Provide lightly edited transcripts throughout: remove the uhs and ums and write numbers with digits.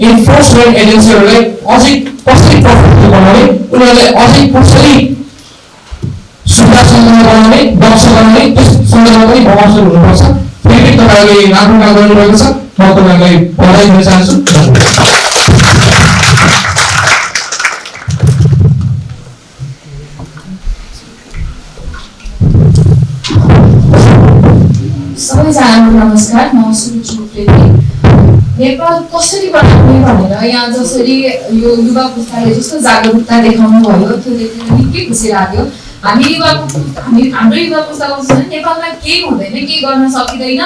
Enforcement एजेन्सीहरूले अझै कसरी profitable बनाउने उनीहरूले अझै कसरी सुविधा सञ्चालन बनाउने दक्ष बनाउने त्यस सन्दर्भमा पनि भवासुर हुनुपर्छ। फेरि तपाईँले राम्रो काम गर्नुभएको छ, म तपाईँलाई बधाई दिन चाहन्छु। सबैजनालाई नमस्कार। म सुरुचि नेपाल कसरी बनाउने भनेर यहाँ जसरी यो युवा पुस्ताले जस्तो जागरुकता देखाउनु भयो त्यो देखेर निकै खुसी लाग्यो। हाम्रो युवा पुस्ताको नेपालमा केही हुँदैन, केही गर्न सकिँदैन,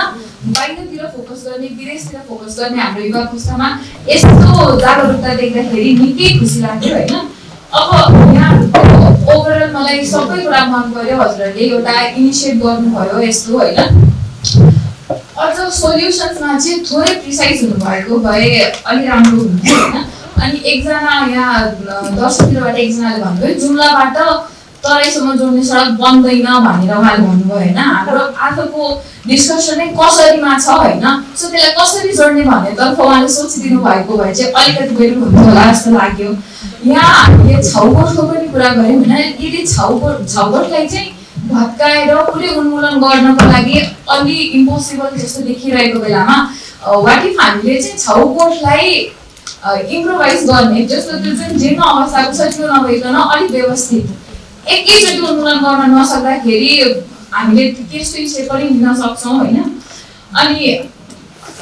बाहिरतिर फोकस गर्ने, विदेशतिर फोकस गर्ने हाम्रो युवा पुस्तामा यस्तो जागरुकता देख्दाखेरि निकै खुसी लाग्यो होइन। अब यहाँ ओभरअल मलाई सबै कुरा मन पर्यो। हजुरहरूले एउटा इनिसिएट गर्नुभयो यस्तो होइन। अझ सोल्युसन्समा चाहिँ थोरै प्रिसाइज हुनुभएको भए अलि राम्रो हुन्थ्यो होइन। अनि एकजना यहाँ दर्शकतिरबाट एकजनाले भन्नुभयो जुम्लाबाट तराईसम्म जोड्ने सडक बन्दैन भनेर उहाँले भन्नुभयो होइन। हाम्रो आजको डिस्कसनै कसरीमा छ होइन। सो त्यसलाई कसरी जोड्ने भन्नेतर्फ उहाँले सोचिदिनु भएको भए चाहिँ अलिकति बेटर हुन्थ्यो होला जस्तो लाग्यो। यहाँ हामीले छाउगोठको पनि कुरा गऱ्यौँ होइन। यदि छाउगोठलाई चाहिँ भत्काएर पुरै उन्मूलन गर्नको लागि अलि इम्पोसिबल जस्तो देखिरहेको बेलामा वाट इफ हामीले चाहिँ छाउगोठलाई इम्प्रोभाइज गर्ने जस्तो त्यो जुन जीर्ण अवस्थाको छ त्यो नभइकन अलिक व्यवस्थित एकैचोटि उन्मूलन गर्न नसक्दाखेरि हामीले त्यस्तो स्टेप पनि लिन सक्छौँ होइन। अनि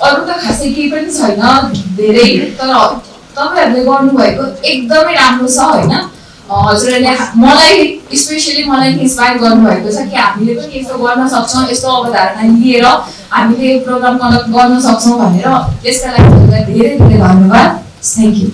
अरू त खासै केही पनि छैन धेरै, तर तपाईँहरूले गर्नुभएको एकदमै राम्रो छ होइन। हजुरहरूले मलाई स्पेसली मलाई इन्स्पायर गर्नुभएको छ कि हामीले पनि यस्तो गर्न सक्छौँ, यस्तो अवधारणा लिएर हामीले यो प्रोग्राम कन्डक्ट गर्न सक्छौँ भनेर। त्यसका लागि धेरै धेरै धन्यवाद। Thank you.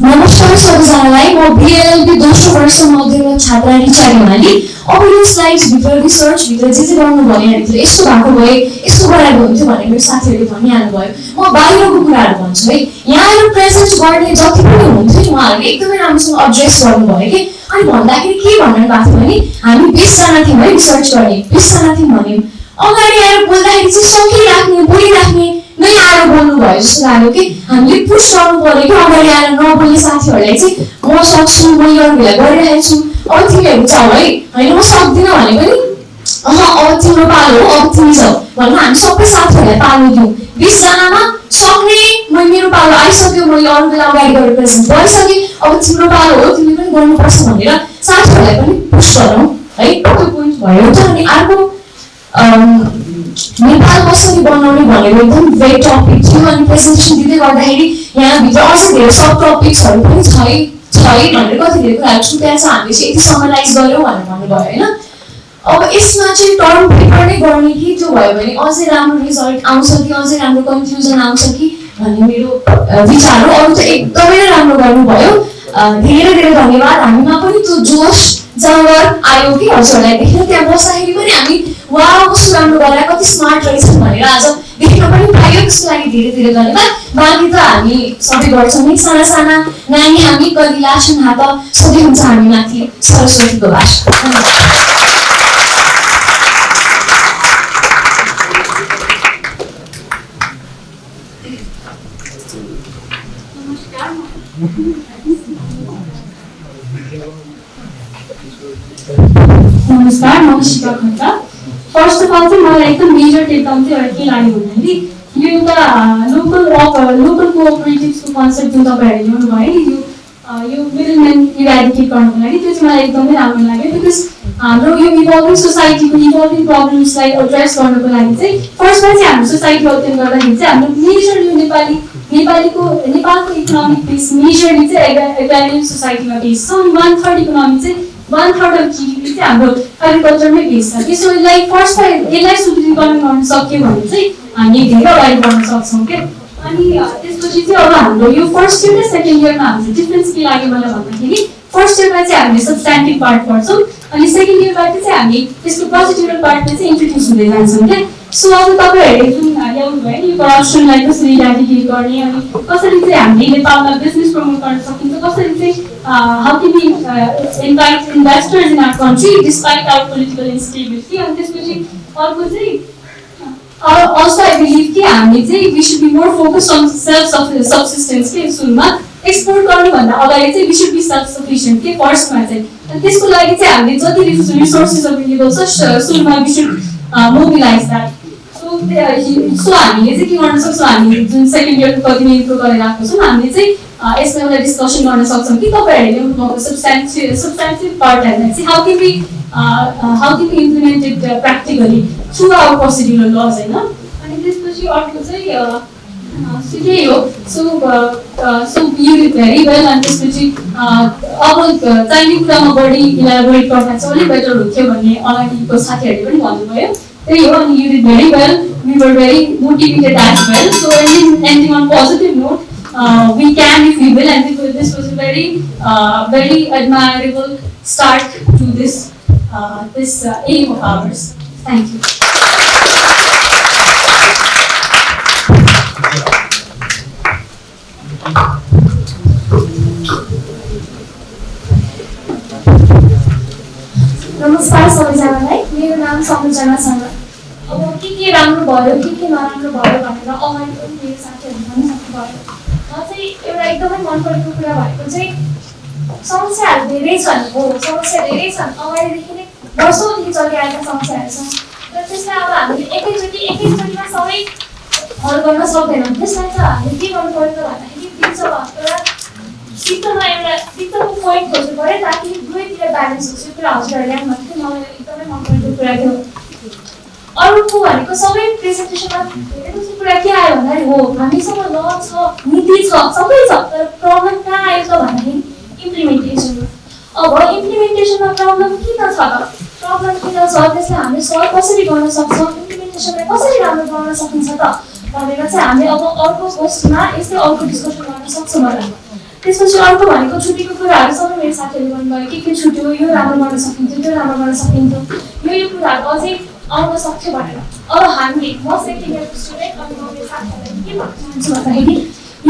नमस्कार सबैजनालाई। म B.A.LL.B दोस्रो वर्ष मध्यमा छात्रा रिचा हिमाली। अब यो स्लाइड्सभित्र रिसर्चभित्र जे गर्नुभयो यहाँभित्र यस्तो भएको भए यस्तो गराएको हुन्थ्यो भनेर मेरो साथीहरूले भनिहाल्नुभयो। म बाहिरको कुराहरू भन्छु है। यहाँ आएर प्रेजेन्ट गर्ने जति पनि हुनुहुन्थ्यो उहाँहरूले एकदमै राम्रोसँग एड्रेस गर्नुभयो कि। अनि भन्दाखेरि के भन्नु भएको थियो भने हामी 20 जना थियौँ है रिसर्च गर्ने, 20 जना थियौँ भन्यौँ। अगाडि आएर बोल्दाखेरि चाहिँ सकिराख्ने बोलिराख्ने नै आएर बोल्नु भयो जस्तो लाग्यो कि हामीले पुस गर्नु पर्यो कि अगाडि आएर नबोल्ने साथीहरूलाई चाहिँ म सक्छु, म यो अरूलाई गरिरहेको छु, अब तिमीहरू जाऊ है होइन म सक्दिनँ भने पनि अब तिम्रो पालो हो, अब तिमी जाऊ भनेर हामी सबै साथीहरूलाई पालो दिउँ। 20 जनामा सक्ने मेरो पालो आइसक्यो, मैले अरू बेला अगाडि गएर प्रेजेन्ट गरिसकेँ, अब तिम्रो पालो हो, तिमीले पनि गर्नुपर्छ भनेर साथीहरूलाई पनि पुस गरौँ है। त्यो पोइन्ट भयो। अनि अर्को नेपाल कसरी बनाउने भनेर एकदम भेग टपिक थियो। अनि प्रेजेन्टेसन दिँदै गर्दाखेरि यहाँभित्र अझै धेरै सब टपिक्सहरू पनि छ है भनेर कति धेरै कुराहरू छुट्याएको छ, हामीले चाहिँ यति समराइज गऱ्यौँ भनेर भन्नुभयो होइन। अब यसमा चाहिँ टर्म पेपर नै गर्ने कि त्यो भयो भने अझै राम्रो रिजल्ट आउँछ कि अझै राम्रो कन्क्लुजन आउँछ कि भन्ने मेरो विचार हो। अरू चाहिँ एकदमै नै राम्रो गर्नुभयो। धेरै धेरै धन्यवाद। हामीमा पनि त्यो जोस जाँगर आयो कि हजुरहरूलाई देखेर त्यहाँ बस्दाखेरि पनि हामी वा कस्तो राम्रो गरेर कति स्मार्ट रहेछन् भनेर आज देख्न पनि पायो। त्यसको लागि धेरै धेरै धन्यवाद। बाँकी त हामी सबै गर्छौँ नि, साना साना नानी हामी कलिला सुन हात सधैँ हुन्छ हामी माथि सरस्वतीको भाष। नमस्कार, म शिखा खड्का। फर्स्ट अफ अल चाहिँ मलाई एकदम मेजर टेकडाउन चाहिँ एउटा के लाग्यो भन्दाखेरि यो एउटा लोकल कोअपरेटिभ्सको कन्सेप्ट जुन तपाईँहरूले ल्याउनुभयो नि यो मिडलम्यान इराडिकेट गर्नको लागि, त्यो चाहिँ मलाई एकदमै राम्रो लाग्यो। बिकज हाम्रो यो इभल्भिङ सोसाइटीको इभल्भिङ प्रब्लम्सलाई एड्रेस गर्नको लागि चाहिँ फर्स्टमा चाहिँ हाम्रो सोसाइटी अध्ययन गर्दाखेरि चाहिँ हाम्रो मेजर यो नेपालको इकोनोमिक बेस मेजरली चाहिँ एग्रारियन सोसाइटीमा बेस छ। अनि 1/3 इकोनोमी चाहिँ 1/3 अफ जिडिपी चाहिँ हाम्रो एग्रिकल्चरमै बेस छ कि सो यसलाई फर्स्ट यसलाई सुदृढीकरण गर्न सक्यो भने चाहिँ हामी धेरै अगाडि बढ्न सक्छौँ क्या अनि त्यसपछि चाहिँ अब हाम्रो यो फर्स्ट इयर र सेकेन्ड इयरमा हाम्रो डिफ्रेन्स के लाग्यो मलाई भन्दाखेरि फर्स्ट इयरमा चाहिँ हामीले सब्स्टेन्टिभ पार्ट पढ्छौँ अनि सेकेन्ड इयरबाट चाहिँ हामी त्यसको प्रोसिड्युरल पार्टमा चाहिँ इन्ट्रोड्युस हुँदै जान्छौँ क्या सो अब तपाईँहरूले जुन ल्याउनु भयो नि यो करप्सनलाई कसरी इराडिकेट गर्ने अनि कसरी चाहिँ हामीले नेपालमा बिजनेस प्रमोट गर्न सकिन्छ कसरी चाहिँ how can we invite investors in our country despite our political instability अनि त्यसपछि अर्को चाहिँ also I believe कि हामी चाहिँ we should be more focused on self-subsistence के सुरुमा एक्सपोर्ट गर्नुभन्दा अगाडि चाहिँ we should be self-sufficient के फर्स्टमा चाहिँ अनि त्यसको लागि चाहिँ हामीले जति रिसोर्सेस अभाइलेबल छ सुरुमा we should mobilize that so हामीले चाहिँ के गर्न सक्छौँ हामी जुन सेकेन्ड इयरको प्रतिनिधित्व गरेर आएको छौँ हामीले चाहिँ यसमा एउटा डिस्कसन गर्न सक्छौँ कि तपाईँहरूले ल्याउनुभएको सब्स्टेन्सिभ पार्टहरूलाई चाहिँ how can be implemented practically through our procedural laws होइन अनि त्यसपछि अर्को चाहिँ त्यही हो so you did very well अनि त्यसपछि अब चाहिने कुरामा बढी इलाबोरेट गर्दा चाहिँ अलिक बेटर हुन्थ्यो भन्ने अगाडिको साथीहरूले पनि भन्नुभयो त्यही हो अनि you did very well we were very motivated as well so ending on positive note we can if we will and this was a very admirable start to this aim of ours. Thank you. नमस्कार सबैजनालाई मेरो नाम सङ्गजना छ अब के राम्रो भयो के नराम्रो भयो भनेर अगाडि पनि मेरो साथीहरूले भनिसक्नु भयो म चाहिँ एउटा एकदमै मन परेको कुरा भएको चाहिँ समस्याहरू धेरै छन् हो समस्या धेरै छन् अगाडिदेखि नै वर्षौँदेखि चलिआएका समस्याहरू छन् र त्यसलाई अब हामीले एकैचोटिमा सबै हल गर्न सक्दैनौँ त्यसलाई चाहिँ हामीले के गर्नु पर्यो त भन्दाखेरि बिचमा पोइन्ट खोज्नु पऱ्यो ताकि दुवैतिर ब्यालेन्स होस् यो कुरा हजुरहरूले भन्दाखेरि मलाई एकदमै मन परेको कुरा थियो अरूको भनेको सबै प्रेजेन्टेसनमा धेरै जस्तो कुरा के आयो भन्दाखेरि हो हामीसँग ल छ नीति छ सबै छ तर प्रब्लम कहाँ आयो त भन्दाखेरि इम्प्लिमेन्टेसनमा अब इम्प्लिमेन्टेसनमा प्रब्लम किन छ त प्रब्लम किन छ त्यसलाई हामीले सल्भ कसरी गर्न सक्छौँ इम्प्लिमेन्टेसनलाई कसरी राम्रो गर्न सकिन्छ त भनेर चाहिँ हामीले अब अर्को गोष्ठीमा यस्तै अर्को डिस्कसन गर्न सक्छौँ होला त्यसपछि अर्को भनेको छुट्टीको कुराहरू सबै मेरो साथीहरूले भन्नुभयो के छुट्यो यो राम्रो गर्न सकिन्थ्यो त्यो राम्रो गर्न सकिन्थ्यो यो कुराहरू अझै आउन सक्थ्यो भनेर अब हामी म सेकेन्ड इयरको स्टुडेन्ट अनि म मेरो साथीहरूलाई के भन्न चाहन्छु भन्दाखेरि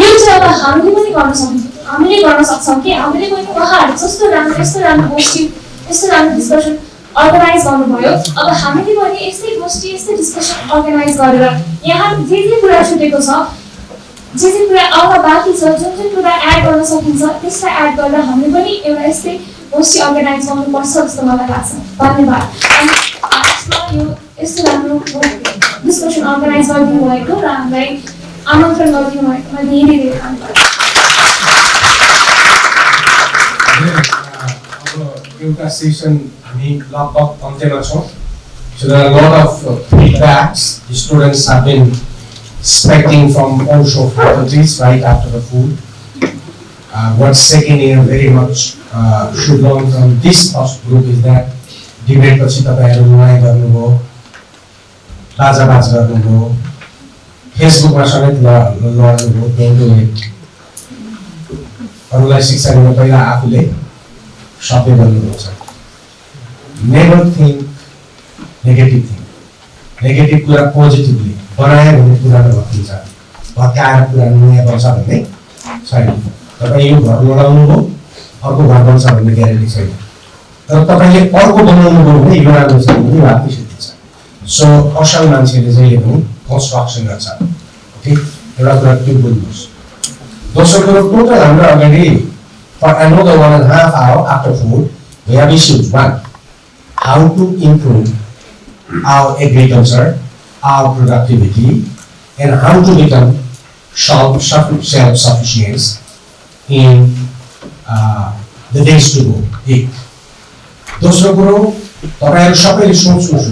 यो चाहिँ अब हामीले पनि गर्न सकिन्छ हामीले गर्न सक्छौँ कि हामीले पनि उहाँहरू जस्तो राम्रो यस्तो राम्रो गोष्ठी यस्तो राम्रो डिस्कसन अर्गनाइज गर्नुभयो अब हामीले पनि यस्तै गोष्ठी यस्तै डिस्कसन अर्गनाइज गरेर यहाँ जे कुरा छुटेको छ जे कुरा आउन बाँकी छ जुन कुरा एड गर्न सकिन्छ त्यसलाई एड गरेर हामीले पनि एउटा यस्तै गोष्ठी अर्गनाइज गर्नुपर्छ जस्तो मलाई लाग्छ धन्यवाद अनि आजमा यो यस्तो राम्रो डिस्कसन अर्गनाइज गरिदिनु भएको र हामीलाई आमन्त्रण गरिदिनु भएकोमा धेरै धेरै धन्यवाद अब एउटा सेसन हामी लगभग अन्त्यमा छौँ So there are a lot of feedbacks the students have been expecting from also faculties right after the food. What second year very much should learn from this first group is that debate पछि तपाईहरु नुहाइ गर्नुभयो बाजाबाज गर्नुभयो फेसबुकमा समेत लड्नुभयो बेन्टोले अरूलाई शिक्षा दिन पहिला आफूले सबै गर्नुपर्छ never think negative thing negative कुरा पोजिटिभली बनायो भने कुरा नभइन्छ भत्काएर कुरा नयाँ बन्छ भन्ने छैन तपाईँ यो घर लडाउनु हो अर्को घर बन्छ भन्ने ग्यारेन्टी छैन तर तपाईँले अर्को बनाउनु हो भने यो राम्रो छ भने वापस दिन्छ सो असल मान्छेले जहिले पनि कन्स्ट्रक्सन गर्छ ओके एउटा कुरा त्यो बुझ्नुहोस् दोस्रो कुरो टोटल हाम्रो अगाडि for another 1.5 hours after food we have issues one how to improve our agriculture our productivity and how to become self-sufficient in the days to go. दोस्रो कुरो तपाईहरु सबैले सोच्नुहोस्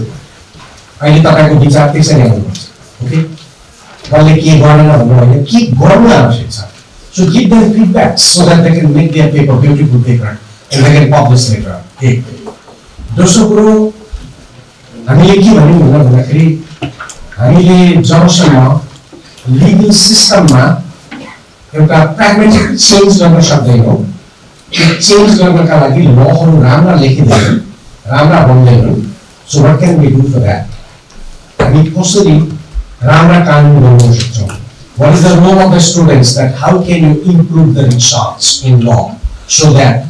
अहिले तपाईको विचार त्यसरी आउनुपर्छ ओके कसले के गरेन भन्नु होइन के गर्नु आवश्यक छ so give them feedback so that they can make their paper beautiful paper and they can publish later एक दोस्रो कुरो हामीले के भन्यौँ भन्दाखेरि हामीले जबसम्म लिगल सिस्टममा एउटा प्राग्मेटिक चेन्ज गर्न सक्दैनौँ, त्यो चेन्ज गर्नका लागि लहरू राम्रा लेखिँदैनन्, राम्रा बन्दैनन्। So what can we do for that? हामी कसरी राम्रा कानुन बनाउन सक्छौँ? What is the role of the students? That how can you improve the research in law so that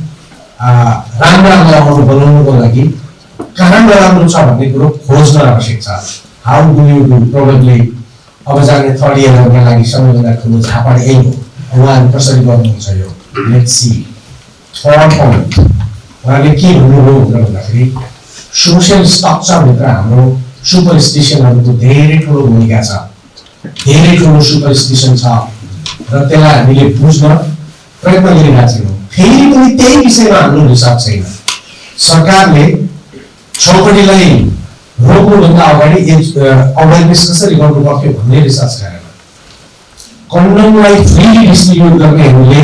राम्रा लहरू बनाउनको लागि कहाँ नराम्रो छ भन्ने कुरो खोज्न आवश्यक छ। How do you do? Probably अब जाने थर्ड इयरहरुका लागि सबैभन्दा ठुलो झापड यही हो। उहाँहरू कसरी गर्नुहुन्छ यो? Let's see. थर्ड पोइन्ट उहाँले के भन्नुभयो भन्दाखेरि सोशल स्ट्रक्चरभित्र हाम्रो सुपरस्टिसनहरूको धेरै ठुलो भूमिका छ, धेरै ठुलो सुपरस्टिसन छ र त्यसलाई हामीले बुझ्न प्रयत्न गरिरहेका छौँ। फेरि पनि त्यही विषयमा हाम्रो रिसर्च छैन। सरकारले छोकरीलाई रोक्नुभन्दा अगाडि अवेरनेस कसरी गर्नु पर्थ्यो भन्ने रिसर्च गरेन। कन्डमलाई फ्री डिस्ट्रिब्युट गर्नेहरूले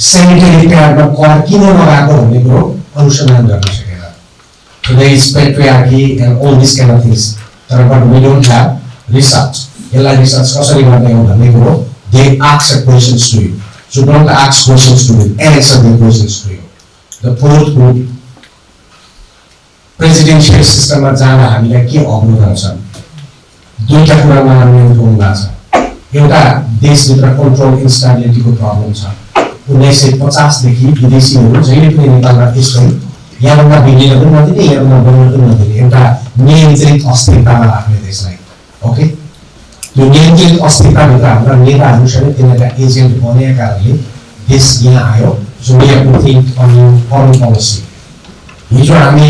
सेनिटरी प्याडमा कर किन लगाएको भन्ने कुरो अनुसन्धान गर्न सकेन। Today is patriarchy and all these kind of things. But we don't have research. यसलाई रिसर्च कसरी गर्ने हो भन्ने कुरो they ask questions to you. So don't ask questions to them, answer the questions to you. The fourth group, presidential system मा जाँदा हामीलाई के अवरोधहरू छन्? दुईटा कुरामा हामीले उठाउनु भएको छ। एउटा देशभित्र कन्ट्रोल इन्स्टेबिलिटीको प्रब्लम छ। 1950 देखि विदेशीहरू जहिले पनि नेपालमा यसै यहाँभन्दा बिग्रिन पनि नदिने, यहाँभन्दा बढ्न पनि नदिने एउटा नियन्त्रित अस्थिरतामा राख्ने देशलाई। ओके, त्यो नियन्त्रित अस्थिरताभित्र हाम्रा नेताहरू सबै तिनीहरूका एजेन्ट बनेका कारणले देश यहाँ आयो। So we have to think on foreign policy. हिजो हामी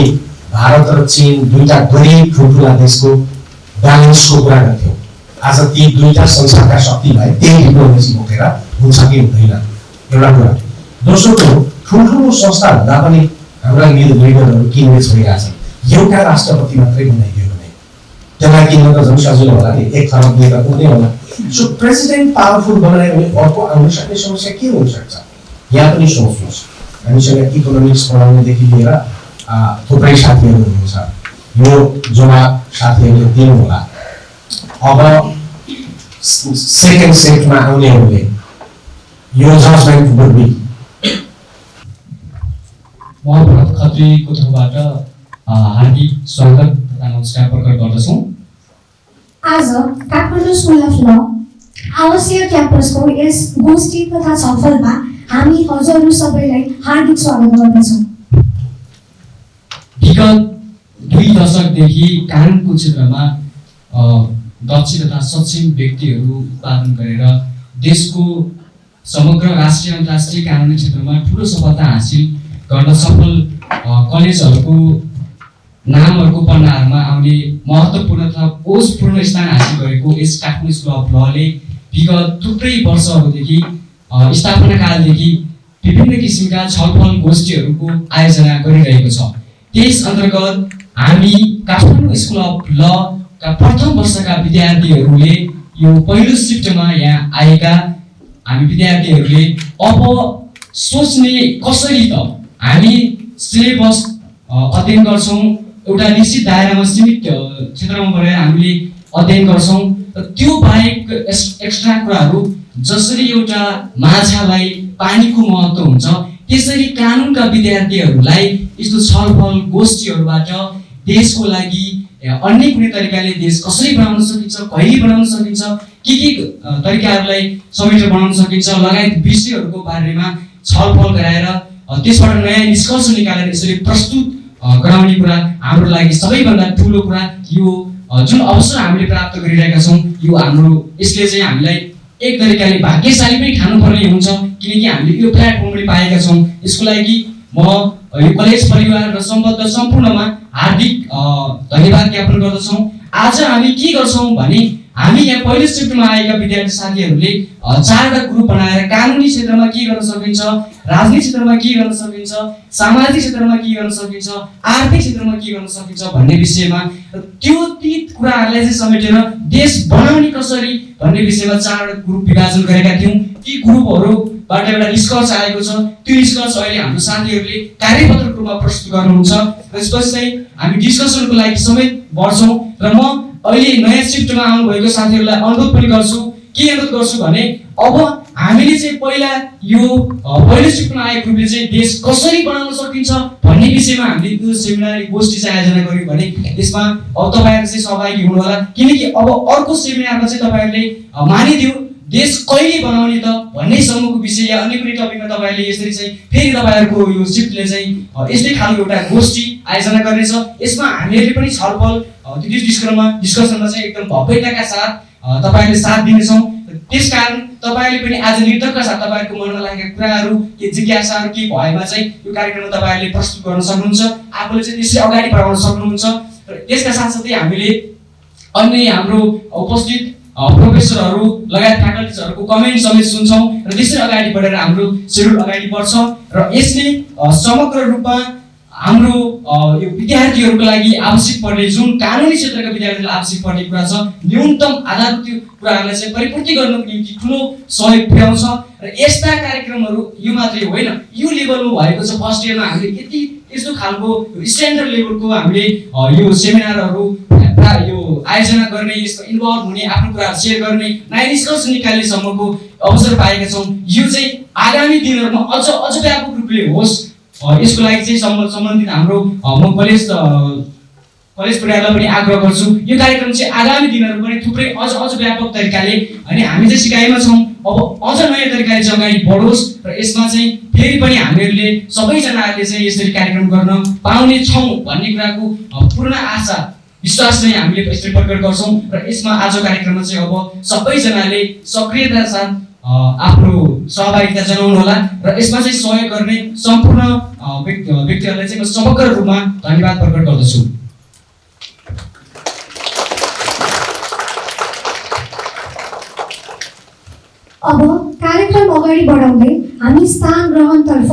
भारत र चीन दुईटा गरिब ठुल्ठुला देशको ब्यालेन्सको कुरा गर्थ्यौँ। आज ती दुईटा संसारका शक्ति भए त्यही डिप्लोमेसी बोकेर हुन्छ कि हुँदैन, एउटा कुरा। दोस्रो कुरो, ठुल्ठुलो संस्थाभन्दा पनि हाम्रा लिडरहरू किन्ने छोडिरहेछन्। एउटा राष्ट्रपति मात्रै बनाइदियो भने त्यसलाई किन्न त झन् सजिलो होला नि, 1 खरब दिएर पुग्ने होला। सो प्रेसिडेन्ट पावरफुल बनायो भने अर्को आउन सक्ने समस्या के हुन सक्छ? यहाँ पनि सोच्नुहोस्। हामीसँग इकोनोमिक्स पढाउनेदेखि लिएर थुप्रै साथीहरू हुनुहुन्छ, यो जवाब साथीहरूले दिनु होला। अब सेकेन्ड सेटमा आउनेहरूले यो जजमेन्ट वुड बी। म भरत खत्रीको तर्फबाट हार्दिक स्वागत तथा नमस्कार प्रकट गर्दछौँ। आज काठमाडौँ स्कुल अफ ल आवासीय क्याम्पसको यस गोष्ठी तथा छलफलमा हामी हजुरहरू सबैलाई हार्दिक स्वागत गर्दछौँ। विगत 2 दशकदेखि कानुनको क्षेत्रमा दक्ष तथा सक्षम व्यक्तिहरू उत्पादन गरेर देशको समग्र राष्ट्रिय अन्तर्राष्ट्रिय कानुनी क्षेत्रमा ठुलो सफलता हासिल गर्न सफल कलेजहरूको नामहरूको पन्नाहरूमा आउने महत्त्वपूर्ण तथा कोषपूर्ण स्थान हासिल गरेको यस काठमाडौँ स्कुल अफ लले विगत थुप्रै वर्षहरूदेखि स्थापना कालदेखि विभिन्न किसिमका छलफल गोष्ठीहरूको आयोजना गरिरहेको छ। त्यस अन्तर्गत हामी काठमाडौँ स्कुल अफ लका प्रथम वर्षका विद्यार्थीहरूले यो पहिलो शिफ्टमा यहाँ आएका हामी विद्यार्थीहरूले अब सोच्ने कसरी त हामी सिलेबस अध्ययन गर्छौँ, एउटा निश्चित दायरामा सीमित क्षेत्रमा गएर हामीले अध्ययन गर्छौँ र त्यो बाहेक एक्स्ट्रा कुराहरू जसरी एउटा माछालाई पानीको महत्त्व हुन्छ त्यसरी कानुनका विद्यार्थीहरूलाई यस्तो छलफल गोष्ठीहरूबाट देशको लागि अन्य कुनै तरिकाले देश कसरी बनाउन सकिन्छ, कहिले बनाउन सकिन्छ, के तरिकाहरूलाई समेटेर बनाउन सकिन्छ लगायत विषयहरूको बारेमा छलफल गराएर त्यसबाट नयाँ निष्कर्ष निकालेर यसरी प्रस्तुत गराउने कुरा हाम्रो लागि सबैभन्दा ठुलो कुरा। यो जुन अवसर हामीले प्राप्त गरिरहेका छौँ यो हाम्रो यसले चाहिँ हामीलाई एक तरिकाले भाग्यशाली पनि ठान्नुपर्ने हुन्छ, किनकि हामीले यो प्लेटफर्म पनि पाएका छौँ। यसको लागि म यो कलेज परिवार र सम्बद्ध सम्पूर्णमा हार्दिक धन्यवाद ज्ञापन गर्दछौँ। आज हामी के गर्छौँ भने हामी यहाँ पहिलो शिफ्टमा आएका विद्यार्थी साथीहरूले 4वटा ग्रुप बनाएर कानुनी क्षेत्रमा के गर्न सकिन्छ, राजनीतिक क्षेत्रमा के गर्न सकिन्छ, सामाजिक क्षेत्रमा के गर्न सकिन्छ, आर्थिक क्षेत्रमा के गर्न सकिन्छ भन्ने विषयमा ती कुराहरूलाई चाहिँ समेटेर देश बनाउने कसरी भन्ने विषयमा 4वटा ग्रुप विभाजन गरेका थियौँ। ती ग्रुपहरूबाट एउटा निष्कर्ष आएको छ। त्यो निष्कर्ष अहिले हाम्रो साथीहरूले कार्यपत्रको रूपमा प्रस्तुत गर्नुहुन्छ। त्यसपछि चाहिँ हामी डिस्कसनको लागि समेत बढ्छौँ र म अहिले नयाँ शिफ्टमा आउनुभएको साथीहरूलाई अनुरोध पनि गर्छु। के अनुरोध गर्छु भने अब हामीले चाहिँ पहिला यो पहिलो शिफ्टमा आएको ग्रुपले चाहिँ देश कसरी बनाउन सकिन्छ भन्ने विषयमा हामीले त्यो सेमिनार गोष्ठी चाहिँ आयोजना गर्यौँ भने त्यसमा अब तपाईँहरू चाहिँ सहभागी हुनु होला। किनकि अब अर्को सेमिनारमा चाहिँ तपाईँहरूले मानिदियो देश कहिले बनाउने त भन्ने सम्मको विषय या अन्य कुनै टपिकमा तपाईँहरूले यसरी चाहिँ फेरि तपाईँहरूको यो सिफ्टले चाहिँ यस्तै खालको एउटा गोष्ठी आयोजना गर्नेछ। यसमा हामीहरूले पनि छलफल त्यो डिस्कसनमा चाहिँ एकदम भव्यताका साथ तपाईँहरूले साथ दिनेछौँ। त्यसकारण तपाईँहरूले पनि आज निर्धक्कका साथ तपाईँहरूको मनमा लागेका कुराहरू के जिज्ञासाहरू के भएमा चाहिँ यो कार्यक्रममा तपाईँहरूले प्रस्तुत गर्न सक्नुहुन्छ, आफूले चाहिँ त्यसरी अगाडि बढाउन सक्नुहुन्छ। र त्यसका साथसाथै हामीले अन्य हाम्रो उपस्थित प्रोफेसरहरू लगायत फ्याकल्टिजहरूको कमेन्ट समेत सुन्छौँ र त्यसरी अगाडि बढेर हाम्रो सेड्युल अगाडि बढ्छ र यसले समग्र रूपमा हाम्रो यो विद्यार्थीहरूको लागि आवश्यक पर्ने जुन कानुनी क्षेत्रका विद्यार्थीहरूलाई आवश्यक पर्ने कुरा छ न्यूनतम आधारभूत त्यो कुराहरूलाई चाहिँ परिपूर्ति गर्नको निम्ति ठुलो सहयोग पुर्याउँछ। र यस्ता कार्यक्रमहरू यो मात्रै होइन, यो लेभलमा भएको छ। फर्स्ट इयरमा हामीले यति यस्तो खालको स्ट्यान्डर्ड लेभलको हामीले यो सेमिनारहरू यो आयोजना गर्ने, यसमा इन्भल्भ हुने, आफ्नो कुराहरू सेयर गर्ने, नयाँ निष्कर्ष निकाल्नेसम्मको अवसर पाएका छौँ। यो चाहिँ आगामी दिनहरूमा अझ व्यापक रूपले होस्, यसको लागि चाहिँ सम्बन्धित हाम्रो म कलेज पुर्याउनलाई पनि आग्रह गर्छु। यो कार्यक्रम चाहिँ आगामी दिनहरू पनि थुप्रै अझ व्यापक तरिकाले अनि हामी चाहिँ सिकाइमा छौँ, अब अझ नयाँ तरिकाले चाहिँ अगाडि बढोस् र यसमा चाहिँ फेरि पनि हामीहरूले सबैजनाहरूले चाहिँ यसरी कार्यक्रम गर्न पाउने छौँ भन्ने कुराको पूर्ण आशा विश्वास चाहिँ हामीले यसरी प्रकट गर्छौँ। र यसमा आज कार्यक्रममा चाहिँ अब सबैजनाले सक्रियताका साथ आफ्नो सहभागिता जनाउनु होला र यसमा चाहिँ सहयोग गर्ने सम्पूर्ण व्यक्तिहरूलाई चाहिँ म समग्र रूपमा धन्यवाद प्रकट गर्दछु। अब कार्यक्रम अगाडि बढाउँदै हामी स्थान ग्रहणतर्फ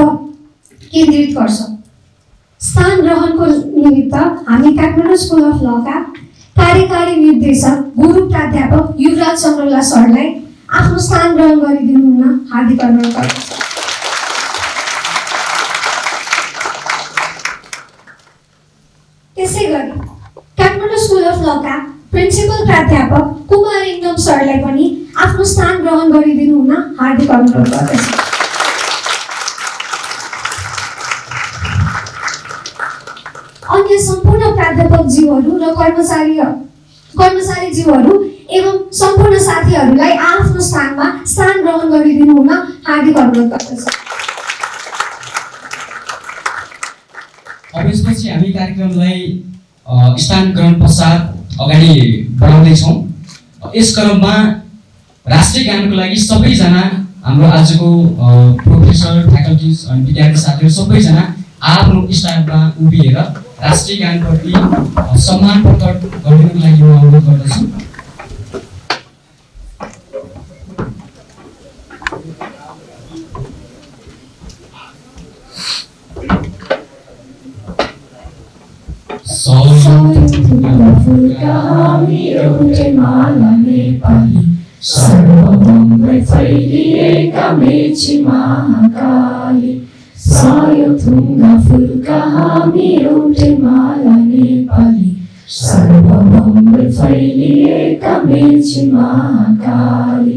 केन्द्रित गर्छौँ। स्थान ग्रहणको निमित्त हामी काठमाडौँ स्कुल अफ लका कार्यकारी निर्देशक गुरु प्राध्यापक युवराज संग्रौला सरलाई आफ्नो स्थान ग्रहण गरिदिनु हुन हार्दिक अनुरोध गर्दछु। त्यसै गरी काठमाडौँ स्कुल अफ लका प्रिन्सिपल प्राध्यापक कुमार इङ्गम सरलाई पनि आफ्नो स्थान ग्रहण गरिदिनु हुन हार्दिक अनुरोध गर्दछु। अन्य सम्पूर्ण प्राध्यापकज्यूहरू र कर्मचारीज्यूहरू एवं सम्पूर्ण साथीहरूलाई आफ्नो स्थानमा स्थान ग्रहण गरिदिनु हुन हार्दिक अनुरोध गर्दछु। अब यसपछि हामी कार्यक्रमलाई स्थान ग्रहण पश्चात अगाडि बढाउँदैछौँ। यस क्रममा राष्ट्रिय गानको लागि सबैजना हाम्रो आजको प्रोफेसर, फ्याकल्टिज अनि विद्यार्थी साथीहरू सबैजना आफ्नो स्थानमा उभिएर राष्ट्रिय गानप्रति सम्मान प्रकट गरिदिनुको लागि म अनुरोध गर्दछु। सर्वभौमै फैलिएका मेची महाकाली, सयथुङ्गा फुलका हामी एउटै माला नेपाली। सर्वभौमै फैलिएका मेची महाकाली,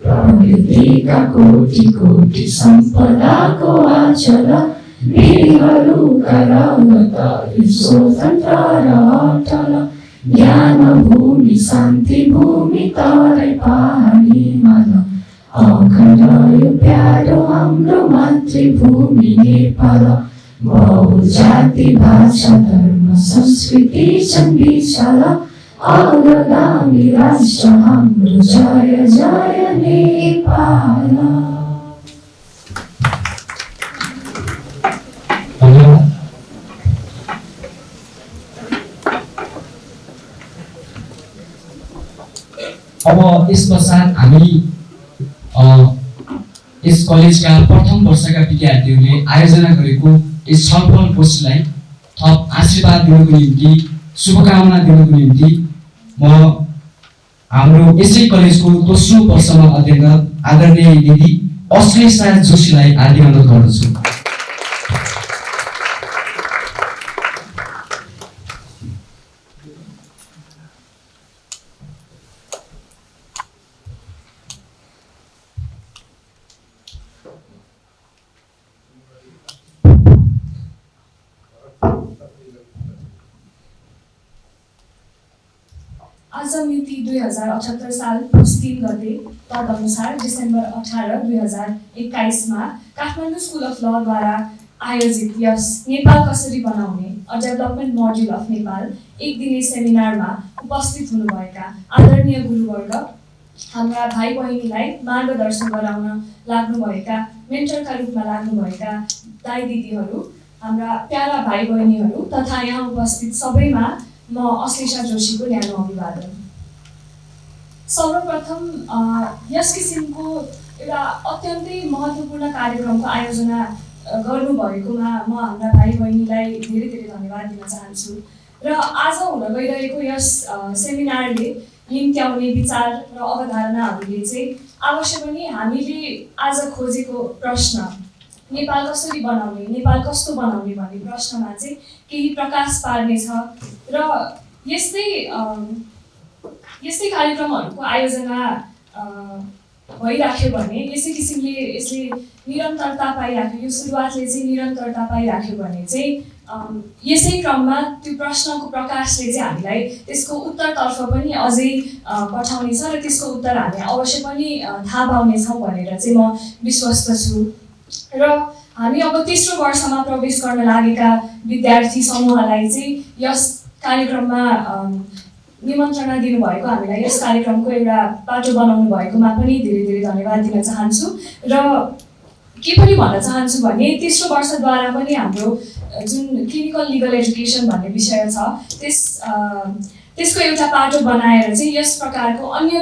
प्रकृतिका कोटि कोटि सम्पदाको आचल, वीरहरूका रगत स्वतन्त्र र अटल। ज्ञान भूमि शान्ति भूमि तराई पहाडी माल, अखण्ड यो प्यारो हाम्रो मातृभूमि नेपाल। बहुजाति भाषा धर्म संस्कृति छन् विशाल, अग्रगामी राष्ट्र हाम्रो जय जय नेपाल। अब यस पश्चात हामी यस कलेजका प्रथम वर्षका विद्यार्थीहरूले आयोजना गरेको यस छलफल गोष्ठीलाई थप आशीर्वाद दिनुको निम्ति शुभकामना दिनुको निम्ति म हाम्रो यसै कलेजको दोस्रो वर्षमा अध्ययनरत आदरणीय दिदी अश्लेषा जोशीलाई हार्दिक अनुरोध गर्दछु। आज मिति 2078 साल पुस 3 गते तदनुसार डिसेम्बर 18, 2021 मा काठमाडौँ स्कुल अफ लद्वारा आयोजित यस नेपाल कसरी बनाउने a development module of Nepal एक दिने सेमिनारमा उपस्थित हुनुभएका आदरणीय गुरुवर्ग, हाम्रा भाइ बहिनीलाई मार्गदर्शन गराउन लाग्नुभएका मेन्टरका रूपमा लाग्नुभएका दाइ दिदीहरू, हाम्रा प्यारा भाइ बहिनीहरू तथा यहाँ उपस्थित सबैमा म अश्लेषा जोशीको न्यानो अभिवादन। सर्वप्रथम यस किसिमको एउटा अत्यन्तै महत्त्वपूर्ण कार्यक्रमको आयोजना गर्नुभएकोमा म हाम्रा भाइ बहिनीलाई धेरै धेरै धन्यवाद दिन चाहन्छु र आज हुन गइरहेको यस सेमिनारले निम्त्याउने विचार र अवधारणाहरूले चाहिँ अवश्य पनि हामीले आज खोजेको प्रश्न नेपाल कसरी बनाउने, नेपाल कस्तो बनाउने भन्ने प्रश्नमा चाहिँ केही प्रकाश पार्नेछ र यस्तै कार्यक्रमहरूको आयोजना भइराख्यो भने यसै किसिमले यसले निरन्तरता पाइराख्यो, यो सुरुवातले चाहिँ निरन्तरता पाइराख्यो भने चाहिँ यसै क्रममा त्यो प्रश्नको प्रकाशले चाहिँ हामीलाई त्यसको उत्तरतर्फ पनि अझै पठाउनेछ र त्यसको उत्तर हामी अवश्य पनि थाहा पाउनेछौँ भनेर चाहिँ म विश्वस्त छु। र हामी अब तेस्रो वर्षमा प्रवेश गर्न लागेका विद्यार्थी समूहलाई चाहिँ यस कार्यक्रममा निमन्त्रणा दिनुभएको, हामीलाई यस कार्यक्रमको एउटा बाटो बनाउनु भएकोमा पनि धेरै धेरै धन्यवाद दिन चाहन्छु र के पनि भन्न चाहन्छु भने तेस्रो वर्षद्वारा पनि हाम्रो जुन क्लिनिकल लिगल एजुकेसन भन्ने विषय छ त्यसको एउटा पाटो बनाएर चाहिँ यस प्रकारको अन्य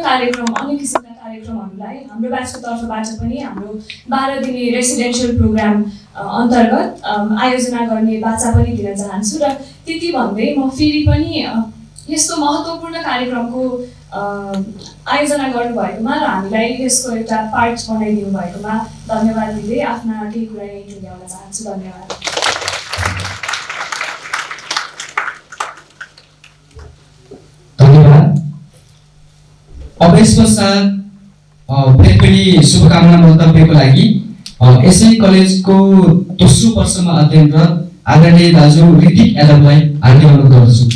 किसिमका कार्यक्रमहरूलाई हाम्रो ब्याचको तर्फबाट पनि हाम्रो 12 दिने रेसिडेन्सियल प्रोग्राम अन्तर्गत आयोजना गर्ने बाचा पनि दिन चाहन्छु र त्यति भन्दै म फेरि पनि यस्तो महत्त्वपूर्ण कार्यक्रमको आयोजना गर्नुभएकोमा र हामीलाई यसको एउटा पार्ट बनाइदिनु भएकोमा धन्यवाद दिँदै आफ्ना केही कुरा यहीँ टुङ्ग्याउन चाहन्छु। धन्यवाद। धन्यवाद। अब यस पश्चात फेरि पनि शुभकामना मन्तव्यको लागि यसै कलेजको दोस्रो वर्षमा अध्ययनरत आदरणीय दाजु ऋतिक यादवलाई हार्दिक अनुरोध गर्दछु।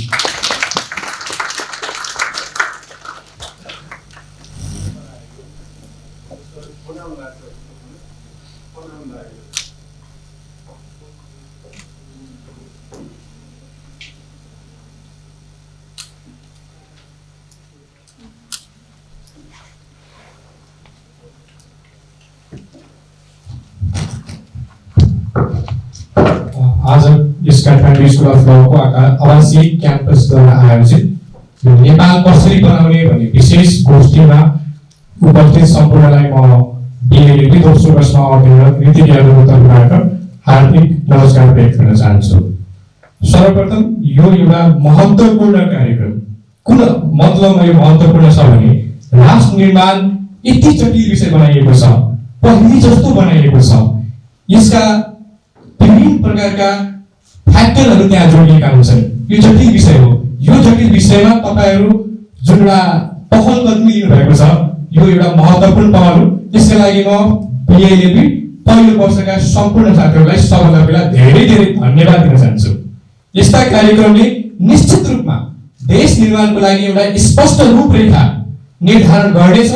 आज यस काठमाडौँ स्कुल अफ लको आवासीय क्याम्पसद्वारा आयोजित नेपाल कसरी बनाउने भन्ने विशेष गोष्ठीमा उपस्थित सम्पूर्णलाई म B.A.LL.B दोस्रो वर्षमा अध्ययनरत ऋतिक यादवको तर्फबाट हार्दिक नमस्कार व्यक्त गर्न चाहन्छु। सर्वप्रथम यो एउटा महत्त्वपूर्ण कार्यक्रम, कुन मतलबमा यो महत्त्वपूर्ण छ भने राष्ट्र निर्माण यति जटिल विषय बनाइएको छ, पहिले जस्तो बनाइएको छ, यसका विभिन्न प्रकारका फ्याक्टरहरू त्यहाँ जोडिएका हुन्छन्। यो जटिल विषय हो। यो जटिल विषयमा तपाईहरू जुन एउटा पहल कदमी लिनुभएको छ यो एउटा महत्त्वपूर्ण पहल हो। त्यसका लागि म B.A.LL.B पहिलो वर्षका सम्पूर्ण छात्रहरूलाई सबैभन्दा पहिला धेरै धेरै धन्यवाद दिन चाहन्छु। यस्ता कार्यक्रमले निश्चित रूपमा देश निर्माणको लागि एउटा स्पष्ट रूपरेखा निर्धारण गर्नेछ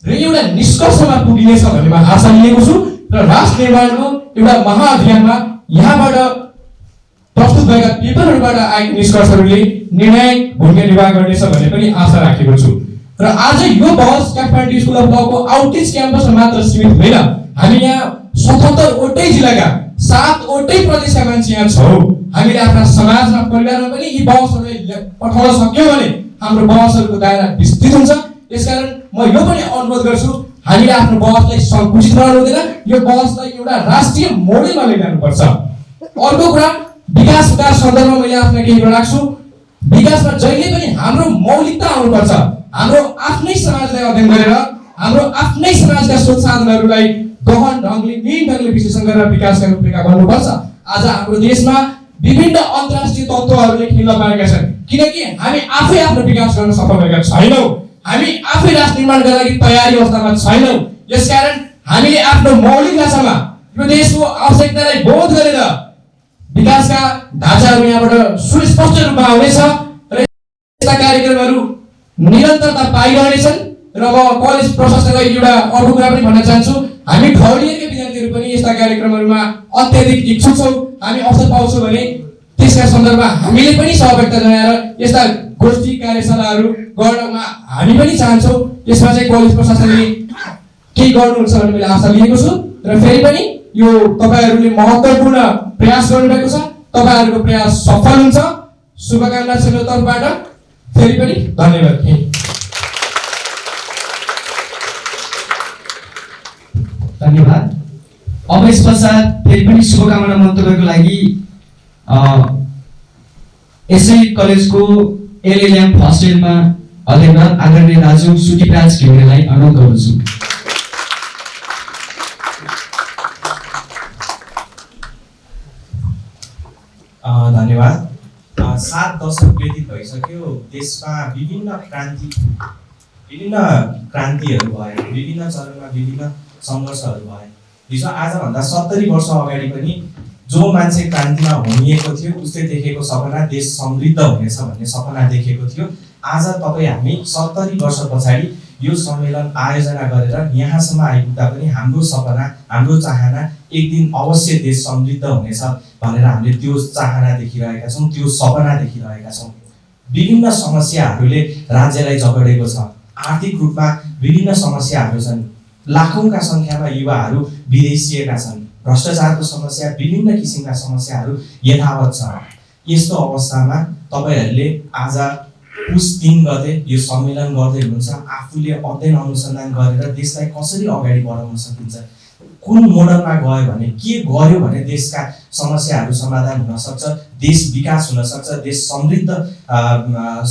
र एउटा निष्कर्षमा पुगिनेछ भन्ने म आशा लिएको छु र राष्ट्र निर्माणको एउटा महाअभियानमा यहाँबाट प्रस्तुत भएका पेपरहरूबाट आएका निष्कर्षहरूले निर्णायक भूमिका निर्वाह गर्नेछ भन्ने पनि आशा राखेको छु। र आज यो बहस काठमाडौँ स्कुल अफ लको आउटरिच क्याम्पसमा मात्र सीमित होइन, हामी यहाँ 77 वटै जिल्लाका 7 वटै प्रदेशका मान्छे यहाँ छौँ। हामीले आफ्ना समाजमा परिवारमा पनि यी बहसहरूलाई पठाउन सक्यौँ भने हाम्रो बहसहरूको दायरा विस्तृत हुन्छ त्यसकारण म यो पनि अनुरोध गर्छु हामीले आफ्नो बहसलाई सङ्कुचित बनाउनु हुँदैन, यो बहसलाई एउटा राष्ट्रिय मोडेलमा लैजानुपर्छ। अर्को कुरा विकास सन्दर्भमा मैले आफ्नो केही कुरा राख्छु। विकासमा जहिले पनि हाम्रो मौलिकता आउनुपर्छ। हाम्रो आफ्नै समाजलाई अध्ययन गरेर हाम्रो आफ्नै समाजका स्रोत साधनहरूलाई गहन ढङ्गले नील ढङ्गले विश्लेषण गरेर विकासका रूपरेखा गर्नुपर्छ। आज हाम्रो देशमा विभिन्न अन्तर्राष्ट्रिय तत्त्वहरूले खेल्न पाएका छन्, किनकि हामी आफै आफ्नो विकास गर्न सफल भएका छैनौँ। हामी आफै राष्ट्र निर्माणका लागि तयारी अवस्थामा छैनौँ। यसकारण हामीले आफ्नो मौलिक ढाँचामा यो देशको आवश्यकतालाई बोध गरेर विकासका ढाँचाहरू यहाँबाट सुस्पष्ट रूपमा आउनेछ र यस्ता कार्यक्रमहरू निरन्तरता पाइरहनेछन्। र म कलेज प्रशासनलाई एउटा अर्को कुरा पनि भन्न चाहन्छु, हामी ठहरिएका विद्यार्थीहरू पनि यस्ता कार्यक्रमहरूमा अत्याधिक इच्छुक छौँ। हामी अवसर पाउँछौँ भने त्यसका सन्दर्भमा हामीले पनि सहभागिता जनाएर यस्ता गोष्ठी कार्यशालाहरू गर्नमा हामी पनि चाहन्छौँ। यसमा चाहिँ कलेज प्रशासनले केही गर्नुहुन्छ भन्ने मैले आशा लिएको छु र फेरि पनि यो तपाईहरूले महत्त्वपूर्ण प्रयास गर्नुभएको छ। तपाईहरूको प्रयास सफल हुन्छ। शुभकामना छ मेरो तर्फबाट। फेरि पनि धन्यवाद। धन्यवाद। अब यस पश्चात फेरि पनि शुभकामना मन्तव्यको लागि यसै कलेजको B.A.LL फर्स्ट इयरमा अध्ययनरत आदरणीय दाजु युवराज घिमिरेलाई अनुरोध गर्दछु। धन्यवाद। 7 दशक व्यतीत भइसक्यो। देशमा विभिन्न क्रान्तिहरू भए, विभिन्न चरणमा विभिन्न सङ्घर्षहरू भए। हिजो आजभन्दा 70 वर्ष अगाडि पनि जो मान्छे क्रान्तिमा होमिएको थियो उसले देखेको सपना देश समृद्ध हुनेछ भन्ने सपना देखेको थियो। आज तपाईँ हामी 70 वर्ष पछाडि यो सम्मेलन आयोजना गरेर यहाँसम्म आइपुग्दा पनि हाम्रो सपना, हाम्रो चाहना एक दिन अवश्य देश समृद्ध हुनेछ भनेर हामीले त्यो चाहना देखिरहेका छौँ, त्यो सपना देखिरहेका छौँ। विभिन्न समस्याहरूले राज्यलाई जगडेको छ। आर्थिक रूपमा विभिन्न समस्याहरू छन्। लाखौंका सङ्ख्यामा युवाहरू विदेशिएका छन्। भ्रष्टाचारको समस्या, विभिन्न किसिमका समस्याहरू यथावत छ। यस्तो अवस्थामा तपाईहरूले आज पुस 3 गते यो सम्मेलन गर्दै हुनुहुन्छ। आफूले अध्ययन अनुसन्धान गरेर देशलाई कसरी अगाडि बढाउन सकिन्छ, कुन मोडलमा गयो भने के गर्यो भने देशका समस्याहरू समाधान हुन सक्छ, देश विकास हुन सक्छ, देश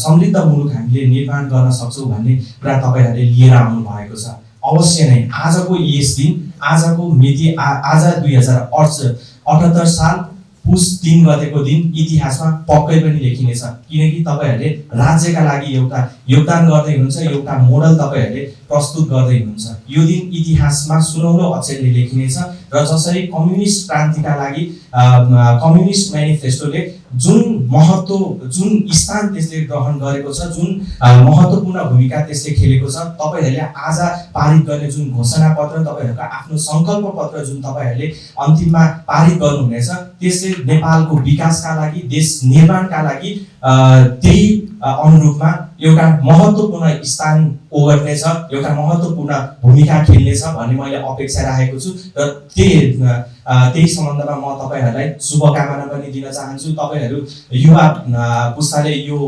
समृद्ध मुलुक हामीले निर्माण गर्न सक्छौँ भन्ने कुरा तपाईहरूले लिएर आउनु भएको छ। अवश्य नै आजको यस दिन, आजको मिति, आज 2078 साल पुस 3 गतेको दिन इतिहासमा पक्कै पनि लेखिनेछ। किनकि तपाईहरूले राज्यका लागि एउटा योगदान गर्दै हुनुहुन्छ, एउटा मोडल तपाईहरूले प्रस्तुत गर्दै हुनुहुन्छ। यो दिन इतिहासमा सुनौलो अक्षरले लेखिनेछ र जसरी कम्युनिस्ट क्रान्तिका लागि कम्युनिस्ट म्यानिफेस्टोले जुन स्थान त्यसले ग्रहण गरेको छ, जुन महत्त्वपूर्ण भूमिका त्यसले खेलेको छ, तपाईहरूले आज पारित गर्ने जुन घोषणा पत्र, तपाईहरूको आफ्नो सङ्कल्प पत्र जुन तपाईहरूले अन्तिममा पारित गर्नुहुनेछ, त्यसले नेपालको विकासका लागि, देश निर्माणका लागि त्यही अनुरूपमा एउटा महत्त्वपूर्ण स्थान ओगट्नेछ, एउटा महत्त्वपूर्ण भूमिका खेल्नेछ भन्ने मैले अपेक्षा राखेको छु र त्यही सम्बन्धमा म तपाईहरूलाई शुभकामना पनि दिन चाहन्छु। तपाईहरू युवा पुस्ताले यो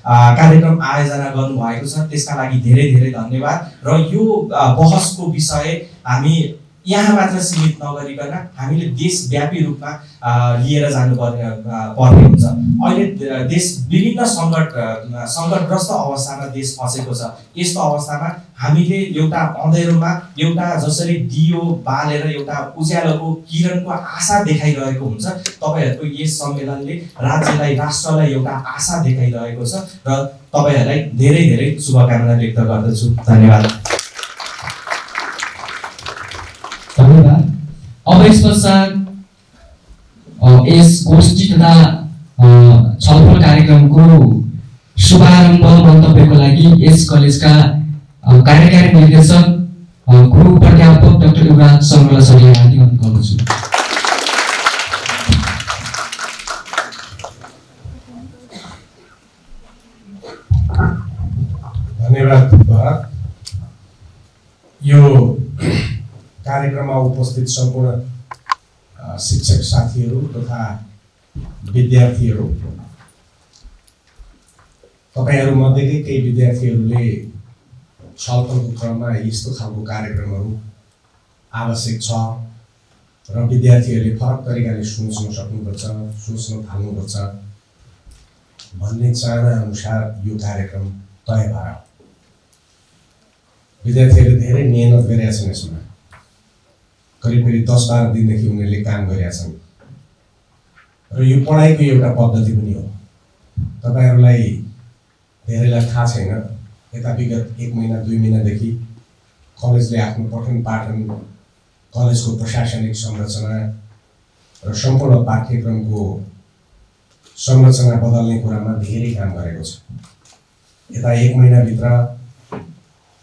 कार्यक्रम आयोजना गर्नुभएको छ, त्यसका लागि धेरै धेरै धन्यवाद। र यो बहसको विषय हामी यहाँ मात्र सीमित नगरिकन हामीले देशव्यापी रूपमा लिएर जानुपर्ने हुन्छ। अहिले देश विभिन्न सङ्कटग्रस्त अवस्थामा देश फँसेको छ। यस्तो अवस्थामा हामीले एउटा अँधेरोमा एउटा जसरी दियो बालेर एउटा उज्यालोको किरणको आशा देखाइरहेको हुन्छ, तपाईहरूको यस सम्मेलनले राज्यलाई, राष्ट्रलाई एउटा आशा देखाइरहेको छ र तपाईहरूलाई धेरै धेरै शुभकामना व्यक्त गर्दछु। धन्यवाद। धन्यवाद। अब यस पश्चात यस गोष्ठी तथा छलफल कार्यक्रमको शुभारम्भ मन्तव्यको लागि यस कलेजका कार्यकारी निर्देशक गुरु प्राध्यापक डाक्टर युवराज संग्रौला सरलाई हार्दिक अनुरोध गर्दछु। धन्यवाद। यो कार्यक्रममा उपस्थित सम्पूर्ण शिक्षक साथीहरू तथा विद्यार्थीहरू, तपाईहरूमध्येकै केही विद्यार्थीहरूले छलफलको क्रममा यस्तो खालको कार्यक्रमहरू आवश्यक छ र विद्यार्थीहरूले फरक तरिकाले सोच्न सक्नुपर्छ, सोच्न थाल्नुपर्छ भन्ने चाहना अनुसार यो कार्यक्रम तय भयो। विद्यार्थीहरूले धेरै मेहनत गरेका छन् यसमा, करिब 10-12 दिनदेखि उनीहरूले काम गरेका छन् र यो पढाइको एउटा पद्धति पनि हो। तपाईहरुलाई धेरैलाई थाहा छैन, यता विगत 1 महिना 2 महिनादेखि कलेजले आफ्नो पठन पाठन, कलेजको प्रशासनिक संरचना र सम्पूर्ण पाठ्यक्रमको संरचना बदल्ने कुरामा धेरै काम गरेको छ। यता 1 महिनाभित्र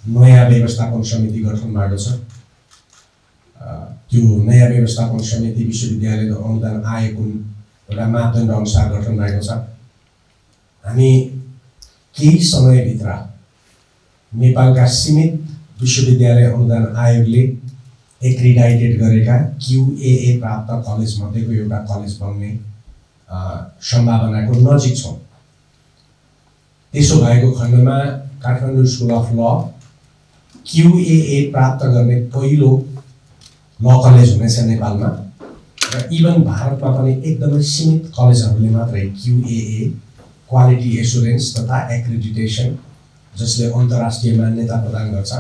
नयाँ व्यवस्थापन समिति गठन भएको छ। त्यो नयाँ व्यवस्थापन समिति विश्वविद्यालयको अनुदान आएको एउटा मापदण्ड अनुसार गठन भएको छ। हामी केही समयभित्र नेपालका सीमित विश्वविद्यालय अनुदान आयोगले एक्रिडाइटेड गरेका QAA प्राप्त कलेज मध्येको एउटा कलेज बन्ने सम्भावनाको नजिक छौँ। त्यसो भएको खण्डमा काठमाडौँ स्कुल अफ ल QAA प्राप्त गर्ने पहिलो ल कलेज हुनेछ नेपालमा र इभन भारतमा पनि एकदमै सीमित कलेजहरूले मात्रै QAA क्वालिटी एस्युरेन्स तथा एक्रिडिटेसन जसले अन्तर्राष्ट्रिय मान्यता प्रदान गर्छ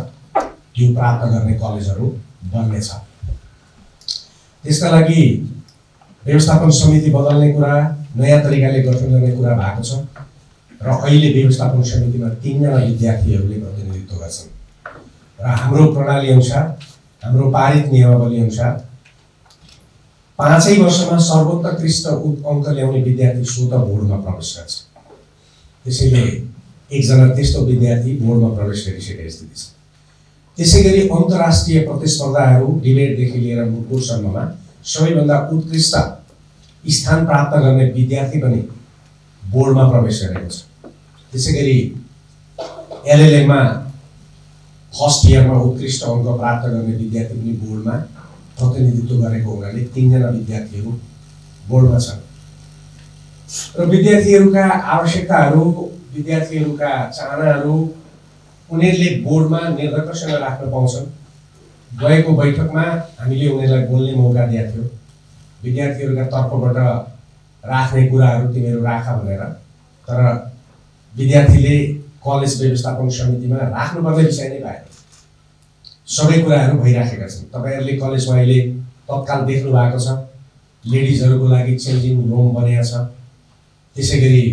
त्यो प्राप्त गर्ने कलेजहरू बन्नेछ। त्यसका लागि व्यवस्थापन समिति बदल्ने कुरा, नयाँ तरिकाले गठन गर्ने कुरा भएको छ र अहिले व्यवस्थापन समितिमा 3 जना विद्यार्थीहरूले प्रतिनिधित्व गर्छन् र हाम्रो प्रणाली अनुसार, हाम्रो पारित नियमावली अनुसार 5 वर्षमा सर्वोत्कृष्ट अङ्क ल्याउने विद्यार्थी स्वतः बोर्डमा प्रवेश गर्छ। त्यसैले 1 जना त्यस्तो विद्यार्थी बोर्डमा प्रवेश गरिसकेको स्थिति छ। त्यसैगरी अन्तर्राष्ट्रिय प्रतिस्पर्धाहरू डिबेटदेखि लिएर मुकुटसम्ममा सबैभन्दा उत्कृष्ट स्थान प्राप्त गर्ने विद्यार्थी पनि बोर्डमा प्रवेश गरेको छ। त्यसैगरी LLM मा फर्स्ट इयरमा उत्कृष्ट अङ्क प्राप्त गर्ने विद्यार्थी पनि बोर्डमा प्रतिनिधित्व गरेको हुनाले 3 जना विद्यार्थीहरू बोर्डमा छन् र विद्यार्थीहरूका आवश्यकताहरू, विद्यार्थीहरूका चाहनाहरू उनीहरूले बोर्डमा निर्धक्कसँग राख्न पाउँछन्। गएको बैठकमा हामीले उनीहरूलाई बोल्ने मौका दिएको थियो। विद्यार्थीहरूका तर्फबाट राख्ने कुराहरू तिमीहरू राख भनेर, तर विद्यार्थीले कलेज व्यवस्थापन समितिमा राख्नुपर्ने विषय नै पाएन। सबै कुराहरू भइराखेका छन्। तपाईहरुले कलेजमा अहिले तत्काल देख्नु भएको छ, लेडिजहरूको लागि चेन्जिङ रुम बनेको छ। त्यसैगरी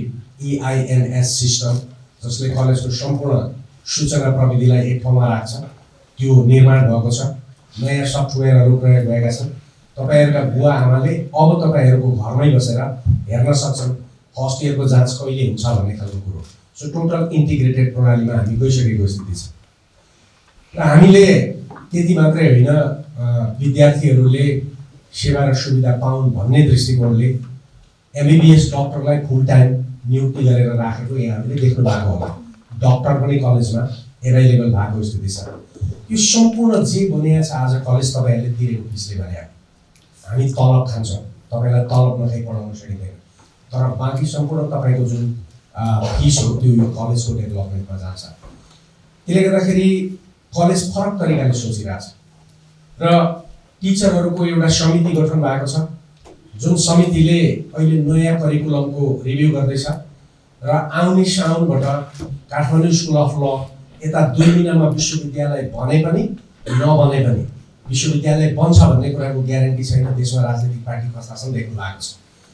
EINS सिस्टम जसले कलेजको सम्पूर्ण सूचना प्रविधिलाई एक ठाउँमा राख्छ त्यो निर्माण भएको छ। नयाँ सफ्टवेयरहरू प्रयोग भएका छन्। तपाईहरुका बुवा आमाले अब तपाईहरुको घरमै बसेर हेर्न सक्छन् फर्स्ट इयरको जाँच कहिले हुन्छ भन्ने खालको कुरो। सो टोटल इन्टिग्रेटेड प्रणालीमा हामी गइसकेको स्थिति छ र हामीले त्यति मात्रै होइन, विद्यार्थीहरूले सेवा र सुविधा पाउन् भन्ने दृष्टिकोणले MBBS डक्टरलाई फुल टाइम नियुक्ति गरेर राखेको यहाँहरूले देख्नु भएको होला। डक्टर पनि कलेजमा एभाइलेबल भएको स्थिति छ। यो सम्पूर्ण जे बनिएको छ आज कलेज तपाईहरुले तिरेको फिसले भने हामी तलब खान्छौँ, तपाईलाई तलब नखाइ पढाउन सकिँदैन, तर बाँकी सम्पूर्ण तपाईको जुन फिस हो त्यो यो कलेजको डेभलपमेन्टमा जान्छ। त्यसले गर्दाखेरि कलेज फरक तरिकाले सोचिरहेछ र टिचरहरूको एउटा समिति गठन भएको छ जुन समितिले अहिले नयाँ करिकुलमको रिभ्यू गर्दैछ र आउने साउनबाट काठमाडौँ स्कुल अफ ल यता 2 महिनामा विश्वविद्यालय बने पनि नबने पनि विश्वविद्यालय बन्छ भन्ने कुराको ग्यारेन्टी छैन। देशमा राजनीतिक पार्टी कस्ता छन् देख्नु भएको छ,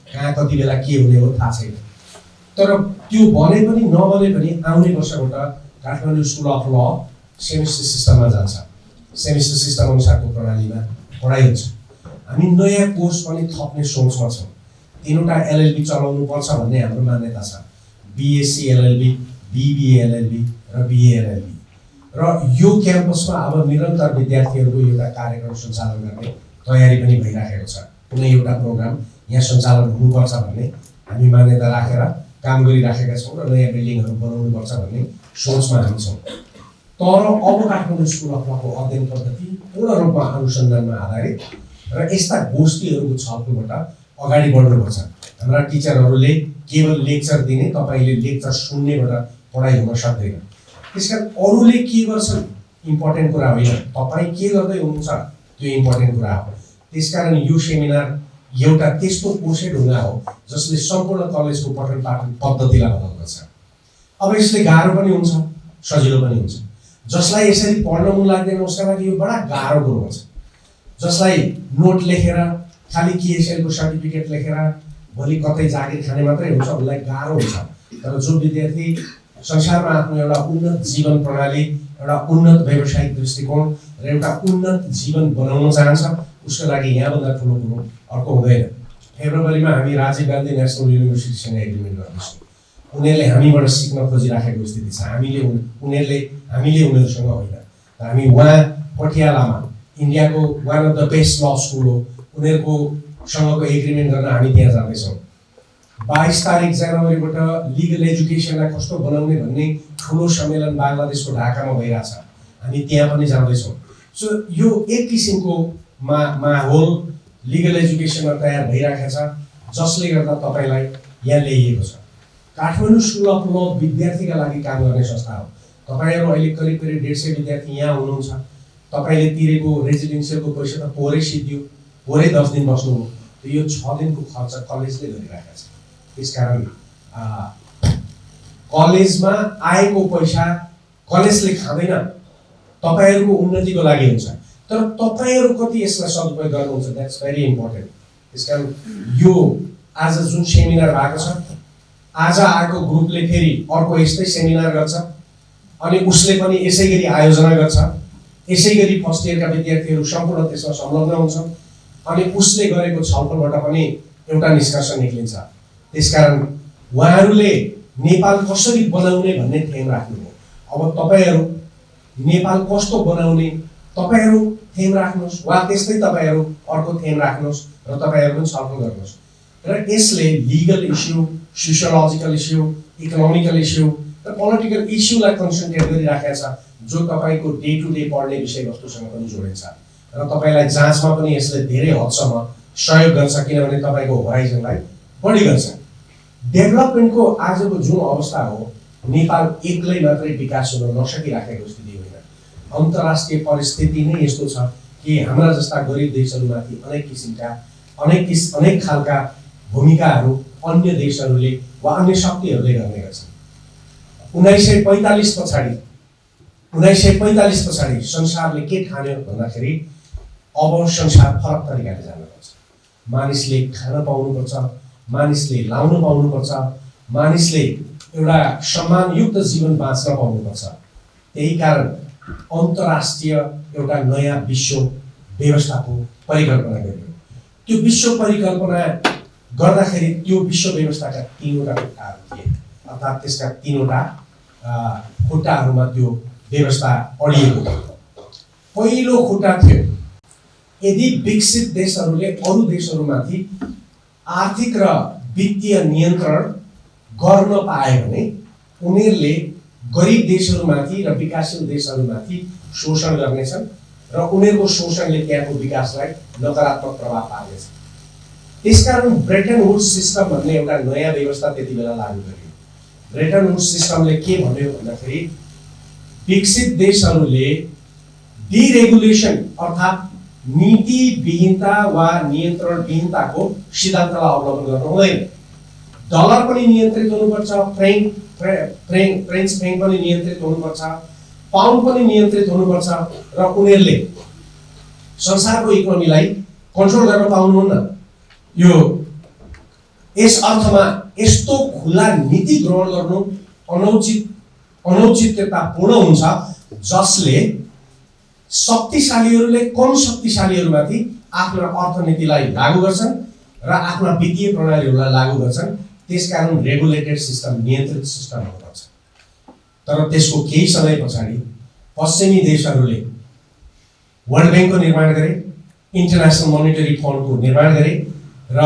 कहाँ कति बेला के हुने हो थाहा छैन। तर त्यो बने पनि नबने पनि आउने वर्षबाट काठमाडौँ स्कुल अफ ल सेमिस्टर सिस्टममा जान्छ। सेमिस्टर सिस्टम अनुसारको प्रणालीमा पढाइ हुन्छ। हामी नयाँ कोर्स पनि थप्ने सोचमा छौँ। 3वटा LLB चलाउनु पर्छ भन्ने हाम्रो मान्यता छ। BSc LLB, B.A.LL.B र B.A.LL.B र यो क्याम्पसमा अब निरन्तर विद्यार्थीहरूको एउटा कार्यक्रम सञ्चालन गर्ने तयारी पनि भइराखेको छ। कुनै एउटा प्रोग्राम यहाँ सञ्चालन हुनुपर्छ भन्ने हामी मान्यता राखेर काम गरिराखेका छौँ र नयाँ बिल्डिङहरू बनाउनुपर्छ भन्ने सोचमा हामी छौँ। तर अब काठमाडौँ स्कुल अफ लको अध्ययन पद्धति पूर्ण रूपमा अनुसन्धानमा आधारित र यस्ता गोष्ठीहरूको छलफलबाट अगाडि बढ्नुपर्छ। हाम्रा टिचरहरूले केवल लेक्चर दिने, तपाईले लेक्चर सुन्नेबाट पढाइ हुन सक्दैन। त्यसकारण अरूले के गर्छन् इम्पोर्टेन्ट कुरा होइन, तपाईँ के गर्दै हुनुहुन्छ त्यो इम्पोर्टेन्ट कुरा हो। त्यसकारण यो सेमिनार एउटा त्यस्तो कोर्सेड ढुङ्गा हो जसले सम्पूर्ण कलेजको पठन पाठन पद्धतिलाई बदल्दछ। अब यसले गाह्रो पनि हुन्छ, सजिलो पनि हुन्छ। जसलाई यसरी पढ्न मन लाग्दैन उसका लागि यो बडा गाह्रो कुरो हुन्छ। जसलाई नोट लेखेर खालि केएसएलको सर्टिफिकेट लेखेर भोलि कतै जागिर खाने मात्रै हुन्छ उसलाई गाह्रो हुन्छ। तर जो विद्यार्थी संसारमा आफ्नो एउटा उन्नत जीवन प्रणाली, एउटा उन्नत व्यावसायिक दृष्टिकोण र एउटा उन्नत जीवन बनाउन चाहन्छ उसको लागि यहाँभन्दा ठुलो कुरो अर्को हुँदैन। फेब्रुअरीमा हामी राजीव गान्धी नेसनल युनिभर्सिटीसँग एग्रिमेन्ट गर्दैछौँ। उनीहरूले हामीबाट सिक्न खोजिराखेको स्थिति छ, हामीले उनीहरूसँग होइन। हामी उहाँ पटियालामा इन्डियाको वान अफ द बेस्ट ल स्कुल हो, उनीहरूको सँगको एग्रिमेन्ट गर्न हामी त्यहाँ जाँदैछौँ। 22 तारिक जनवरीबाट लिगल एजुकेसनलाई कस्तो बनाउने भन्ने ठुलो सम्मेलन बङ्गलादेशको ढाकामा भइरहेछ, हामी त्यहाँ पनि जाँदैछौँ। सो यो एक किसिमको माहौल लिगल एजुकेसनमा तयार भइरहेको छ जसले गर्दा तपाईँलाई यहाँ ल्याइएको छ। काठमाडौँ स्कुल अफ ल विद्यार्थीका लागि काम गर्ने संस्था हो। तपाईँहरू अहिले करिब 150 विद्यार्थी यहाँ हुनुहुन्छ। तपाईँले तिरेको रेजिडेन्सियलको पैसा त पोरै सिद्धियो, पोरै 10 दिन बस्नुभयो, यो 6 दिनको खर्च कलेजले गरिरहेको छ। त्यसकारण कलेजमा आएको पैसा कलेजले खाँदैन, तपाईँहरूको उन्नतिको लागि हुन्छ। तर तपाईँहरू कति यसलाई सदुपयोग गर्नुहुन्छ, द्याट्स भेरी इम्पोर्टेन्ट। त्यसकारण यो आज जुन सेमिनार भएको छ, आज आएको ग्रुपले फेरि अर्को यस्तै सेमिनार गर्छ अनि उसले पनि यसै गरी आयोजना गर्छ, यसै गरी फर्स्ट इयरका विद्यार्थीहरू सम्पूर्ण त्यसमा संलग्न हुन्छन् अनि उसले गरेको छलफलबाट पनि एउटा निष्कर्ष निक्लिन्छ। त्यसकारण उहाँहरूले नेपाल कसरी बनाउने भन्ने थेम राख्नुभयो। अब तपाईँहरू नेपाल कस्तो बनाउने तपाईँहरू थेम राख्नुहोस् वा त्यस्तै तपाईँहरू अर्को थेम राख्नुहोस् र तपाईँहरू पनि छलफल गर्नुहोस्। र यसले legal issue, sociological issue, economical issue र पोलिटिकल इस्युलाई कन्सन्ट्रेट गरिराखेको छ जो तपाईँको डे टु डे पढ्ने विषयवस्तुसँग पनि जोडिन्छ र तपाईँलाई जाँचमा पनि यसले धेरै हदसम्म सहयोग गर्छ, किनभने तपाईँको होराइजनलाई बढी गर्छ। डेभलपमेन्टको आजको जुन अवस्था हो, नेपाल एक्लै मात्रै विकास हुन नसकिराखेको स्थिति होइन। अन्तर्राष्ट्रिय परिस्थिति नै यस्तो छ कि हाम्रा जस्ता गरिब देशहरूमाथि अनेक खालका भूमिकाहरू अन्य देशहरूले वा अन्य शक्तिहरूले गर्ने गर्छन्। 1945 पछाडि संसारले के ठान्यो भन्दाखेरि अब संसार फरक तरिकाले जानुपर्छ। मानिसले खान पाउनुपर्छ, मानिसले लाउन पाउनुपर्छ, मानिसले एउटा सम्मानयुक्त जीवन बाँच्न पाउनुपर्छ। त्यही कारण अन्तर्राष्ट्रिय एउटा नयाँ विश्व व्यवस्थाको परिकल्पना गरियो। त्यो विश्व परिकल्पना गर्दाखेरि त्यो विश्व व्यवस्थाका 3वटा खुट्टाहरू थिए, अर्थात् त्यसका 3वटा खुट्टाहरूमा त्यो व्यवस्था अडिएको थियो। पहिलो खुट्टा थियो, यदि विकसित देशहरूले अरू देशहरूमाथि आर्थिक र वित्तीय नियन्त्रण गर्न पाए भने उनीहरूले गरिब देशहरूमाथि र विकासशील देशहरूमाथि शोषण गर्नेछन् र उनीहरूको शोषणले त्यहाँको विकासलाई नकारात्मक प्रभाव पार्नेछ। त्यसकारण ब्रेटन वुड्स सिस्टम भन्ने एउटा नयाँ व्यवस्था त्यति बेला लागू गरियो। ब्रेटन वुड्स सिस्टमले के भन्यो भन्दाखेरि विकसित देशहरूले डिरेगुलेसन अर्थात् नीति विहीनता वा नियन्त्रण विहीनताको सिद्धान्तलाई अवलम्बन गर्नु हुँदैन। डलर पनि नियन्त्रित हुनुपर्छ, फ्रेन्च फ्रेङ्क पनि नियन्त्रित हुनुपर्छ, पाउन्ड पनि नियन्त्रित हुनुपर्छ र उनीहरूले संसारको इकोनोमीलाई कन्ट्रोल गर्न पाउनुहुन्न। यो यस अर्थमा यस्तो खुला नीति ग्रहण गर्नु अनौचित्यतापूर्ण हुन्छ जसले शक्तिशालीहरूले कम शक्तिशालीहरूमाथि आफ्ना अर्थनीतिलाई लागू गर्छन् र आफ्ना वित्तीय प्रणालीहरूलाई लागू गर्छन्। त्यसकारण रेगुलेटेड सिस्टम, नियन्त्रित सिस्टम हुनुपर्छ। तर त्यसको केही समय पछाडि पश्चिमी देशहरूले वर्ल्ड ब्याङ्कको निर्माण गरे, इन्टरनेसनल मोनिटरी फन्डको निर्माण गरे र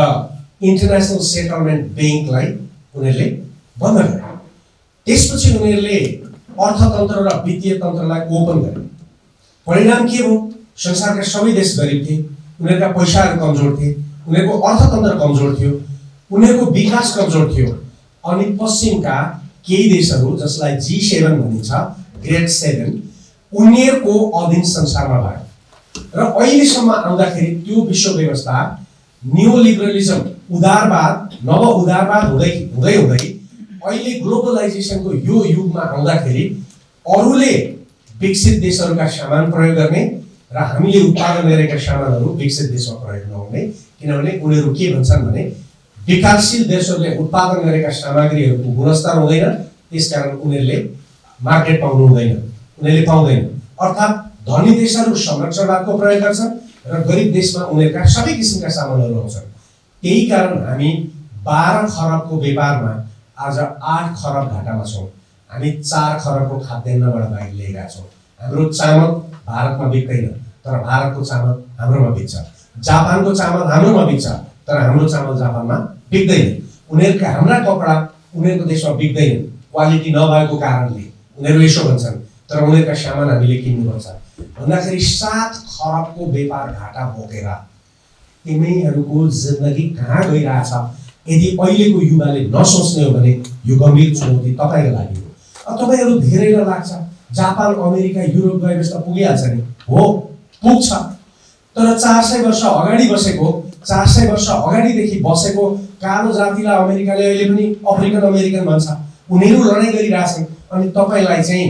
इन्टरनेसनल सेटलमेन्ट ब्याङ्कलाई उनीहरूले बन्द गरे। त्यसपछि उनीहरूले अर्थतन्त्र र वित्तीय तन्त्रलाई ओपन गरे। परिणाम के हो? संसारका सबै देश गरिब थिए, उनीहरूका पैसाहरू कमजोर थिए, उनीहरूको अर्थतन्त्र कमजोर थियो, उनीहरूको विकास कमजोर थियो अनि पश्चिमका केही देशहरू जसलाई G7 भनिन्छ ग्रेड 7 उनीहरूको अधीन संसारमा भयो र अहिलेसम्म आउँदाखेरि त्यो विश्व व्यवस्था न्यूलिबरलिजम उदारवाद नव उदारवाद हुँदै हुँदै हुँदै अहिले ग्लोबलाइजेसनको यो युगमा आउँदाखेरि अरूले विकसित देशहरूका सामान प्रयोग गर्ने र हामीले उत्पादन गरेका सामानहरू विकसित देशमा प्रयोग नहुने किनभने उनीहरू के भन्छन् भने विकासशील देशहरूले उत्पादन गरेका सामग्रीहरूको गुणस्तर हुँदैन त्यसकारण उनीहरूले मार्केट पाउनु हुँदैन उनीहरूले पाउँदैन अर्थात् धनी देशहरू संरक्षणवादको प्रयोग गर्छन् र गरिब देशमा उनीहरूका सबै किसिमका सामानहरू आउँछन् त्यही कारण हामी 12 खरबको व्यापारमा आज 8 खरब घाटामा छौँ हामी 4 खरबको खाद्यान्नबाट बाहिर ल्याइरहेका छौँ हाम्रो चामल भारतमा बिक्दैन तर भारतको चामल हाम्रोमा बिक्छ जापानको चामल हाम्रोमा बिक्छ तर हाम्रो चामल जापानमा बिक्दैन उनीहरूका हाम्रा कपडा उनीहरूको देशमा बिक्दैन क्वालिटी नभएको कारणले उनीहरू यसो भन्छन् तर उनीहरूका सामान हामीले किन्नुपर्छ भन्दाखेरि 7 खरबको व्यापार घाटा बोकेर तिमीहरूको जिन्दगी कहाँ गइरहेछ यदि अहिलेको युवाले नसोच्ने हो भने यो गम्भीर चुनौती तपाईको लागि हो तपाईहरु धेरैलाई लाग्छ जापान अमेरिका युरोप गएपछि त पुगिहाल्छ नि हो पुग्छ तर 400 वर्ष अगाडि बसेको 400 वर्ष अगाडिदेखि बसेको कालो जातिलाई अमेरिकाले अहिले पनि अफ्रिकन अमेरिकन भन्छ उनीहरू लडाई गरिरहेछन् अनि तपाईलाई चाहिँ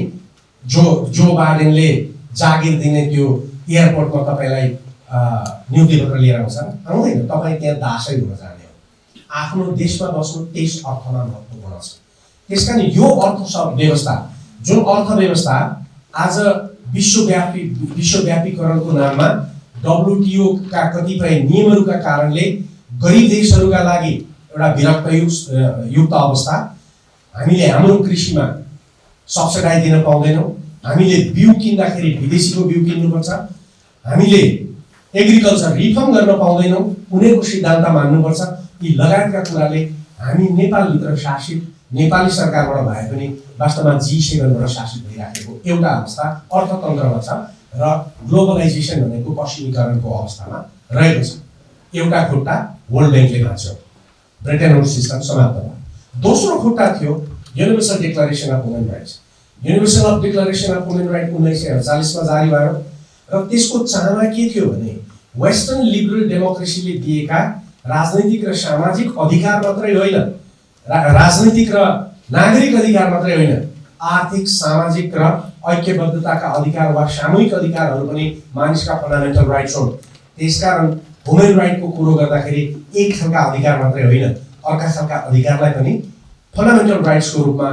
जो बाइडेनले जागिर दिने त्यो एयरपोर्टमा तपाईलाई नियुक्ति पत्र लिएर आउँछ आउँदैन तपाई त्यहाँ दासै हुन जाने हो आफ्नो देशमा बस्नु त्यस अर्थमा महत्त्वपूर्ण छ त्यसकारण यो व्यवस्था जुन अर्थव्यवस्था आज विश्वव्यापीकरणको नाममा WTO का कतिपय नियमहरूका कारणले गरिब देशहरूका लागि एउटा विरक्तयुक्त अवस्था हामीले हाम्रो कृषिमा सब्सिडी दिन पाउँदैनौं हामीले बिउ किन्दाखेरि विदेशीको बिउ किन्नुपर्छ हामीले एग्रिकल्चर रिफर्म गर्न पाउँदैनौं उनीहरूको सिद्धान्त मान्नुपर्छ यी लगायतका कुराले हामी नेपालभित्र शासित नेपाली सरकारबाट भए पनि वास्तवमा G7बाट शासित भइराखेको एउटा अवस्था अर्थतन्त्रमा छ र ग्लोबलाइजेसन भनेको पश्चिमीकरणको अवस्थामा रहेको छ एउटा खुट्टा वर्ल्ड ब्याङ्कले भाँच्यो ब्रिटेन वुड्स सिस्टम समाप्त भयो दोस्रो खुट्टा थियो universal declaration of human rights universal declaration of human right 1948 मा जारी भयो र त्यसको चाहना के थियो भने वेस्टर्न लिबरल डेमोक्रेसीले दिएका राजनैतिक र सामाजिक अधिकार मात्रै होइन राजनीतिक र नागरिक अधिकार मात्रै होइन आर्थिक सामाजिक र ऐक्यबद्धताका अधिकार वा सामूहिक अधिकारहरू पनि मानिसका फन्डामेन्टल राइट्स हुन् त्यसकारण ह्युमन राइटको कुरो गर्दाखेरि एक खालका अधिकार मात्रै होइन अर्का खालका अधिकारलाई पनि फन्डामेन्टल राइट्सको रूपमा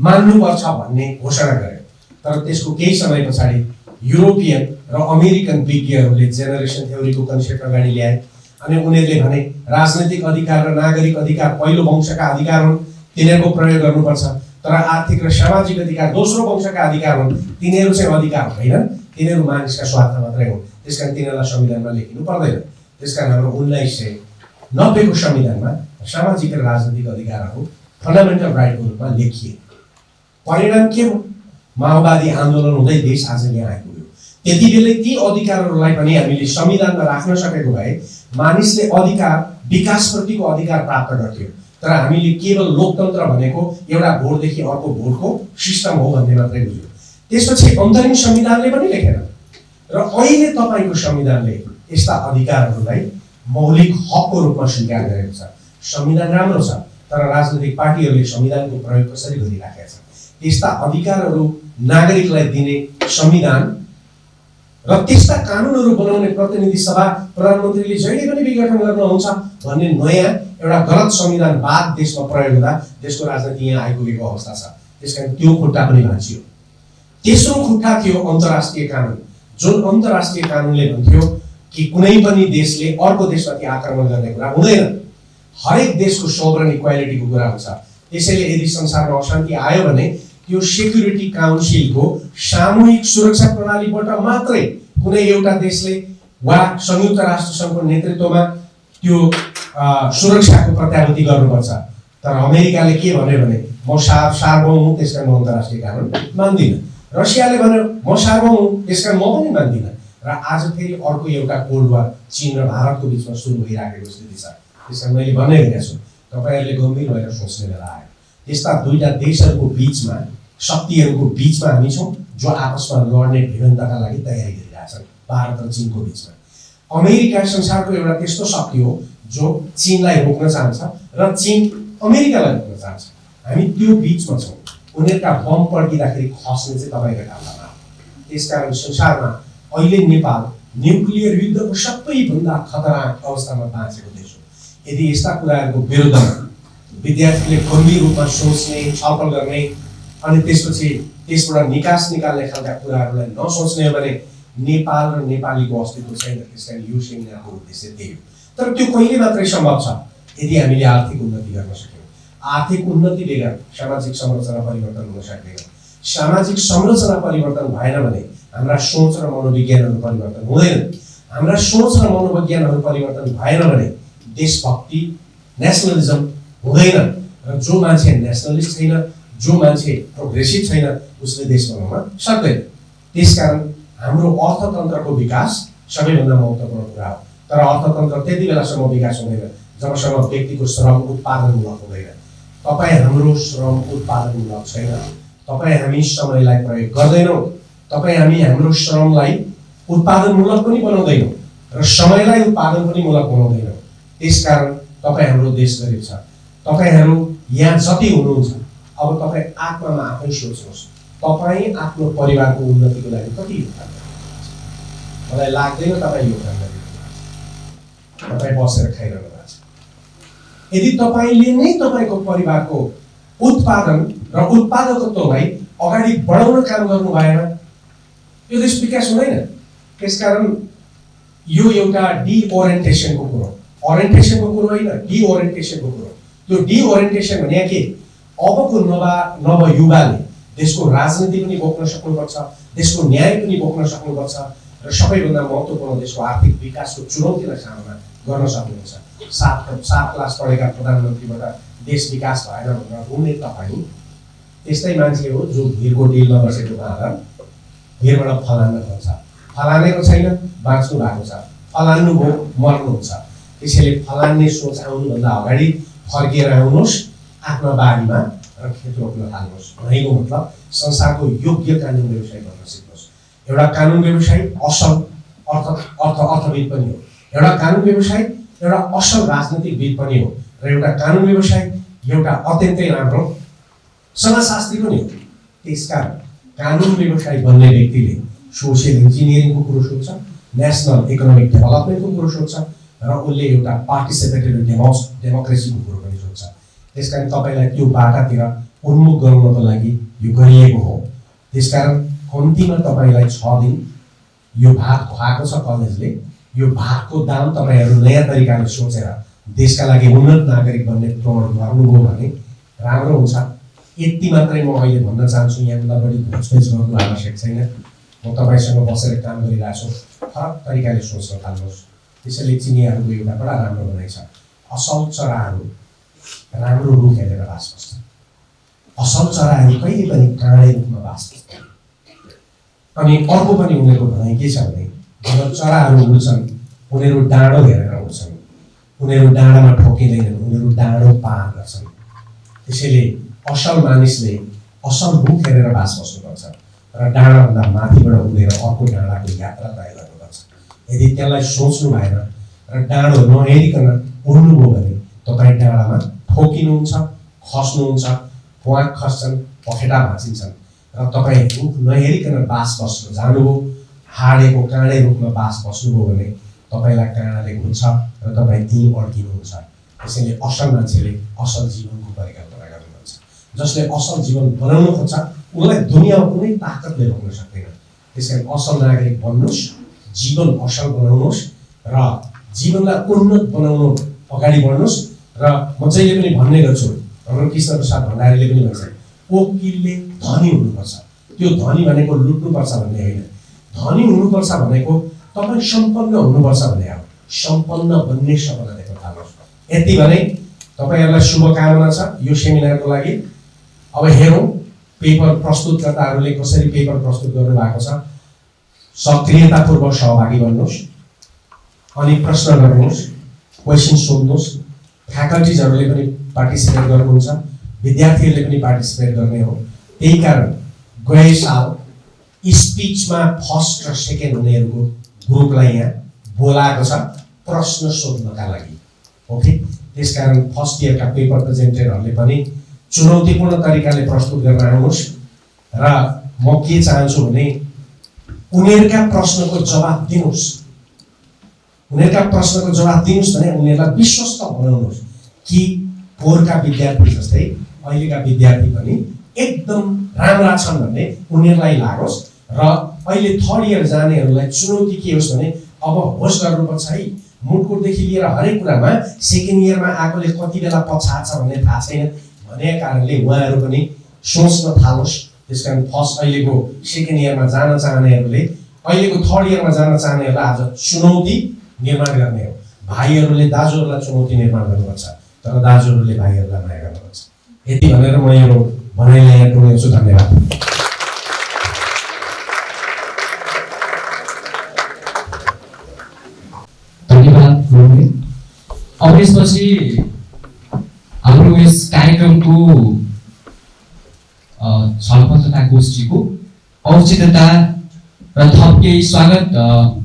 मान्नुपर्छ भन्ने घोषणा गर्यो तर त्यसको केही समय पछाडि युरोपियन र अमेरिकन विज्ञहरूले जेनरेसन थ्योरीको कन्सेप्ट अगाडि ल्याए अनि उनीहरूले भने राजनीतिक अधिकार र नागरिक अधिकार पहिलो वंशका अधिकार हुन् तिनीहरूको प्रयोग गर्नुपर्छ तर आर्थिक र सामाजिक अधिकार दोस्रो वंशका अधिकार हुन् तिनीहरू चाहिँ अधिकार होइनन् तिनीहरू मानिसका स्वार्थ मात्रै हुन् त्यसकारण तिनीहरूलाई संविधानमा लेखिनु पर्दैन त्यसकारण हाम्रो 1990 को संविधानमा सामाजिक र राजनीतिक अधिकारहरू फन्डामेन्टल राइटको रूपमा लेखिए परिणाम के हो माओवादी आन्दोलन हुँदै देश आज यहाँ आइपुग्यो त्यतिबेलै ती अधिकारहरूलाई पनि हामीले संविधानमा राख्न सकेको भए मानिसले अधिकार विकासप्रतिको अधिकार प्राप्त गर्थ्यो तर हामीले केवल लोकतन्त्र भनेको एउटा भोटदेखि अर्को भोटको सिस्टम हो भन्ने मात्रै बुझ्यो त्यसपछि अन्तरिम संविधानले पनि लेखेन र अहिले तपाईको संविधानले यस्ता अधिकारहरूलाई मौलिक हकको रूपमा स्वीकार गरेको छ संविधान राम्रो छ तर राजनीतिक पार्टीहरूले संविधानको प्रयोग कसरी गरिराखेका छन् यस्ता अधिकारहरू नागरिकलाई दिने संविधान र त्यस्ता कानुनहरू बनाउने प्रतिनिधि सभा प्रधानमन्त्रीले जहिले पनि विघटन गर्नुहुन्छ भन्ने नयाँ एउटा गलत संविधानवाद देशमा प्रयोग हुँदा देशको राजनीति यहाँ आइपुगेको अवस्था छ त्यसकारण त्यो खुट्टा पनि भाँचियो तेस्रो खुट्टा थियो अन्तर्राष्ट्रिय कानुन जुन अन्तर्राष्ट्रिय कानुनले भन्थ्यो कि कुनै पनि देशले अर्को देशमाथि आक्रमण गर्ने कुरा हुँदैन हरेक देशको सोभरेन इक्वालिटीको कुरा हुन्छ त्यसैले यदि संसारमा अशान्ति आयो भने त्यो सेक्युरिटी काउन्सिलको सामूहिक सुरक्षा प्रणालीबाट मात्रै कुनै एउटा देशले वा संयुक्त राष्ट्र संघको नेतृत्वमा त्यो सुरक्षाको प्रत्याभूति गर्नुपर्छ तर अमेरिकाले के भन्यो भने म सार्वभौम हुँ त्यसकारण म अन्तर्राष्ट्रिय कानुन मान्दिनँ रसियाले भन्यो म सार्वभौम हुँ त्यसकारण म पनि मान्दिनँ र आज फेरि अर्को एउटा कोल्ड वार चीन र भारतको बीचमा सुरु भइराखेको स्थिति छ त्यसकारण मैले भनिरहेको छु तपाईहरुले गम्भीर भएर सोच्ने बेला आयो त्यस्ता दुईटा देशहरूको बीचमा शक्तिहरूको बीचमा हामी छौं जो आपसमा लड्ने भिडन्तका लागि तयारी गरिरहेछन् भारत र चीनको बिचमा। अमेरिका संसारको एउटा त्यस्तो शक्ति हो जो चीनलाई रोक्न चाहन्छ र चीन अमेरिकालाई रोक्न चाहन्छ। हामी त्यो बिचमा छौँ। उनीहरूका बम पड्किँदाखेरि खस्ने चाहिँ तपाईँको ठाउँमा। त्यसकारण संसारमा अहिले नेपाल न्युक्लियर युद्धको सबैभन्दा खतरनाक अवस्थामा बाँचेको देश हो। यदि यस्ता कुराहरूको विरुद्धमा विद्यार्थीले गम्भीर रूपमा सोच्ने, छलफल गर्ने अनि त्यसपछि त्यसबाट निकास निकाल्ने खालका कुराहरूलाई नसोच्ने हो भने नेपाल र नेपालीको अस्तित्व छैन। त्यसकारण यो सेमिनारको उद्देश्य त्यही हो। तर त्यो कहिले मात्रै सम्भव छ यदि हामीले आर्थिक उन्नति गर्न सक्यौँ। आर्थिक उन्नति बेगर सामाजिक संरचना परिवर्तन हुन सक्दैन। सामाजिक संरचना परिवर्तन भएन भने हाम्रा सोच र मनोविज्ञानहरू परिवर्तन हुँदैन। हाम्रा सोच र मनोविज्ञानहरू परिवर्तन भएन भने देशभक्ति, नेसनलिजम हुँदैन। र जो मान्छे नेसनलिस्ट छैन, जो मान्छे प्रोग्रेसिभ छैन, उसले देश बनाउन सक्दैन। त्यसकारण हाम्रो अर्थतन्त्रको विकास सबैभन्दा महत्त्वपूर्ण कुरा हो। तर अर्थतन्त्र त्यति बेलासम्म विकास हुँदैन जबसम्म व्यक्तिको श्रम उत्पादनमूलक हुँदैन। तपाईँ हाम्रो श्रम उत्पादनमूलक छैन। तपाईँ हामी समयलाई प्रयोग गर्दैनौँ। तपाईँ हामी हाम्रो श्रमलाई उत्पादनमूलक पनि बनाउँदैनौँ र समयलाई उत्पादन पनि मूलक बनाउँदैनौँ। त्यसकारण तपाईँ हाम्रो देश गरिब छ। तपाईँहरू यहाँ जति हुनुहुन्छ अब तपाईँ आत्मामा आफै सोच्नुहोस्, तपाईँ आफ्नो परिवारको उन्नतिको लागि कति योगदान गर्नुहुन्छ? मलाई लाग्दैन तपाईँ योगदान गरिदिनुहुन्छ। तपाईँ बसेर खाइरहनु भएको छ। यदि तपाईँले नै तपाईँको परिवारको उत्पादन र उत्पादकत्वलाई अगाडि बढाउन काम गर्नु भएन यो देश विकास हुँदैन। त्यसकारण यो एउटा डिओरिएन्टेसनको कुरो, ओरिएन्टेसनको कुरो होइन, डिओरिएन्टेसनको कुरो। त्यो डिओरिएन्टेसन भने के? अबको नवयुवाले देशको राजनीति पनि बोक्न सक्नुपर्छ, देशको न्याय पनि बोक्न सक्नुपर्छ र सबैभन्दा महत्त्वपूर्ण देशको आर्थिक विकासको चुनौतीलाई सामना गर्न सक्नुहुन्छ। सात क्लास पढेका प्रधानमन्त्रीबाट देश विकास भएन भनेर रुने तपाईँ त्यस्तै मान्छे हो जो भिरको डिलमा बसेको बाँदर भिरबाट फलान्न खोज्छ। फलानेको छैन, बाँच्नु भएको छ। फलान्नु भयो, मर्नुहुन्छ। त्यसैले फलान्ने सोच आउनुभन्दा अगाडि फर्किएर आउनुहोस् आफ्ना बारीमा र खेत रोप्न थाल्नुहोस्। भनेको मतलब संसारको योग्य कानुन व्यवसाय गर्न सिक्नुहोस्। एउटा कानुन व्यवसाय असल अर्थविद पनि हो। एउटा कानुन व्यवसाय एउटा असल राजनीतिकविद पनि हो र एउटा कानुन व्यवसाय एउटा अत्यन्तै राम्रो समाजशास्त्री पनि हो। त्यसकारण कानुन व्यवसाय बन्ने व्यक्तिले सोसियल इन्जिनियरिङको कुरो सोध्छ, नेसनल इकोनोमिक डेभलपमेन्टको कुरो सोध्छ र उसले एउटा पार्टिसिपेटरी डेमोक्रेसीको कुरो पनि सोध्छ। त्यसकारण तपाईँलाई त्यो बाटातिर उन्मुख गराउनको लागि यो गरिएको हो। त्यसकारण कम्तीमा तपाईँलाई 6 दिन यो भात खुवाएको छ कलेजले। यो भातको दाम तपाईँहरू नयाँ तरिकाले सोचेर देशका लागि उन्नत नागरिक बन्ने प्रमाण गर्नुभयो भने राम्रो हुन्छ। यति मात्रै म अहिले भन्न चाहन्छु। यहाँभन्दा बढी घोचपेच गर्नु आवश्यक छैन। म तपाईँसँग बसेर काम गरिरहेको छु। फरक तरिकाले सोच्न थाल्नुहोस्। त्यसैले चिनियाहरूको एउटा बडा राम्रो भनाइ छ, असल चराहरू राम्रो रुख हेरेर बास बस्छन्। असल चराहरू कहिले पनि काँडे रुखमा बास बस्छन्। अनि अर्को पनि उनीहरूको भनाइ के छ भने जब चराहरू उड्छन् उनीहरू डाँडो हेरेर उड्छन्। उनीहरू डाँडामा ठोकिँदैनन्, उनीहरू डाँडो पार गर्छन्। त्यसैले असल मानिसले असल रुख हेरेर बास बस्नुपर्छ र डाँडाभन्दा माथिबाट उडेर अर्को डाँडाको यात्रा तय गर्नुपर्छ। यदि त्यसलाई सोच्नु भएन र डाँडो नहेरिकन उड्नुभयो भने तपाईँ डाँडामा ठोकिनुहुन्छ, खस्नुहुन्छ, प्वाक खस्छन्, पखेटा भाँचिन्छन् र तपाईँ रुख नहेरिकन बास बस्न जानुभयो, हाडेको काँडे रुखमा बास बस्नुभयो भने तपाईँलाई काँडाले घुन्छ र तपाईँ त्यहीँ अड्किनुहुन्छ। त्यसैले असल मान्छेले असल जीवनको परिकल्पना गर्नुहुन्छ। जसले असल जीवन बनाउन खोज्छ उसलाई दुनियाँमा कुनै ताकतले रोक्न सक्दैन। त्यसैले असल नागरिक बन्नुहोस्, जीवन असल बनाउनुहोस् र जीवनलाई उन्नत बनाउनु अगाडि बढ्नुहोस्। र म जहिले पनि भन्ने गर्छु, हाम्रो कृष्ण प्रसाद भण्डारीले पनि भन्छ, वकिलले धनी हुनुपर्छ। त्यो धनी भनेको लुट्नुपर्छ भन्ने होइन। धनी हुनुपर्छ भनेको तपाईँ सम्पन्न हुनुपर्छ भन्ने हो। सम्पन्न बन्ने सपना देख्न थाल्नुहोस्। यति भने तपाईँहरूलाई शुभकामना छ यो सेमिनारको लागि। अब हेरौँ पेपर प्रस्तुतकर्ताहरूले कसरी पेपर प्रस्तुत गर्नु भएको छ। सक्रियतापूर्वक सहभागी बन्नुहोस् अनि प्रश्न गर्नुहोस्, क्वेसन सोध्नुहोस्। फ्याकल्टिजहरूले पनि पार्टिसिपेट गर्नुहुन्छ, विद्यार्थीहरूले पनि पार्टिसिपेट गर्ने हो। त्यही कारण गए साल स्पिचमा फर्स्ट र सेकेन्ड हुनेहरूको ग्रुपलाई यहाँ बोलाएको छ प्रश्न सोध्नका लागि। ओके, त्यसकारण फर्स्ट इयरका पेपर प्रेजेन्टरहरूले पनि चुनौतीपूर्ण तरिकाले प्रस्तुत गर्न आउनुहोस् र म के चाहन्छु भने उनीहरूका प्रश्नको जवाफ दिनुहोस्। उनीहरूका प्रश्नको जवाफ दिनुहोस् भने उनीहरूलाई विश्वस्त बनाउनुहोस् कि पोहोरका विद्यार्थी जस्तै अहिलेका विद्यार्थी पनि एकदम राम्रा छन् भन्ने उनीहरूलाई लागोस् र अहिले थर्ड इयर जानेहरूलाई चुनौती के होस् भने अब होस् गर्नुपर्छ है, मुटकुटदेखि लिएर हरेक कुरामा सेकेन्ड इयरमा आएकोले कति बेला पछार्छ भन्ने थाहा छैन भनेका कारणले उहाँहरू पनि सोच्न थालोस्। त्यसकारण फर्स्ट अहिलेको सेकेन्ड इयरमा जान चाहनेहरूले अहिलेको थर्ड इयरमा जान चाहनेहरूलाई आज चुनौती निर्माण गर्ने हो। भाइहरूले दाजुहरूलाई चुनौती निर्माण गर्नुपर्छ तर दाजुहरूले भाइहरूलाई माया गर्नुपर्छ। यति भनेर म यो भनाइलाई यहाँ टुङ्ग्याउँछु। धन्यवाद। धन्यवाद। अब यसपछि हाम्रो यस कार्यक्रमको छलफल तथा गोष्ठीको औचित्यता र थप केही स्वागत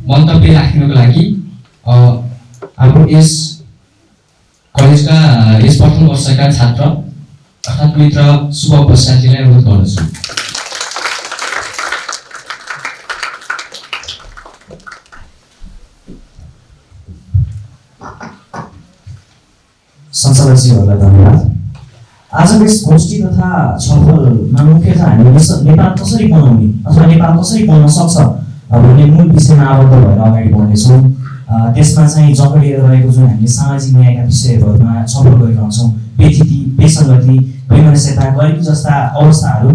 मन्तव्य राख्नको लागि हाम्रो यस कलेजका यस प्रथम वर्षका छात्र अर्थात् मित्र शुभ प्रसादजीलाई अनुरोध गर्दछु। संचालकज्यूहरूलाई धन्यवाद। आजको यस गोष्ठी तथा छलफलमा मुख्यतः हामी नेपाल कसरी बनाउने अथवा नेपाल कसरी बन्न सक्छ भन्ने मूल विषयमा आबद्ध भएर अगाडि बढ्नेछौँ। त्यसमा चाहिँ जकडिएर रहेको जुन हामीले सामाजिक न्यायका विषयहरूमा छलफल गरिरहन्छौँ, व्यथिति, विसङ्गति, वैमनस्यता, गरिबी जस्ता अवस्थाहरू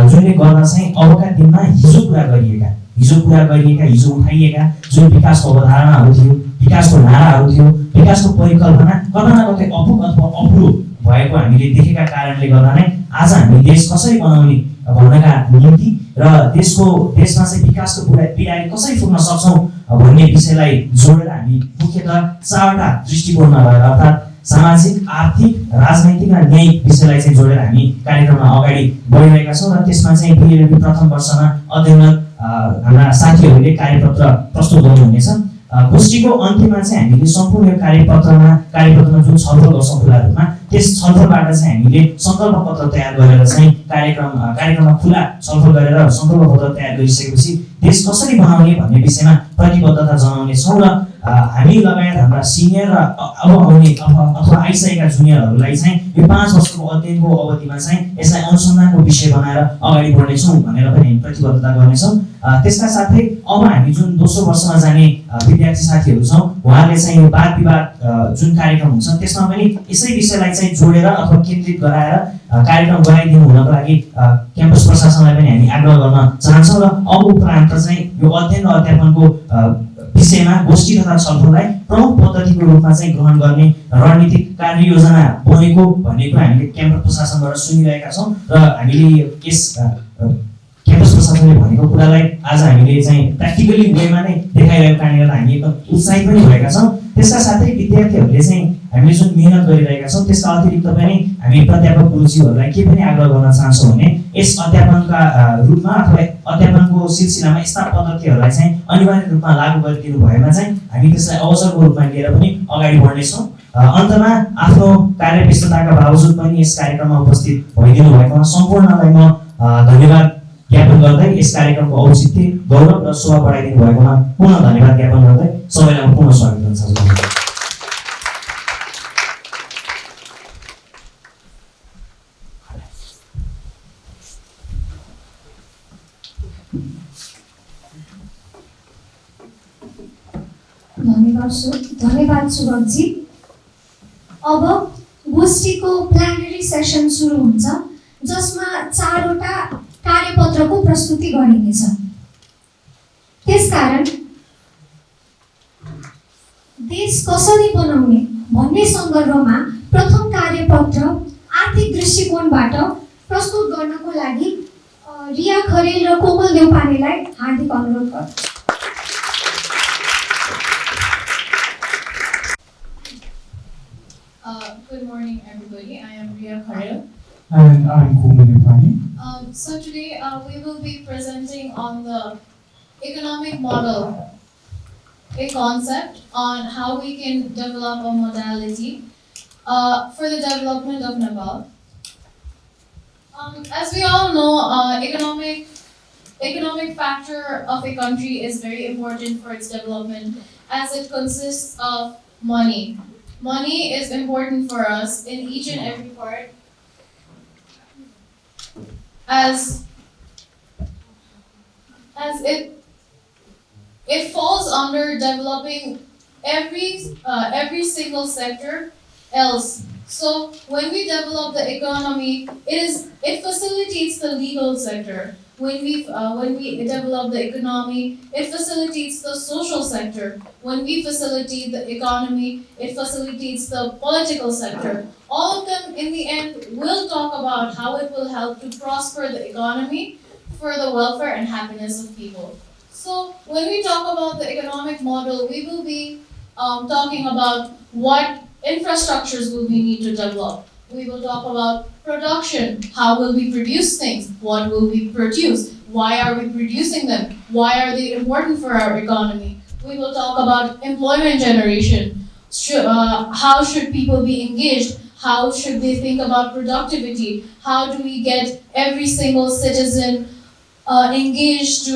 जुनले गर्दा चाहिँ अबका दिनमा हिजो पुरा गरिएका, हिजो उठाइएका जुन विकासको अवधारणाहरू थियो, विकासको नाराहरू थियो, विकासको परिकल्पना कता न कतै अपुग अथवा अपुरो भएको हामीले देखेका कारणले गर्दा नै आज हामी देश कसरी बनाउने भन्नका निम्ति र देशमा चाहिँ विकासको पिँढी कसरी पुग्न सक्छौँ भन्ने विषयलाई जोडेर हामी मुख्यतः चारवटा दृष्टिकोणमा रहेर अर्थात् सामाजिक, आर्थिक, राजनैतिक र न्यायिक विषयलाई चाहिँ जोडेर हामी कार्यक्रममा अगाडि बढिरहेका छौँ र त्यसमा चाहिँ B.A.LL.B प्रथम वर्षमा अध्ययनरत हाम्रा साथीहरूले कार्यपत्र प्रस्तुत गर्नुहुनेछ। गोष्ठीको अन्त्यमा चाहिँ हामीले सम्पूर्ण यो कार्यपत्रमा जुन छलफल गर्छौँ खुला रूपमा, त्यस छलफलबाट चाहिँ हामीले सङ्कल्प पत्र तयार गरेर चाहिँ कार्यक्रममा खुला छलफल गरेर सङ्कल्प पत्र तयार गरिसकेपछि देश कसरी बनाउने भन्ने विषयमा प्रतिबद्धता जनाउनेछौँ र हामी लगायत हाम्रा सिनियर र अब आउने अथवा आइसकेका जुनियरहरूलाई चाहिँ यो 5 वर्षको अध्ययनको अवधिमा चाहिँ यसलाई अनुसन्धानको विषय बनाएर अगाडि बढ्नेछौँ भनेर पनि हामी प्रतिबद्धता गर्नेछौँ। त्यसका साथै अब हामी जुन दोस्रो वर्षमा जाने विद्यार्थी साथीहरू छौँ उहाँहरूले चाहिँ यो वाद विवाद जुन कार्यक्रम हुन्छ त्यसमा पनि यसै विषयलाई चाहिँ जोडेर अथवा केन्द्रित गराएर कार्यक्रम गराइदिनु हुनको लागि क्याम्पस प्रशासनलाई पनि हामी आग्रह गर्न चाहन्छौँ र अब उपरान्त चाहिँ यो अध्ययन र अध्यापनको विषयमा गोष्ठी तथा छलफललाई प्रमुख पद्धतिको रूपमा चाहिँ ग्रहण गर्ने रणनीतिक कार्ययोजना बनेको भन्ने कुरा हामीले क्याम्पस प्रशासनबाट सुनिरहेका छौँ र हामीले यस क्याम्पस प्रशासनले भनेको कुरालाई आज हामीले चाहिँ प्र्याक्टिकली वेमा नै देखाइरहेको कारणले गर्दा हामी एकदम उत्साहित पनि भएका छौँ। त्यसका साथै विद्यार्थीहरूले चाहिँ हामीले जुन मेहनत गरिरहेका छौँ त्यसका अतिरिक्त पनि हामी प्राध्यापक गुरुज्यूहरूलाई के पनि आग्रह गर्न चाहन्छौँ भने यस अध्यापनका रूपमा अथवा अध्यापनको सिलसिलामा यस्ता पद्धतिहरूलाई चाहिँ अनिवार्य रूपमा लागू गरिदिनु भएमा चाहिँ हामी त्यसलाई अवसरको रूपमा लिएर पनि अगाडि बढ्नेछौँ। अन्तमा आफ्नो कार्यव्यस्तताका बावजुद पनि यस कार्यक्रममा उपस्थित भइदिनु भएकोमा सम्पूर्णलाई म धन्यवाद ज्ञापन गर्दै यस कार्यक्रमको औचित्य, गौरव र शोभा बढाइदिनु भएकोमा पुनः धन्यवाद ज्ञापन गर्दै सबैलाई म पुनः स्वागत गर्न चाहन्छु। धन्यवाद सुभजी। अब गोष्ठीको प्लानरी सेसन सुरु हुन्छ जसमा 4वटा कार्यपत्रको प्रस्तुति गरिनेछ। त्यसकारण देश कसरी बनाउने भन्ने सन्दर्भमा प्रथम कार्यपत्र आर्थिक दृष्टिकोणबाट प्रस्तुत गर्नको लागि रिया खरेल र कोमल देउपानेलाई हार्दिक अनुरोध गर्छु। Good morning, everybody. I am Riya Kharel. And I'm Komal Deupane. So today we will be presenting on the economic model, a concept on how we can develop a modality for the development of Nepal. As we all know, economic factor of a country is very important for its development as it consists of money. Money is important for us in each and every part as it falls under developing every single sector else. So when we develop the economy, it facilitates the legal sector. When we develop the economy, it facilitates the social sector. When we facilitate the economy, it facilitates the political sector. All of them, in the end, will talk about how it will help to prosper the economy for the welfare and happiness of people. So when we talk about the economic model, we will be talking about what infrastructures will we need to develop. We will talk about production. How will we produce things? What will we produce? Why are we producing them? Why are they important for our economy? We will talk about employment generation. How should people be engaged? How should they think about productivity? How do we get every single citizen engaged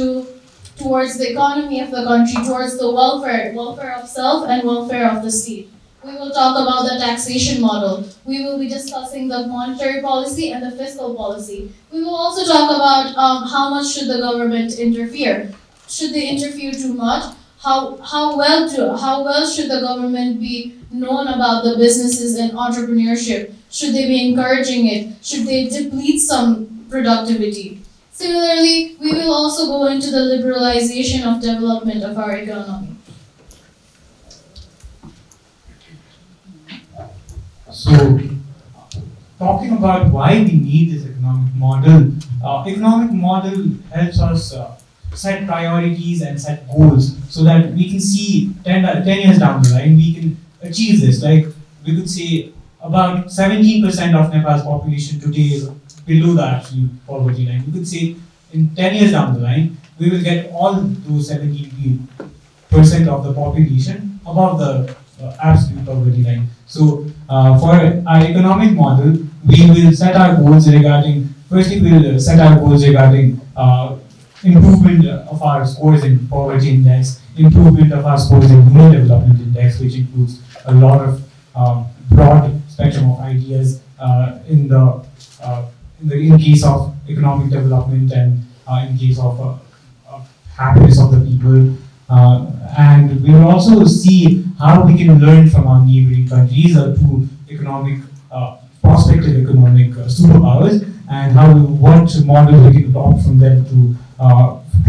towards the economy of the country, towards the welfare of self and welfare of the state? We will talk about the taxation model. We will be discussing the monetary policy and the fiscal policy. We will also talk about how much should the government interfere. Should they interfere too much? How well should the government be known about the businesses and entrepreneurship? Should they be encouraging it? Should they deplete some productivity? Similarly, we will also go into the liberalization of development of our economy. So, talking about why we need this economic model helps us set priorities and set goals so that we can see 10 years down the line, we can achieve this. Like, we could say about 17% of Nepal's population today is below the absolute poverty line. We could say in 10 years down the line, we will get all those 17% of the population above the absolute poverty line. So, for our economic model, we will set our goals regarding, firstly, we will set our goals regarding improvement of our scores in poverty index, improvement of our scores in human development index, which includes a lot of broad spectrum of ideas in case of economic development and in case of happiness of the people. And we will also see how we can learn from our neighboring countries to economic, prospective economic superpowers, and what models we can adopt from them to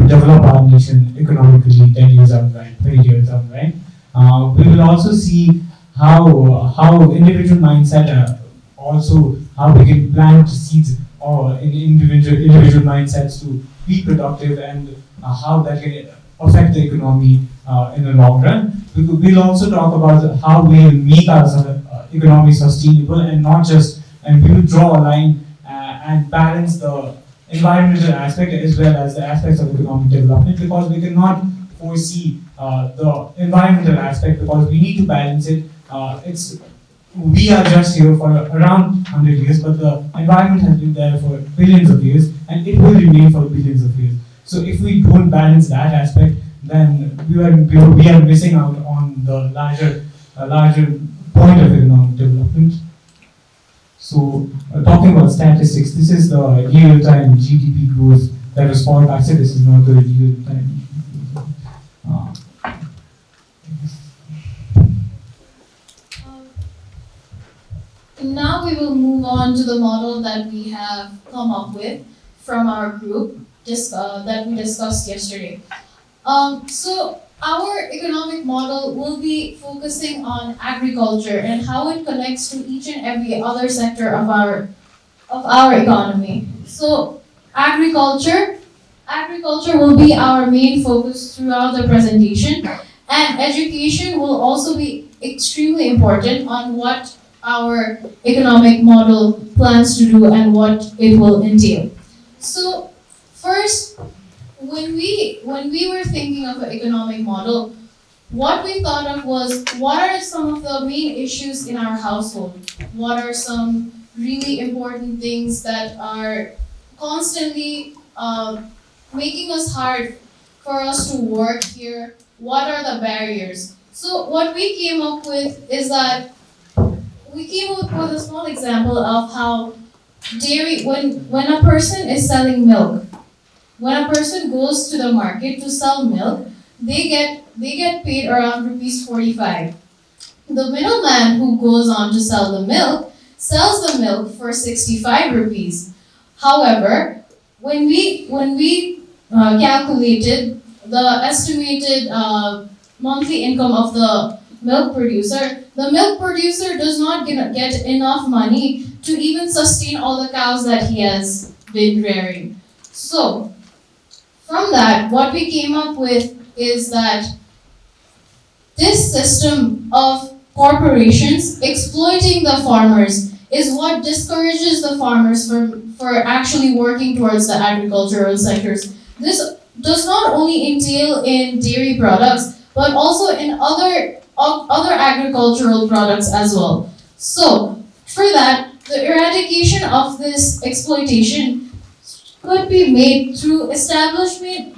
develop our nation economically 10 years down the line, 20 years down the line. We will also see how individual mindset, also how we can plant seeds in individual mindsets to be productive, and how that can affect the economy in the long run. We'll also talk about how we will make our economy sustainable and we will draw a line and balance the environmental aspect as well as the aspects of economic development, because we cannot foresee the environmental aspect, because we need to balance it. We are just here for around 100 years, but the environment has been there for billions of years, and it will remain for billions of years. So if we don't balance that aspect, then we are missing out on the larger point of economic development. So talking about statistics, this is the real-time GDP growth that was followed by this is not the real-time. Now we will move on to the model that we have come up with from our group that we discussed yesterday. So our economic model will be focusing on agriculture and how it connects to each and every other sector of our economy. So agriculture will be our main focus throughout the presentation, and education will also be extremely important on what our economic model plans to do and what it will entail. So first, when we were thinking of an economic model, what we thought of was what are some of the main issues in our household? What are some really important things that are constantly making us hard for us to work here? What are the barriers? So what we came up with is that we came up with a small example of how dairy, when a person is selling milk, when a person goes to the market to sell milk, they get paid around rupees 45. The middleman who goes on to sell the milk sells the milk for 65 rupees. However, when we calculated the estimated monthly income of the milk producer does not get enough money to even sustain all the cows that he has been rearing. So, from that, what we came up with is that this system of corporations exploiting the farmers is what discourages the farmers for actually working towards the agricultural sectors. This does not only entail in dairy products, but also in other agricultural products as well. So, for that, the eradication of this exploitation could be made through establishment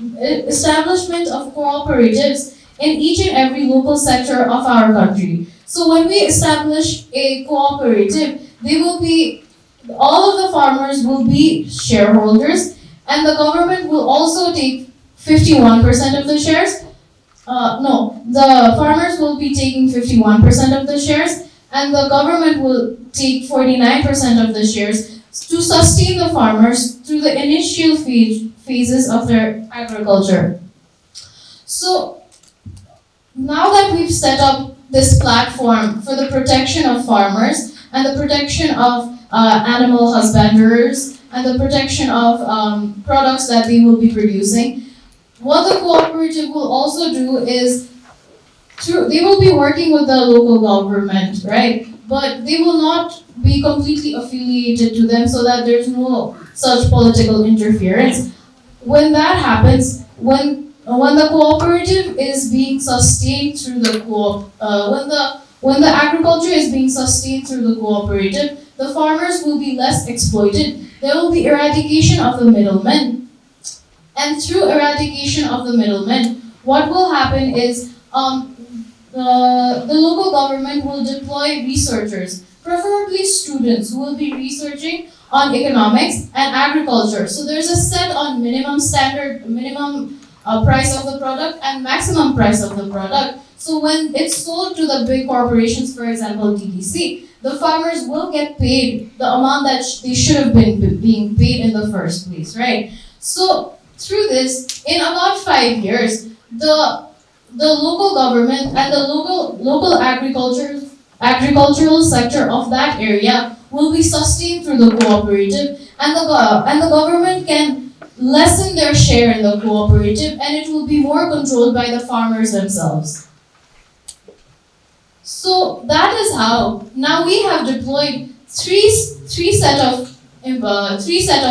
of cooperatives in each and every local sector of our country. So when we establish a cooperative, all of the farmers will be shareholders, and the government will also take 51% of the shares. The farmers will be taking 51% of the shares, and the government will take 49% of the shares to sustain the farmers through the initial phases of their agriculture. So now that we've set up this platform for the protection of farmers and the protection of animal husbanders and the protection of products that they will be producing, what the cooperative will also do is they will be working with the local government, right? But they will not be completely affiliated to them so that there's no such political interference. When that happens, when the cooperative is being sustained through the when the agriculture is being sustained through the cooperative, the farmers will be less exploited. There will be eradication of the middlemen, and through eradication of the middlemen, what will happen is the local government will deploy researchers, preferably students who will be researching on economics and agriculture. So there's a set on minimum price of the product and maximum price of the product. So when it's sold to the big corporations, for example, TTC, the farmers will get paid the amount that they should have been being paid in the first place, right? So through this, in about 5 years, the local government and the local agricultural sector of that area will be sustained through the cooperative, and the government can lessen their share in the cooperative, and it will be more controlled by the farmers themselves. So that is how now we have deployed three set of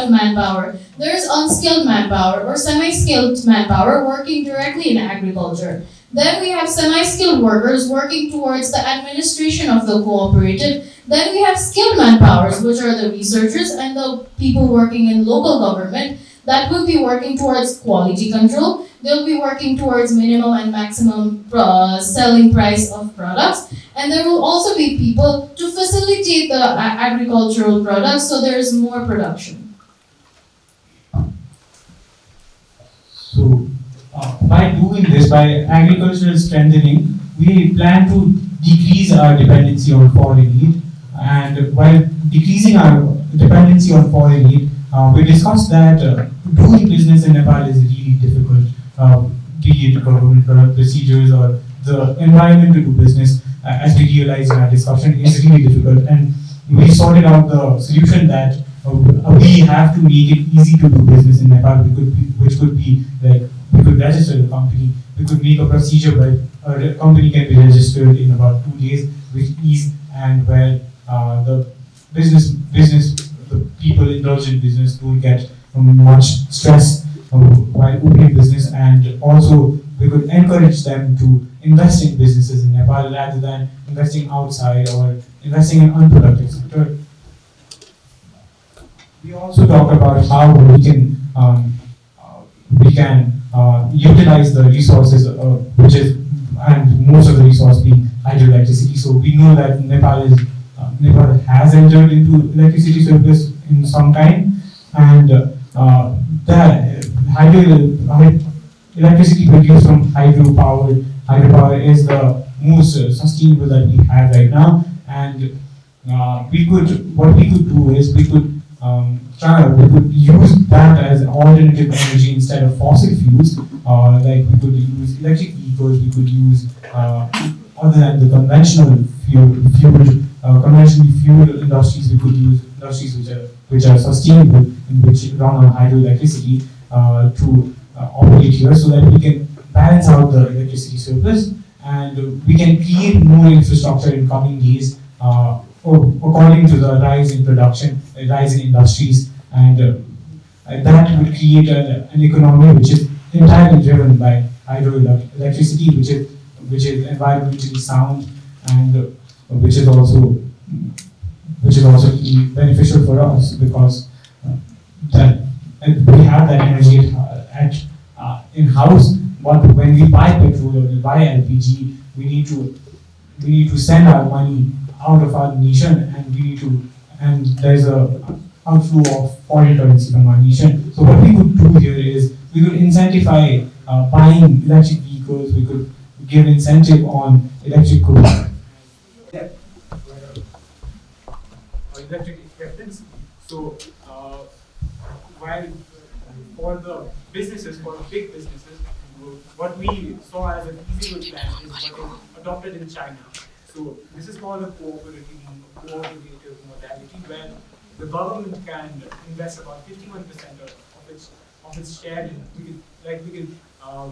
manpower. There is unskilled manpower or semi-skilled manpower working directly in agriculture. Then we have semi-skilled workers working towards the administration of the cooperative. Then we have skilled manpowers, which are the researchers and the people working in local government that will be working towards quality control. They'll be working towards minimum and maximum selling price of products. And there will also be people to facilitate the agricultural products so there is more production. So, by doing this, by agricultural strengthening, we plan to decrease our dependency on foreign aid. And while decreasing our dependency on foreign aid, we discussed that doing business in Nepal is really difficult. Be it government procedures or the environment to do business, as we realized in our discussion, is really difficult. And we sorted out the solution that we have to make it easy to do business in Nepal, which could be like we could register the company, we could make a procedure where a company can be registered in about 2 days with ease, and where the people indulged in business don't get much stress while opening business, and also we could encourage them to invest in businesses in Nepal rather than investing outside or investing in unproductive sector. We also talk about how we can utilize the resources, which is, and most of the resource being hydroelectricity. So we know that Nepal has entered into electricity surplus in some time, and that electricity produced from hydropower is the most sustainable that we have right now. And what we could do is we could use that as alternative energy instead of fossil fuels. Like we could use electric vehicles, we could use other than the conventionally fueled industries, we could use industries which are sustainable and which run on hydroelectricity to operate here, so that we can balance out the electricity surplus, and we can create more infrastructure in coming days according to the rise in production, rise in industries, and that would create an economy which is entirely driven by hydroelectricity, which is environmentally sound, and which is also beneficial for us, because that we have that energy in house. But when we buy petrol or we buy LPG, we need to send our money out of our nation, and there's a outflow of foreign currency from our nation. So what we could do here is we could incentivize buying electric vehicles. We could give incentive on electric cars. Electric acceptance. So while for the businesses, for the big businesses, what we saw as an easy plan is what is adopted in China. So this is called a cooperative modality, where the government can invest about 51% of its share in.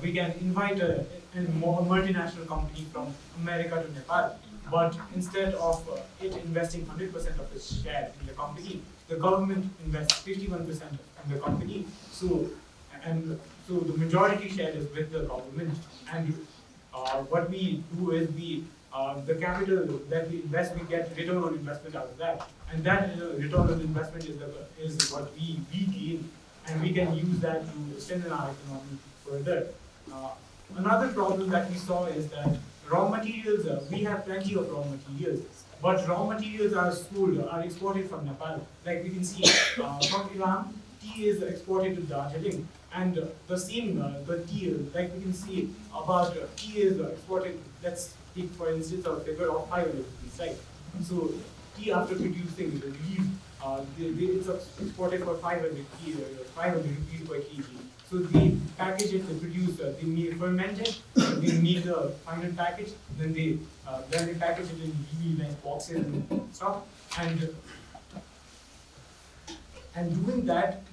We can invite a multinational company from America to Nepal, but instead of it investing 100% of its share in the company, the government invests 51% in the company. So the majority share is with the government, and what we do is the capital that we invest, we get return on investment out of that, and that return on investment is what we gain, and we can use that to strengthen our economy further. Another problem that we saw is that raw materials, we have plenty of raw materials, but raw materials are exported from Nepal. Like we can see from Iran, tea is exported to Darjeeling, and the same, the tea, like we can see about tea is exported, let's take for instance a figure of 500 rupees, right? So tea after producing the leaf, it's exported for 500 rupees per kg. So they package it, they produce, they ferment it, they make the final package, then they package it in really nice boxes and stuff, and doing that,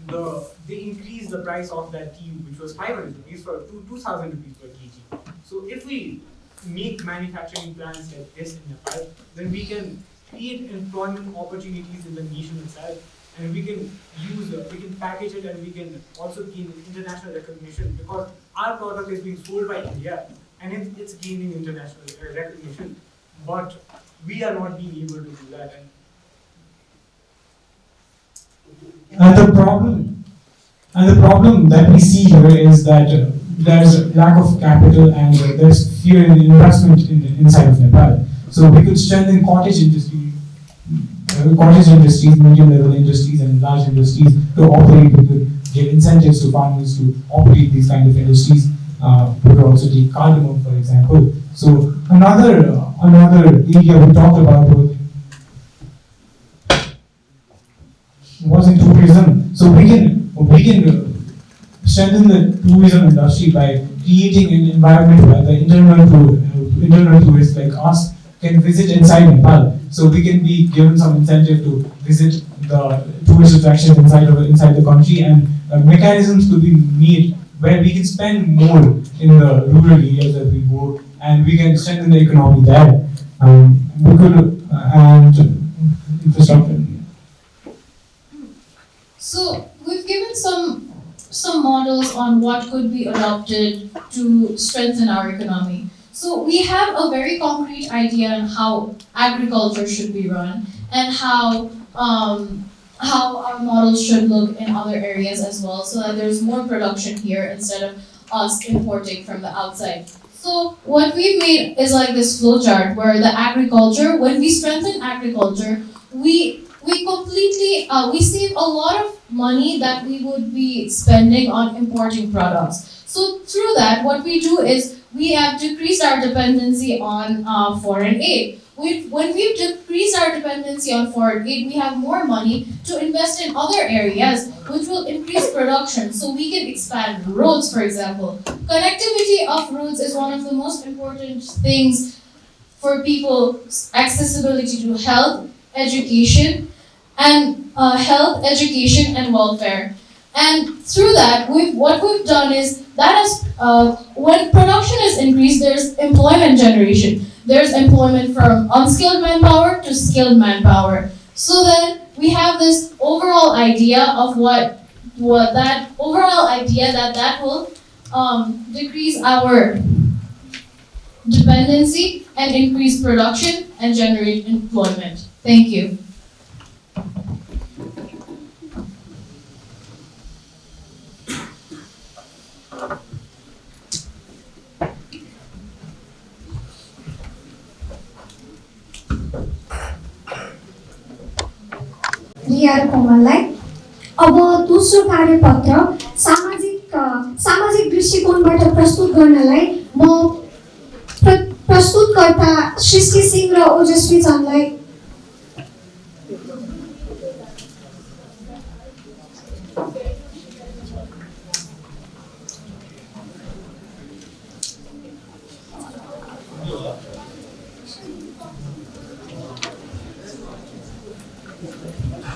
they increase the price of that tea, which was 500 rupees for 2,000 rupees per kg. So if we make manufacturing plants like this in Nepal, then we can create employment opportunities in the nation itself, and we can package it, and we can also gain international recognition, because our product is being sold by India and it's gaining international recognition, but we are not being able to do that. And the problem that we see here is that there's a lack of capital, and there's fear in investment inside of Nepal. So we could strengthen cottage industries, medium-level industries, and large industries to operate. We could give incentives to farmers to operate these kind of industries. We could also take cardamom, for example. So another area we talked about was in tourism. So we can strengthen the tourism industry by creating an environment where the internal tourists like us can visit inside Nepal. So we can be given some incentive to visit the tourist attractions inside the country, and mechanisms could be made where we can spend more in the rural areas that we go, and we can strengthen the economy there. We could and infrastructure. So we've given some on what could be adopted to strengthen our economy. So we have a very concrete idea on how agriculture should be run and how our models should look in other areas as well, so that there's more production here instead of us importing from the outside. So what we've made is like this flowchart where the agriculture, when we strengthen agriculture, we completely we save a lot of money that we would be spending on importing products. So through that, what we do is we have decreased our dependency on foreign aid. When we've decreased our dependency on foreign aid, we have more money to invest in other areas, which will increase production. So we can expand roads, for example. Connectivity of roads is one of the most important things for people's accessibility to health, education, and welfare. And through that, what we've done is that is when production is increased, there's employment generation. There's employment from unskilled manpower to skilled manpower. So then we have this overall idea of that will decrease our dependency and increase production and generate employment. Thank you. कोमललाई अब दोस्रो कार्यपत्र सामाजिक दृष्टिकोणबाट प्रस्तुत गर्नलाई म प्रस्तुतकर्ता सृष्टि सिंह र ओजस्वी चन्दलाई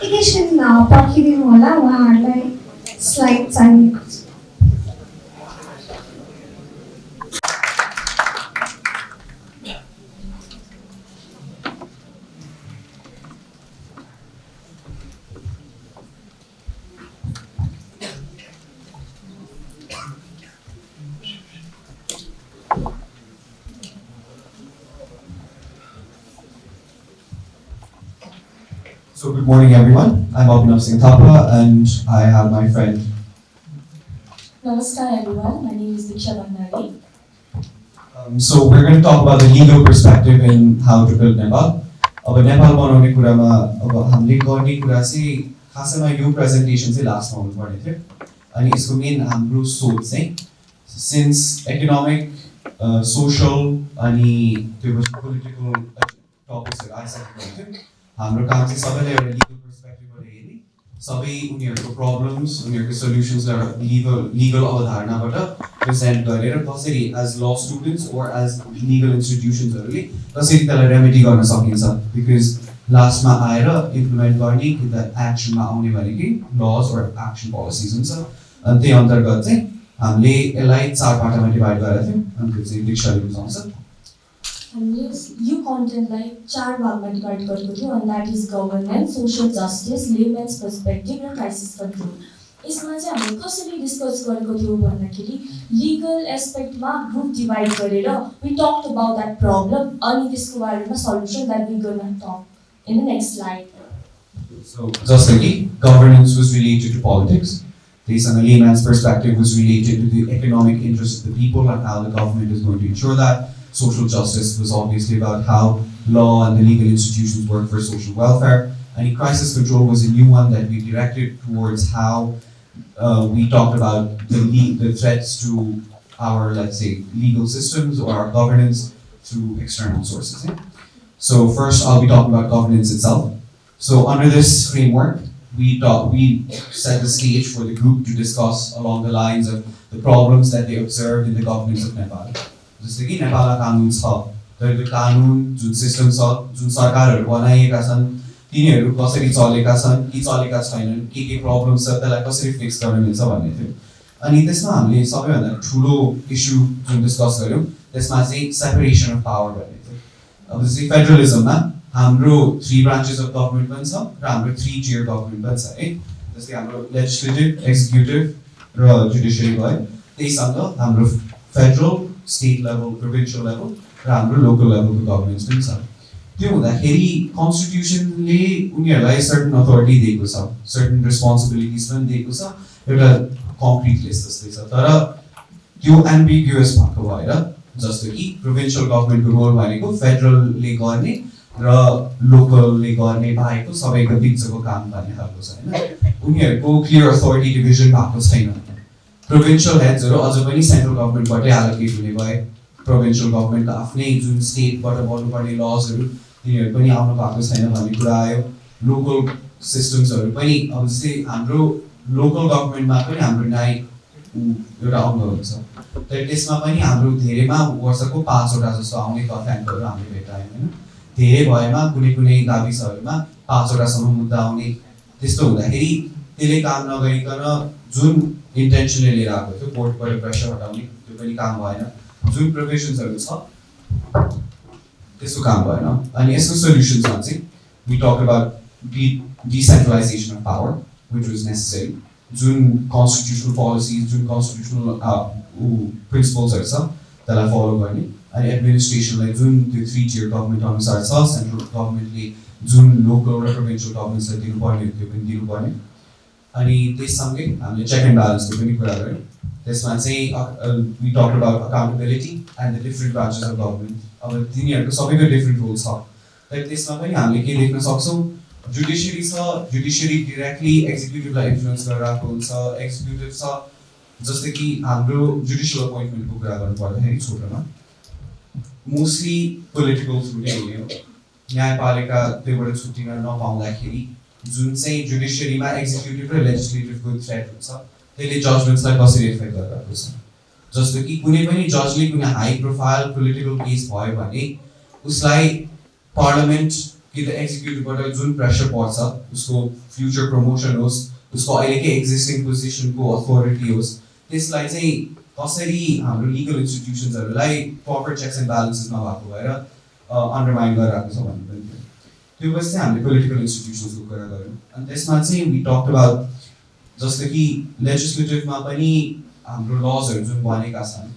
एकैछिन पर्खिदिनु होला, उहाँहरूलाई स्लाइड चाहिएको छ। So good morning everyone, I'm Abhinav Singh Thapa and I have my friend. Namaskar everyone, my name is Diksha Bandari. So we're going to talk about the legal perspective in how to build Nepal. अब नेपाल बनाउने कुरामा अब हामीले गर्ने कुरा चाहिँ खासमा यो प्रेजेन्टेसन चाहिँ लास्टमा हुनुपर्ने थियो अनि यसको मेन हाम्रो सोच चाहिँ सिन्स इकोनोमिक सोशल अनि त्यो पोलिटिकल टपिक्सहरु आइसकेको थियो हाम्रो काम चाहिँ सबैले एउटा लिगल पर्सपेक्टिभबाट हेर्ने सबै उनीहरूको प्रब्लम्स उनीहरूको सल्युसन्सलाई लिगल अवधारणाबाट प्रेजेन्ट गरेर कसरी एज ल स्टुडेन्ट्स ओर एज लिगल इन्स्टिट्युसन्सहरूले कसरी त्यसलाई रेमेडी गर्न सकिन्छ बिकज लास्टमा आएर इम्प्लिमेन्ट गर्ने कि त एक्सनमा आउने भनेकै लज ओर एक्सन पोलिसिज हुन्छ अनि त्यही अन्तर्गत चाहिँ हामीले यसलाई 4 पाटामा डिभाइड गरेका थियौँ अनि त्यो चाहिँ डिक्सनरी बुझाउँछ हामीले यो कन्टेन्टलाई 4 भागमा डिभाइड गरेको थियौँ and that is governance, social justice, layman's perspective र crisis control. यसमा चाहिँ हामीले कसरी डिस्कस गरेको थियौँ भन्दाखेरि लिगल एस्पेक्टमा ग्रुप डिभाइड गरेर we talked about that problem अनि त्यसको बारेमा solution that we gonna talk in the next slide. So just like governance was related to politics, based on a layman's perspective was related to the economic interests of the people and how the government is going to ensure that. Social justice was obviously about how law and the legal institutions work for social welfare. And crisis control was a new one that we directed towards how we talked about the threats to our, let's say, legal systems or our governance through external sources. So first I'll be talking about governance itself. So under this framework, we set the stage for the group to discuss along the lines of the problems that they observed in the governance of Nepal. जस्तै कि नेपालमा कानुन छ तर त्यो कानुन जुन system छ जुन सरकारहरु बनाएका छन् तिनीहरु कसरी चलेका छन् कि चलेका छैनन् के प्रब्लम्स छ त्यसलाई कसरी फिक्स गर्न मिल्छ भन्ने थियो अनि त्यसमा हामीले सबैभन्दा ठूलो इस्यु जुन डिस्कस गर्यौं त्यसमा चाहिँ सेपरेसन अफ पावर भन्ने थियो अब जस्तै फेडरलिजममा हाम्रो 3 ब्रान्चेस अफ गभर्नमेन्ट पनि छ र हाम्रो 3 टियर गभर्नमेन्ट पनि छ है जस्तै हाम्रो लेजिस्लेटिभ एक्जिक्युटिभ र जुडिसियरी भयो त्यहीसँग हाम्रो federal state level provincial level र हाम्रो लोकल लेभलको गभर्मेन्ट्स पनि छ त्यो हुँदाखेरि कन्स्टिट्युसनले उनीहरूलाई सर्टन अथोरिटी दिएको छ सर्टन रेस्पोन्सिबिलिटिज पनि दिएको छ एउटा कङ्क्रिट लिस्ट जस्तै छ तर त्यो एम्बिग्युअस भएको भएर जस्तो कि प्रोभिन्सियल गभर्मेन्टको रोल भनेको फेडरलले गर्ने र लोकलले गर्ने बाहेकको सबैको बिचको काम गर्ने खालको छ होइन उनीहरूको क्लियर अथोरिटी डिभिजन भएको छैन प्रोभिन्सियल हेड्सहरू अझ पनि सेन्ट्रल गभर्मेन्टबाटै एलोकेट हुने भए प्रोभिन्सियल गभर्मेन्टको आफ्नै जुन स्टेटबाट बन्नुपर्ने लजहरू तिनीहरू पनि आउनु भएको छैन भन्ने कुरा आयो लोकल सिस्टम्सहरू पनि अब जस्तै हाम्रो लोकल गभर्मेन्टमा पनि हाम्रो न्यायिक एउटा अङ्ग हुन्छ तर त्यसमा पनि हाम्रो धेरैमा वर्षको 5वटा जस्तो आउने तथ्याङ्कहरू हामीले भेटायौँ होइन धेरै भएमा कुनै कुनै गाविसहरूमा 5वटासम्म मुद्दा आउने त्यस्तो हुँदाखेरि त्यसले काम नगरिकन जुन इन्टेन्सनले लिएर आएको थियो कोर्टबाट प्रेसर हटाउने त्यो पनि काम भएन जुन प्रोभिजन्सहरू छ त्यसको काम भएन अनि यसको सोल्युसन्समा चाहिँ we talk about decentralisation of power which was necessary जुन कन्स्टिट्युसनल पोलिसिज जुन कन्स्टिट्युसनल प्रिन्सिपल्सहरू छ त्यसलाई फलो गर्ने अनि एडमिनिस्ट्रेसनलाई जुन त्यो 3-tier गभर्मेन्ट अनुसार छ सेन्ट्रल गभर्मेन्टले जुन लोकल र प्रोभिन्सियल गभर्मेन्ट्सलाई दिनुपर्ने त्यो पनि दिनुपर्ने अनि त्यससँगै हामीले चेक एन्ड ब्यालेन्सको पनि कुरा गऱ्यौँ त्यसमा चाहिँ we talk about accountability and the different branches of government अब तिनीहरूको सबैको डिफ्रेन्ट रोल छ तर त्यसमा पनि हामीले के देख्न सक्छौँ जुडिसियरी छ जुडिसियरी डिरेक्टली एक्जिक्युटिभलाई इन्फ्लुएन्स गरेर आएको हुन्छ एक्जिक्युटिभ छ जस्तै कि हाम्रो जुडिसियल अपोइन्टमेन्टको कुरा गर्नु पर्दाखेरि छोटोमा मोस्टली पोलिटिकल थ्रु नै हुने हो न्यायपालिका त्योबाट छुट्टिन नपाउँदाखेरि जुन चाहिँ जुडिसियरीमा एक्जिक्युटिभ र लेजिस्लेटिभको थ्रेट हुन्छ त्यसले जजमेन्ट्सलाई कसरी इफेक्ट गरिरहेको छ जस्तो कि कुनै पनि जजले कुनै हाई प्रोफाइल पोलिटिकल केस भयो भने उसलाई पार्लियामेन्ट कि त एक्जिक्युटिभबाट जुन प्रेसर पर्छ उसको फ्युचर प्रमोसन होस् उसको अहिलेकै एक्जिस्टिङ पोजिसनको अथोरिटी होस् त्यसलाई चाहिँ कसरी हाम्रो लिगल इन्स्टिट्युसन्सहरूलाई प्रपर चेक्स एन्ड ब्यालेन्सेस नभएको भएर अन्डरमाइन गरिरहेको छ भन्ने पनि त्यो पछि चाहिँ हामीले पोलिटिकल इन्स्टिट्युसन्सको कुरा गऱ्यौँ अनि त्यसमा चाहिँ वी टक अबाउट जस्तो कि लेजिस्लेटिभमा पनि हाम्रो लजहरू जुन बनेका छन्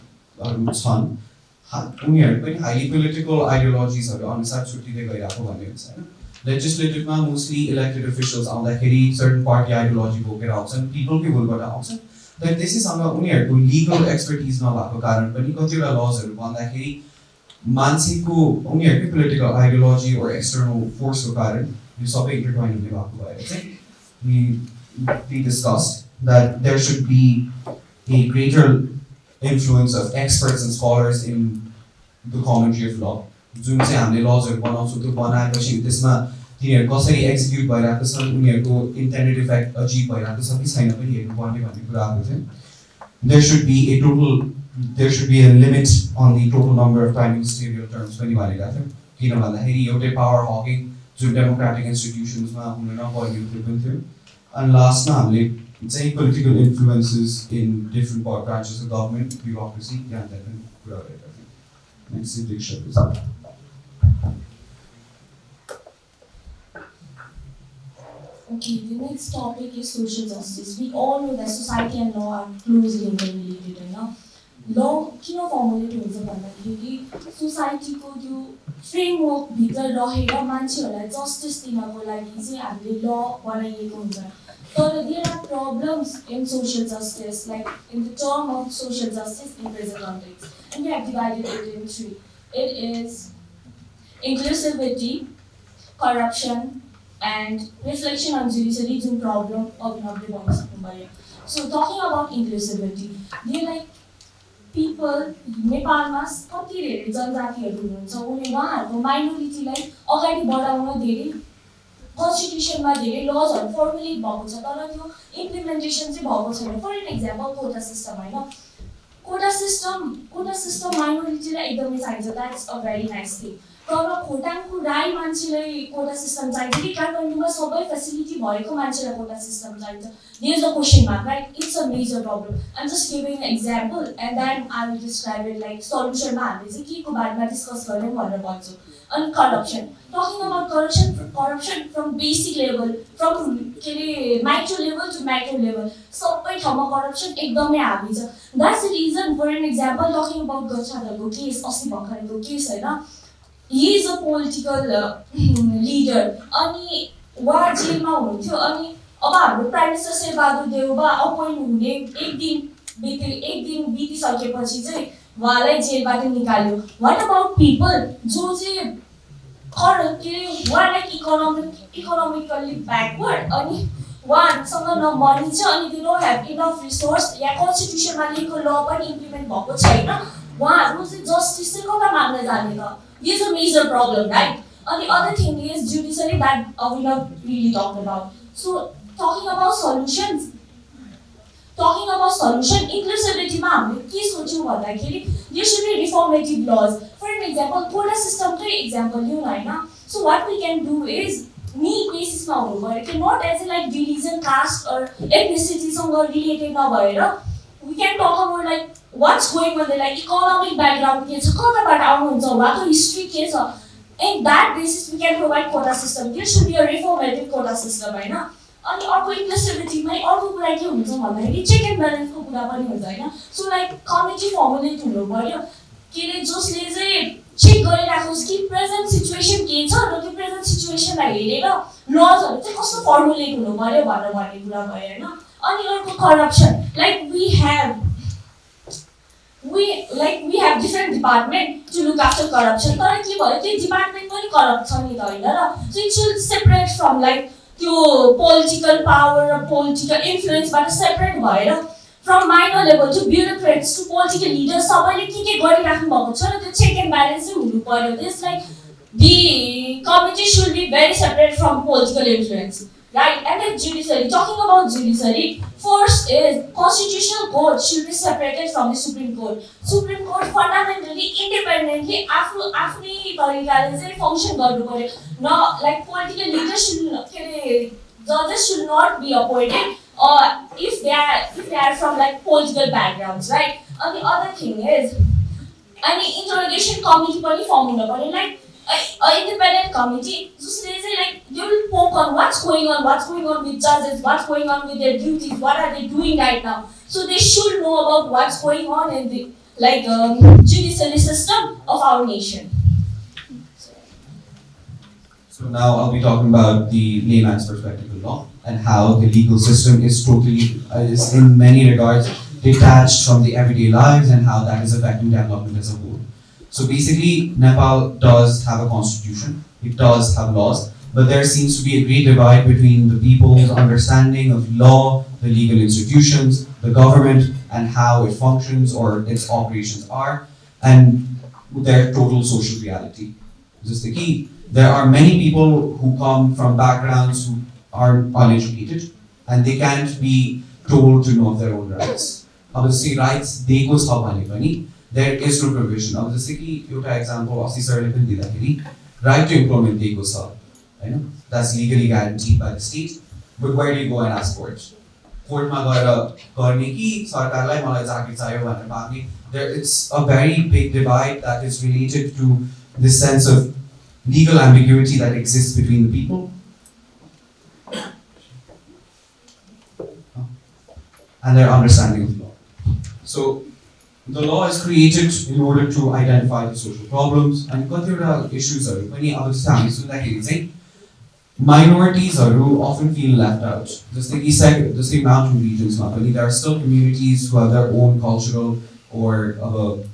उनीहरू पनि हाइली पोलिटिकल आइडियोलोजिजहरू अनुसार छुट्टिँदै गइरहेको भन्ने हुन्छ होइन लेजिस्लेटिभमा मोस्टली इलेक्टेड अफिसियल्स आउँदाखेरि सर्टन पार्टी आइडियोलोजी बोकेर आउँछन् पिपलकै भुलबाट आउँछन् तर त्यसैसँग उनीहरूको लिगल एक्सपर्टिज नभएको कारण पनि कतिवटा लजहरू भन्दाखेरि मान्छेको उनीहरूकै पोलिटिकल आइडियोलोजी वा एक्सटर्नल फोर्सको कारण यो सबै इन्टरट्वाइन हुने भएको भएर चाहिँ we discussed that there should be a greater influence of experts and scholars in the commentary of law. जुन चाहिँ हामीले लजहरू बनाउँछौँ त्यो बनाएपछि त्यसमा तिनीहरू कसरी एक्जिक्युट भइरहेको छ उनीहरूको इन्टेन्डेड इफेक्ट अचिभ भइरहेको छ कि छैन पनि हेर्नुपर्ने भन्ने कुरा आएको थियो there should be a limit on the total number of prime ministerial terms पनि भनेका थियौँ किन भन्दाखेरि एउटै पावर हकिङ जुन डेमोक्रेटिक इन्स्टिट्युसन्समा हुन नपर्ने त्यो पनि थियो अनि लास्टमा हामीले चाहिँ political influences in different branches of government bureaucracy त्यहाँनिर पनि कुरा गरेका थियौँ next decision Okay, the next topic is social justice. We all know that society and law are closely interrelated, you know. Law किन फर्मुलेट हुन्छ भन्दाखेरि सोसाइटीको त्यो framework भित्र रहेर मान्छेहरूलाई जस्टिस दिनको लागि चाहिँ हामीले ल बनाइएको हुन्छ तर there are problems in social justice like in the term of social justice in present context and we have divided it in 3 it is inclusivity corruption and reflection on judiciary is a problem of Nepal. So talking about inclusivity, they like people नेपालमा कति धेरै जनजातिहरू हुनुहुन्छ उनीहरूको माइनोरिटीलाई अगाडि बढाउन धेरै कन्स्टिट्युसनमा धेरै लजहरू फर्मुलेट भएको छ तर त्यो इम्प्लिमेन्टेसन चाहिँ भएको छैन for an example quota system हैन कोटा सिस्टम माइनोरिटीलाई एकदमै चाहिन्छ that's a very nice thing तर खोटाङको राई मान्छेलाई कोटा सिस्टम चाहिन्छ कि काठमाडौँमा सबै फेसिलिटी भएको मान्छेलाई कोटा सिस्टम चाहिन्छ? There is a question mark, right? It's a major problem. I'm just giving an example and then I will describe it like solution ma हामीले चाहिँ के को बारेमा डिस्कस गर्ने भनेर भन्छु. And corruption. Talking about corruption from basic level, from micro level to macro level. सबै ठाउँमा corruption एकदमै हाबी छ. That's the reason, for an example, talking about गच्छादको case, अस्ति भर्खरको case हैन. He is a political leader. अनि उहाँ जेलमा हुनुहुन्थ्यो अनि अब हाम्रो prime minister Sher Bahadur Deuba appoint हुने एक दिन बितिसकेपछि चाहिँ उहाँलाई जेलबाट निकाल्यो. व्हाट अबाउट पिपल जो चाहिँ उहाँलाई इकोनोमिकली ब्याकवर्ड अनि उहाँहरूसँग न मनी छ अनि they don't have enough resource या कन्स्टिट्युसनमा लेखेको ल पनि इम्प्लिमेन्ट भएको छैन. उहाँहरू चाहिँ जस्टिस चाहिँ कता माग्न जाने त? This is a major problem, right? And the other thing is judiciary that we not really talked about. So talking about solutions, inclusivity ma'am, there should be reformative laws. For an example, quota system example, you know, so what we can do is need basis not as in like religion, caste or ethnicity related now. We can talk about like what's going on there, like economic background, history, in that basis we can provide quota system. There should be a reformative quota system, right? And also inclusivity, check and balance. So like committee formulate check present situation present situation laws formulate corruption. Like we have different department to look after corruption. Currently, department corrupt. So it should separate from like your political power or political influence, but separate from minor level to bureaucrats to political leaders. The check and balance. This like the committee should be very separate from political influence. Right, and then judiciary. Talking about judiciary, first is constitutional court should be separated from the Supreme Court. Supreme Court fundamentally, independently, after function. Now, like political leaders judges should not be appointed, or if they are from like political backgrounds, right? And the other thing is, any interrogation committee form like. An independent committee, so they say like they will poke on what's going on with judges, what's going on with their duties, what are they doing right now. So they should know about what's going on in the judiciary system of our nation. So now I'll be talking about the layman's perspective of law and how the legal system is is in many regards detached from the everyday lives and how that is affecting development as a whole. So basically, Nepal does have a constitution, it does have laws, but there seems to be a great divide between the people's understanding of law, the legal institutions, the government, and how it functions or its operations are, and their total social reality. This is the key. There are many people who come from backgrounds who are uneducated, and they can't be told to know of their own rights. Obviously, rights, they go money. There is no provision. Now, just an example, right to employment that's legally guaranteed by the state. But where do you go and ask for it? It's a very big divide that is related to this sense of legal ambiguity that exists between the people and their understanding of law. So, the law is created in order to identify the social problems and issues. Minorities often feel left out. Just like he said, the same mountain regions, there are still communities who have their own cultural or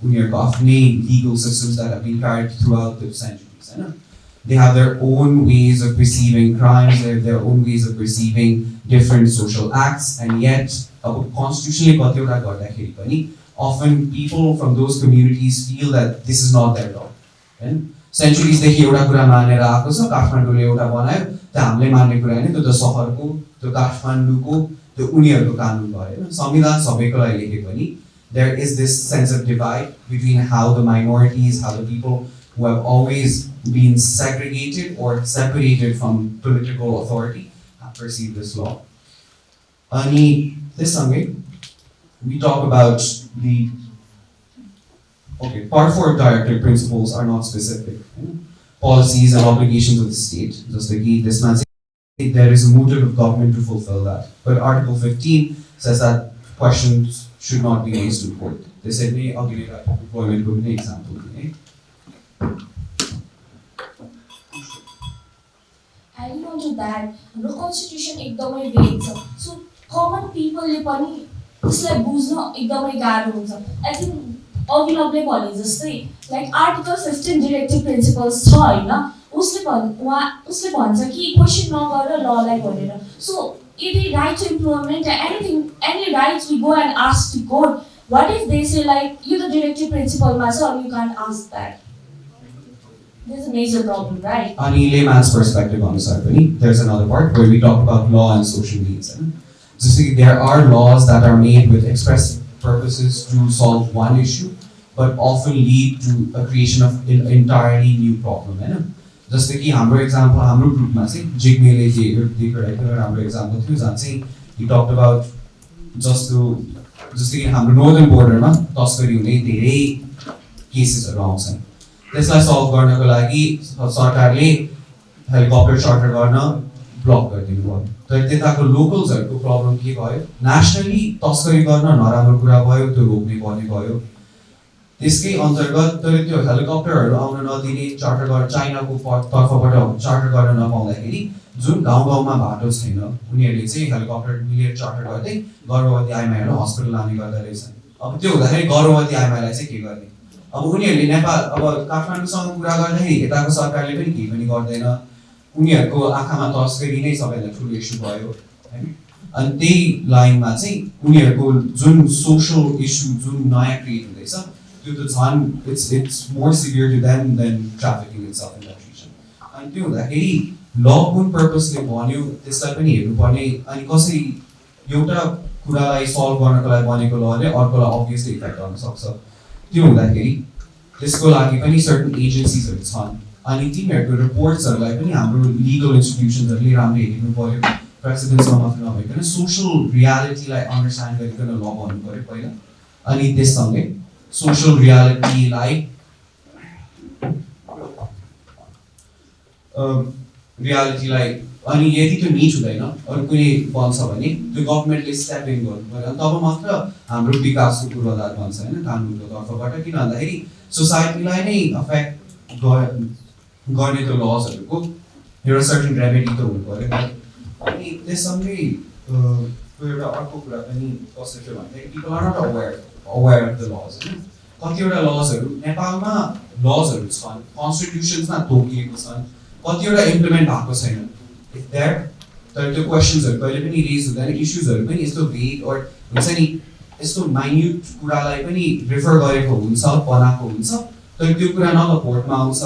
legal systems that have been carried throughout the centuries. They have their own ways of perceiving crimes, they have their own ways of perceiving different social acts, and yet, constitutionally, often people from those communities feel that this is not their law. Centuries देखि एउटा कुरा मानेर आएको छ काठमाडौँले एउटा बनायो त्यो हामीले मान्ने कुरा हैन त्यो त शहरको त्यो काठमाडौँको त्यो उनीहरुको कानुन भयो संविधान सबैको लागि लेखेको पनि there is this sense of divide between how the minorities, how the people who have always been segregated or separated from political authority have perceived this law. Ani त्यससँगै we talk about the Part 4 directive principles are not specific. Policies and obligations of the state. Just like this man says, there is a motive of government to fulfill that. But Article 15 says that questions should not be raised to court. They said, I'll give you that employment book example. Adding on to that, the constitution एकदमै vague छ. So common people ले पनि त्यसलाई बुझ्न एकदमै गाह्रो हुन्छ. I think अघिल्लोले भने जस्तै लाइक आर्टिकल 15 डिरेक्टिभ प्रिन्सिपल्स छ हैन, उसले भन्छ कि क्वेसन नगर ललाई भनेर. सो यदि right to employment any rights we go and ask to court, what if they say like यो त डिरेक्टिभ प्रिन्सिपलमा छ अनि you can't ask that. There's a major problem, right? On a layman's perspective on this, there's another part where we talk about law and social needs. So see, there are laws that are made with express purposes to solve one issue, but often lead to a creation of an entirely new problem. Just like our example, our group Jigmele example, he talked about just like our northern border, cases around. त्यसलाई solve गर्नको लागि सरकारले helicopter charter गर्न block गरिदिनु भयो. तर त्यताको लोकल्सहरुको problem के भयो, नेशनली तस्करी गर्न नराम्रो कुरा भयो, त्यो रोक्ने पर्ने भयो. त्यसकै अन्तर्गत तर त्यो हेलिकप्टरहरु आउन नदिने, चार्टर गर्न चाइनाको तर्फबाट चार्टर गर्न नपाउँदाखेरि जुन गाउँमा बाटो छैन, उनीहरुले चाहिँ हेलिकप्टर मिलेर चार्टर गर्दै गर्भवती आइमाइहरुलाई हस्पिटल लाने गर्दै रहेछन्. अब त्यो हुँदाखेरि गर्भवती आइमाइलाई चाहिँ के गर्ने? अब उनीहरुले नेपाल अब काठमाडौँसँग कुरा गर्दाखेरि यताको सरकारले पनि केही पनि गर्दैन. उनीहरुको आँखामा तस्करी नै सबैलाई ठुलो इस्यु भयो हैन. अनि त्यही लाइनमा चाहिँ उनीहरुको जुन सोशल इस्यु जुन नयाँ क्रिएट हुँदैछ, त्यो त झन् it's more severe to them then trafficking itself in that region. अनि त्यो हुँदाखेरि ल कुन पर्पसले बन्यो त्यसलाई पनि हेर्नुपर्ने. अनि कसरी एउटा कुरालाई सल्भ गर्नको लागि बनेको लले अर्कोलाई अभियसली इफेक्ट गर्न सक्छ. त्यो हुँदाखेरि त्यसको लागि पनि सर्टन एजेन्सीजहरु छन्. अनि तिनीहरुको रिपोर्ट्सहरुलाई पनि हाम्रो लिगल इन्स्टिट्युसन्सहरुले राम्ररी हेर्नु पर्यो. प्रेसिडेन्समा मात्र नभइकन सोशल रियालिटीलाई अन्डरस्ट्यान्ड गरिकन ल गर्नु पर्यो पहिला. अनि त्यससँगै सोशल रियालिटीलाई अनि यदि त्यो मिट हुँदैन अरु कुनै बन्छ भने त्यो गभर्नमेन्टले स्टेप इन गर्नु पर्यो. अनि तब मात्र हाम्रो विकासको पूर्वाधार बन्छ हैन कानुनको तर्फबाट. किन भन्दाखेरि सोसाइटीलाई नै अफेक्ट गर्ने त्यो लजहरुको एउटा सर्टेन रेमेडी त हुनु पर्यो. अनि त्यससँगै एउटा अर्को कुरा पनि कस्तो थियो भन्दाखेरि people are not aware of the laws हैन. कतिवटा लजहरु नेपालमा लजहरु छन्, कन्स्टिट्युसन्समा तोकिएको छन्, कतिवटा इम्प्लिमेन्ट भएको छैन. तर त्यो क्वेसन्सहरु कहिले पनि रेज हुँदैन. इस्युजहरु पनि यस्तो भेग और हुन्छ नि यस्तो माइन्युट कुरालाई पनि रेफर गरेको हुन्छ, बनाएको हुन्छ. तर त्यो कुरा न त कोर्टमा आउँछ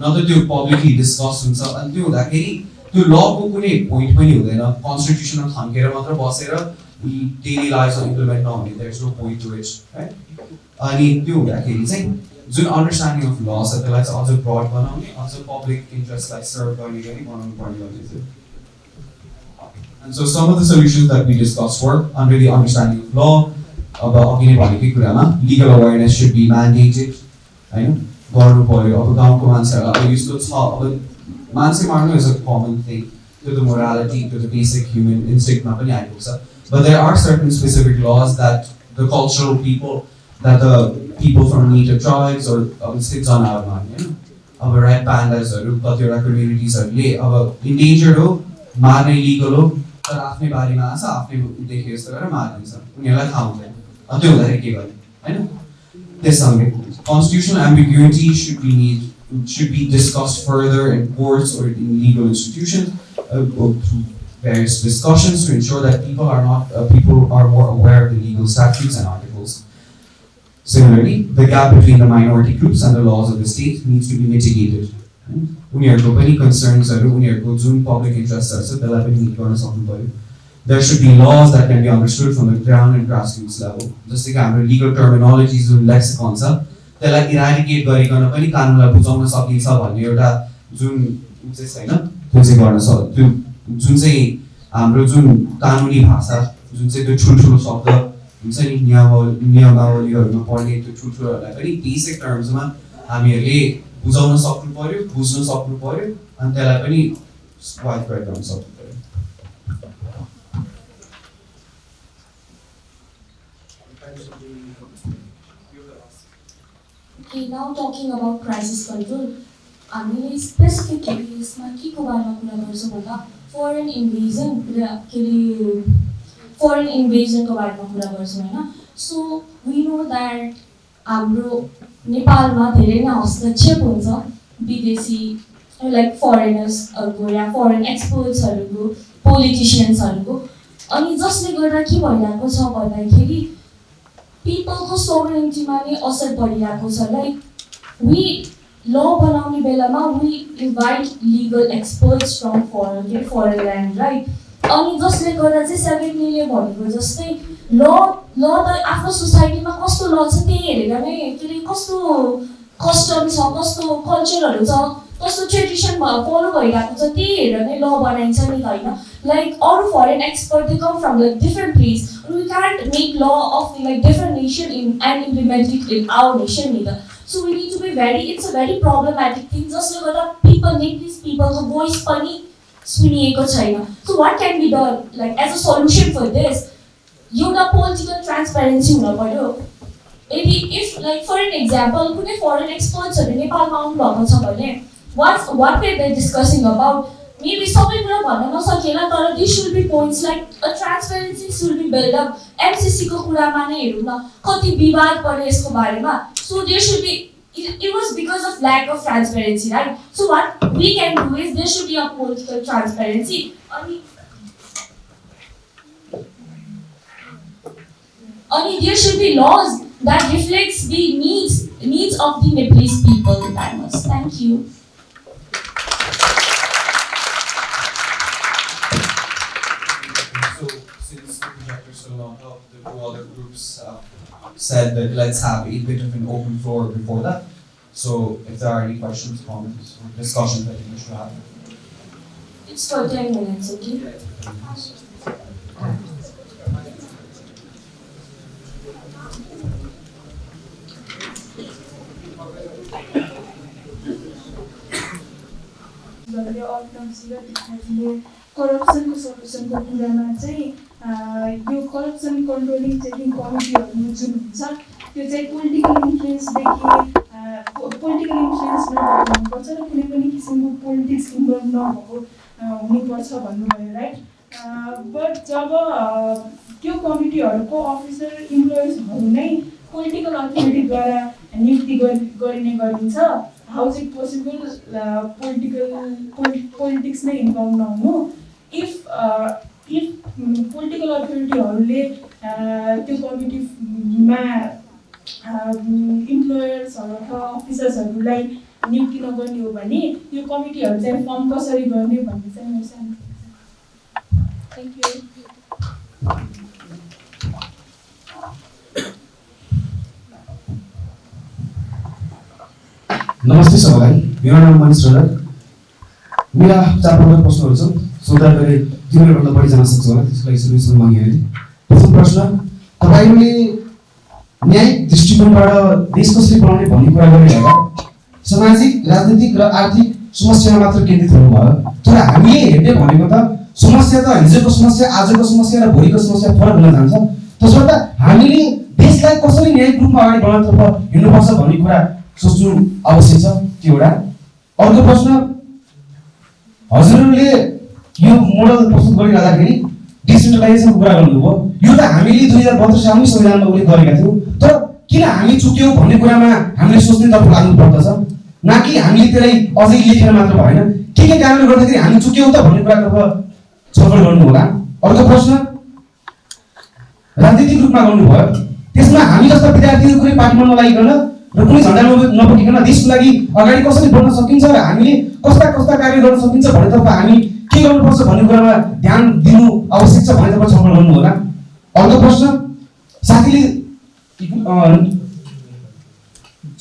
न त त्यो पब्लिकली डिस्कस हुन्छ. अनि त्यो हुँदाखेरि त्यो लको कुनै पोइन्ट पनि हुँदैन. कन्स्टिट्युसनमा थन्केर मात्र बसेर डेली लाइफमा इम्प्लिमेन्ट नहुने, there is no point to it right. अनि त्यो हुँदाखेरि चाहिँ जुन अन्डरस्ट्यान्डिङ अफ ल छ त्यसलाई चाहिँ अझ ब्रड बनाउने, अझ पब्लिक इन्ट्रेस्टलाई सर्भ गर्ने गरी बनाउनु पर्ने गर्दै थियो. And so some of the solutions that we discussed were under the understanding of law. अब अघि नै भनेकै कुरामा legal awareness should be mandated हैन, गर्नु पर्यो. अब गाउँको मान्छेहरुलाई अब यस्तो छ, अब मान्छे मार्नु is a common thing to the morality, to the basic human instinct मा पनि आइपुग्छ. But there are certain specific laws that the cultural people, that the people from native tribes or sits on our mind, हैन. अब red pandasहरु कतिवटा कम्युनिटिजहरुले अब endangered हो, मार्ने legal हो, तर आफ्नै बारीमा आछ, आफ्नै देखे जस्तो गरेर मारिदिन्छ. उनीहरुलाई थाहा हुँदैन. अनि त्यो हुँदाखेरि के गर्ने हैन. त्यससँगै constitutional ambiguity should be discussed further in courts or in legal institutions through various discussions to ensure that people are more aware of the legal statutes and articles. Similarly, the gap between the minority groups and the laws of the state needs to be mitigated. उनीहरुको पनि कन्सर्न्सहरु, उनीहरुको जुन public इन्ट्रेस्टहरु छ त्यसलाई पनि meet गर्न सक्नु पर्यो. There should be laws that can be understood from the ground and grassroots level. जस्तै कि हाम्रो legal terminologies जुन लेक्सिकन छ त्यसलाई इराडिकेट गरिकन पनि कानुनलाई बुझाउन सकिन्छ भन्ने एउटा जुन चाहिँ छैन त्यो चाहिँ गर्न त्यो जुन चाहिँ हाम्रो जुन कानुनी भाषा जुन चाहिँ त्यो ठुल्ठुलो शब्द हुन्छ नि नियमावलीहरूमा पढ्ने त्यो ठुल्ठुलोहरूलाई पनि बेसिक टर्म्समा हामीहरूले बुझाउन सक्नु पर्यो, बुझ्न सक्नु पर्यो, अनि त्यसलाई पनि वाइड गर्न सक्नु पर्यो। Okay, now talking about crisis control, हामीले स्पेसिफिकली यसमा के को बारेमा कुरा गर्छौँ भन्दा फरेन इन्भेजनको बारेमा कुरा गर्छौँ होइन। सो वी नो द्याट हाम्रो नेपालमा धेरै नै हस्तक्षेप हुन्छ विदेशी लाइक फरेनर्सहरूको या फरेन एक्सपर्ट्सहरूको, पोलिटिसियन्सहरूको, अनि जसले गर्दा के भइरहेको छ भन्दाखेरि पिपलको सोभरेन्टीमा नै असर परिरहेको छ। लाइक वी ल बनाउने बेलामा we invite legal experts from foreign land, right? अनि जसले गर्दा चाहिँ 7 भनेको जस्तै ल त आफ्नो सोसाइटीमा कस्तो ल छ त्यही हेरेर नै कस्तो कस्टम छ, कस्तो कल्चरहरू छ, कस्तो ट्रेडिसन फलो भइरहेको छ त्यही हेरेर नै ल बनाइन्छ नि त होइन। लाइक अरू foreign expert they come from the different place, we can't make law of like different nation and implement it in our nation नि त। So we need to be it's a very problematic thing जसले गर्दा native पिपलको voice पनि सुनिएको छैन। So what can be done like as a solution for this? एउटा political transparency हुन पर्यो। यदि if like for an example कुनै फरेन एक्सपर्ट्सहरू नेपालमा आउनु भएको छ भने what were they discussing about? Maybe सबै कुरा भन्न नसकेला तर this should be points like a transparency should be build up. MCC को कुरामा नै हेरौँ न कति विवाद पर्यो यसको बारेमा। So there should be it was because of lack of transparency, right? So what we can do is there should be a political transparency. Only there should be laws that reflects the needs of the Nepalese people. That much. Thank you. So since the projector so long up, the two other groups said that let's have a bit of an open floor before that. So if there are any questions, comments, or discussions that you wish to have. It's for 10 minutes, okay? करप्सनको सल्युसनको कुरामा चाहिँ यो corruption controlling checking कमिटीहरू जुन हुन्छ त्यो चाहिँ political इन्फ्लुएन्समा हुनुपर्छ र कुनै पनि किसिमको पोलिटिक्स इन्भल्भ नभएको हुनुपर्छ भन्नुभयो, राइट? बट जब त्यो कमिटीहरूको अफिसर इम्प्लोइजहरू नै पोलिटिकल अथोरिटीद्वारा नियुक्ति गरिने गरिन्छ, how is it possible politics नै इन्भल्भ नहुनु? इफ पोलिटिकल अथोरिटीहरूले त्यो कमिटीमा इम्प्लोयर्सहरू अथवा अफिसर्सहरूलाई नियुक्ति नगर्ने हो भने यो कमिटीहरू चाहिँ फर्म कसरी गर्ने भन्ने चाहिँ मेरो सानो थ्याङ्क यू। नमस्ते सबैलाई, मेरो नाम मनिष रजक। मेरा 4-5 प्रश्नहरू छन्, सोध्दा गरे 2 मिनटभन्दा बढी जान सक्छ होला, त्यसको लागि सल्युसन मागिहालेँ। प्रथम प्रश्न, तपाईँले न्यायिक दृष्टिकोणबाट देश कसरी बनाउने भन्ने कुरा गरिरहेका सामाजिक, राजनीतिक र आर्थिक समस्यामा मात्र केन्द्रित हुनुभयो, तर हामीले हेर्ने भनेको त समस्या त हिजोको समस्या, आजको समस्या र भोलिको समस्या फरक हुन जान्छ। त्यसर्थ हामीले देशलाई कसरी न्यायिक रूपमा अगाडि बढाउनतर्फ हिँड्नुपर्छ भन्ने कुरा सोच्नु आवश्यक छ। त्यो एउटा। अर्को प्रश्न, हजुरहरूले यो मोडल प्रस्तुत गरिरहँदाखेरि डिसेन्ट्रलाइजेसनको कुरा गर्नुभयो, यो त हामीले 2072 सालमै संविधानमा उल्लेख गरेका थियौँ, तर किन हामी चुक्यौँ भन्ने कुरामा हामीले सोच्नेतर्फ लाग्नु पर्दछ, न कि हामीले त्यसलाई अझै लेखेर मात्र भएन, के कारणले गर्दाखेरि हामी चुक्यौँ त भन्ने कुरातर्फ छलफल गर्नु होला। अर्को प्रश्न, राजनीतिक रूपमा गर्नुभयो, त्यसमा हामी जस्ता विद्यार्थीहरू कुनै पार्टीमा नलागिकन र कुनै झन्डा नपटिकन देशको लागि अगाडि कसरी बढ्न सकिन्छ र हामीले कस्ता कार्य गर्न सकिन्छ भन्नेतर्फ हामी के गर्नुपर्छ भन्ने कुरामा ध्यान दिनु आवश्यक छ भनेर छलफल गर्नु होला। अर्को प्रश्न, साथीले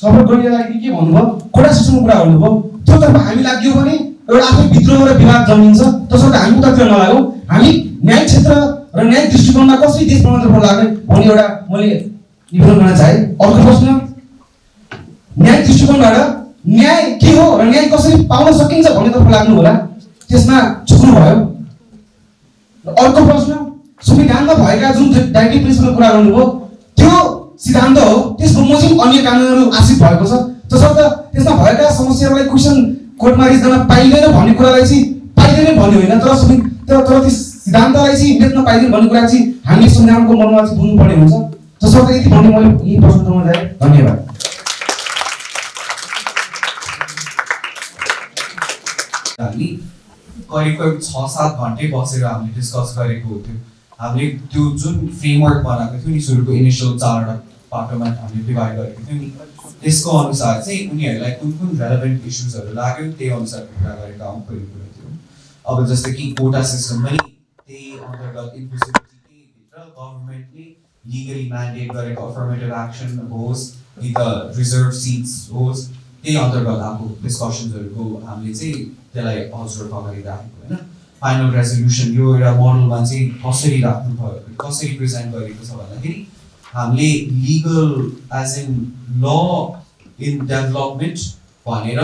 सपोर्ट गर्ने लागि के भन्नुभयो कोटा सिस्टमको कुरा गर्नुभयो त्यो तर्फ हामी लाग्यो भने एउटा आफै विद्रोह र विवाद जन्मिन्छ त्यसर्थ हामी उतातिर नलागौँ हामी न्याय क्षेत्र र न्याय दृष्टिकोणमा कसरी देश बनाउनतर्फ लाग्ने भन्ने एउटा मैले निवेदन गर्न चाहे। अर्को प्रश्न न्याय दृष्टिकोणबाट न्याय के हो र न्याय कसरी पाउन सकिन्छ भन्नेतर्फ लाग्नु होला त्यसमा चुक्नु भयो। अर्को प्रश्न संविधानमा भएका जुन डाइरेक्टिभ प्रिन्सिपलको कुरा गर्नुभयो त्यो सिद्धान्त हो त्यसको बमोजिम अन्य कानुनहरू आश्रित भएको छ त्यसर्थ त्यसमा भएका समस्याहरूलाई क्वेसन कोर्टमा रिस गर्न पाइँदैन भन्ने कुरालाई चाहिँ पाइँदैन भन्ने होइन तर त्यस सिद्धान्तलाई चाहिँ मेट्न पाइँदैन भन्ने कुरा चाहिँ हामीले संविधानको मर्ममा चाहिँ बुझ्नुपर्ने हुन्छ। त्यसर्थ यति भन्ने मैले यही प्रश्न गर्न चाहे। धन्यवाद। हामी करिब 6-7 घन्टे बसेर हामीले डिस्कस गरेको थियो। हामीले त्यो जुन फ्रेमवर्क बनाएको थियो नि सुरुको इनिसियल 4वटा पार्टमा हामीले डिभाइड गरेको थियो नि त्यसको अनुसार चाहिँ उनीहरूलाई कुन कुन रेलेभेन्ट इस्युजहरू लाग्यो त्यही अनुसारको कुरा गरेको आउँ पहिलो कुरा थियो। अब जस्तै कि कोटा सिस्टम पनि त्यही अन्तर्गत इन्क्लुसिभिटी भित्र गभर्मेन्टले लिगली म्यान्डेट गरेको अफर्मेटिभ एक्सन होस् कि त रिजर्भ सिट्स होस् त्यही अन्तर्गत आएको डिस्कसन्सहरूको हामीले चाहिँ त्यसलाई हजुर अगाडि राखेको होइन। फाइनल रेजोल्युसन यो एउटा मोडलमा चाहिँ कसरी राख्नु भयो कसरी प्रेजेन्ट गरेको छ भन्दाखेरि हामीले लिगल एज इन ल इन डेभलपमेन्ट भनेर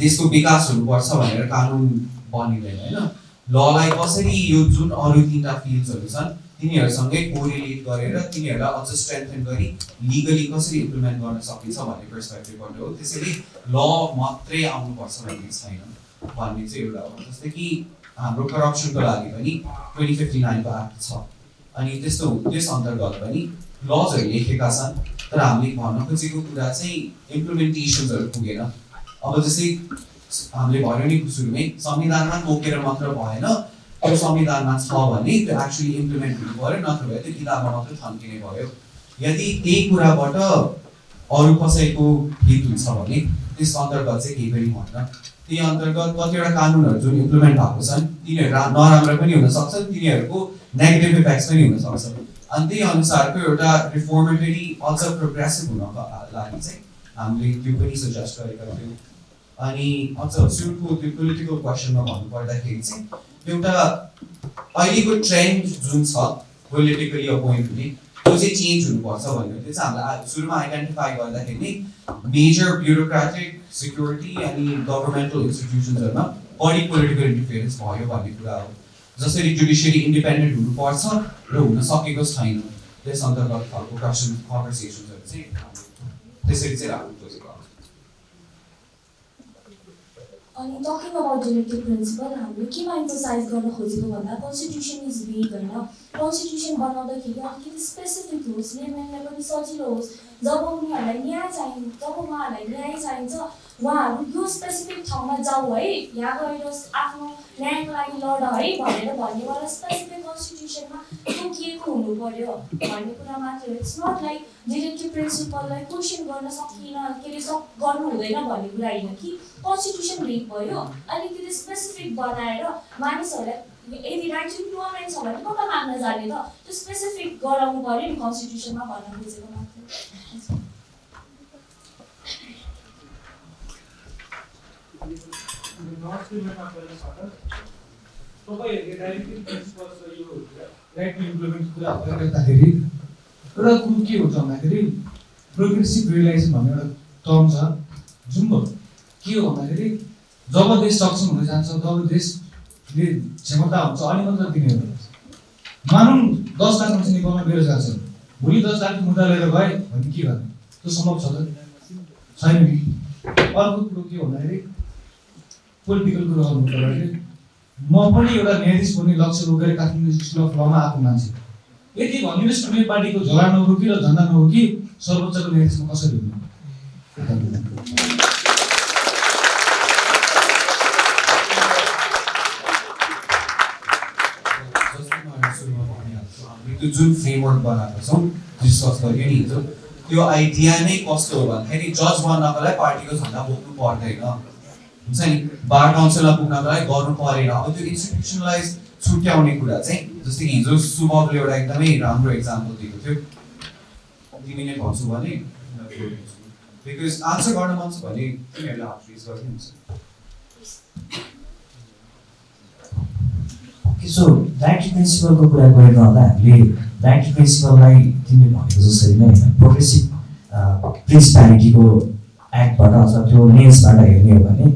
देशको विकास हुनुपर्छ भनेर कानुन बनिँदैन होइन। ललाई कसरी यो जुन अरू 3टा फिल्ड्सहरू छन् तिनीहरूसँगै कोरिलेट गरेर तिनीहरूलाई अझ स्ट्रेन्थन गरी लिगली कसरी इम्प्लिमेन्ट गर्न सकिन्छ भन्ने पर्सपेक्टिभबाट हो। त्यसैले ल मात्रै आउनुपर्छ भन्ने छैन भन्ने चाहिँ एउटा हो। जस्तै कि हाम्रो करप्सनको लागि पनि 2059 को एक्ट छ अनि त्यस्तो त्यस अन्तर्गत पनि लजहरू लेखेका छन् तर हामीले भन्न खोजेको कुरा चाहिँ इम्प्लिमेन्टेसन्सहरू पुगेन। अब जस्तै हामीले भन्यो नि सुरुमै संविधानमा तोकेर मात्र भएन त्यो संविधानमा छ भने त्यो एक्चुअली इम्प्लिमेन्ट हुनु पर्यो नत्र भए त्यो किताबमा मात्र थन्किने भयो। यदि त्यही कुराबाट अरू कसैको हित हुन्छ भने त्यस अन्तर्गत चाहिँ केही पनि भएन। त्यही अन्तर्गत कतिवटा कानुनहरू जुन इम्प्लिमेन्ट भएको छन् तिनीहरू नराम्रो पनि हुन सक्छन् तिनीहरूको नेगेटिभ इफेक्ट्स पनि हुन सक्छन् अनि त्यही अनुसारको एउटा रिफर्मेटरी अझ प्रोग्रेसिभ हुनको लागि चाहिँ हामीले त्यो पनि सजेस्ट गरेका थियौँ। अनि अझ सुरुको त्यो पोलिटिकल क्वेसनमा भन्नुपर्दाखेरि चाहिँ एउटा अहिलेको ट्रेन्ड जुन छ पोलिटिकली अपोइन्ट हुने त्यो चाहिँ चेन्ज हुनुपर्छ भनेर त्यो चाहिँ हामीले सुरुमा आइडेन्टिफाई गर्दाखेरि मेजर ब्युरोक्रेटिक सिक्युरिटी अनि गभर्मेन्टल इन्स्टिट्युसन्सहरूमा बढी पोलिटिकल इन्टरफेरेन्स भयो भन्ने कुरा हो। जसरी जुडिसियरी इन्डिपेन्डेन्ट हुनुपर्छ र हुन सकेको छैन त्यस अन्तर्गत खालको कन्भर्सेसन्सहरू चाहिँ त्यसरी चाहिँ राख्नु खोजेको। अनि टकिङ अबाउट डाइरेक्टिभ प्रिन्सिपल हामीले केमा एम्फसाइज गर्न खोजेको भन्दा कन्स्टिट्युसन इज बिग होइन। कन्स्टिट्युसन बनाउँदाखेरि अलिकति स्पेसिफिक होस् लेमेनलाई पनि सजिलो होस् जब उनीहरूलाई न्याय चाहिन्छ जब उहाँहरूलाई न्याय चाहिन्छ उहाँहरू यो स्पेसिफिक ठाउँमा जाऊ है यहाँ गएर आफ्नो न्यायको लागि लड है भनेर भन्नेवाला स्पेसिफिक कन्स्टिट्युसनमा तोकिएको हुनु पर्यो भन्ने कुरा मात्र हो। इट्स नट लाइक डाइरेक्टिभ प्रिन्सिपललाई क्वेसन गर्न सकिन के अरे गर्नु हुँदैन भन्ने कुरा होइन कि कन्स्टिट्युसन ब्रेक भयो अलिकति स्पेसिफिक बनाएर मानिसहरूलाई यदि राइट टु इम्प्लिमेन्ट छ भने कता माग्न जाने त त्यो स्पेसिफिक गराउनु पर्यो नि कन्स्टिट्युसनमा भन्न खोजेको मात्र। तपाईँहरूले डाइरेक्टिभ प्रिन्सिपल्स यो राइट टु इम्प्लिमेन्ट कुरा गर्दाखेरि एउटा कुरो के हुन्छ भन्दाखेरि प्रोग्रेसिभ रियलाइजेसन भन्ने एउटा टर्म छ जुन के हो भन्दाखेरि जब देश सक्षम हुन जान्छ जब देशले क्षमता हुन्छ अनि मात्र तिनीहरू मानौँ 10 लाख मान्छे नेपालमा बेरोजगार छन् भोलि 10 लाख मुद्दा लिएर गए भने के गर्ने त्यो सम्भव छ त छैन नि। अर्को कुरो के भन्दाखेरि पोलिटिकल कुरो गर्नु पर्दाखेरि म पनि एउटा न्यायाधीश बन्ने लक्ष्य बोकेर काठमाडौँ स्कुल अफ लमा आएको मान्छे यदि भनिनुहोस् कुनै पार्टीको झोला नरोकी र झन्डा नरोकी सर्वोच्चको न्यायाधीशमा कसरी हुनु। त्यो जुन फ्रेमवर्क बनाएको छौँ डिस्कस गर्यो नि हिजो त्यो आइडिया नै कस्तो हो भन्दाखेरि जज बन्नको लागि पार्टीको झन्डा बोक्नु पर्दैन हुन्छ नि बार काउन्सिलमा पुग्नको लागि गर्नु परेन। अब त्यो इन्स्टिट्युसनलाइज छुट्याउने कुरा चाहिँ जस्तै कि हिजो सुबहले एउटा एकदमै राम्रो इक्जाम्पल दिएको थियो तिमी नै भन्छु भने Because answer गर्न मन छ भने तिमीहरूले हात रेज गर्नुहुन्छ. सो डाइरेक्टिभ प्रिन्सिपलको कुरा गरिरहँदा हामीले डाइरेक्टिभ प्रिन्सिपललाई तिमीले भनेको जसरी नै होइन प्रोग्रेसिभ प्रिन्सिपालिटीको एक्टबाट अथवा त्यो लेन्सबाट हेर्ने हो भने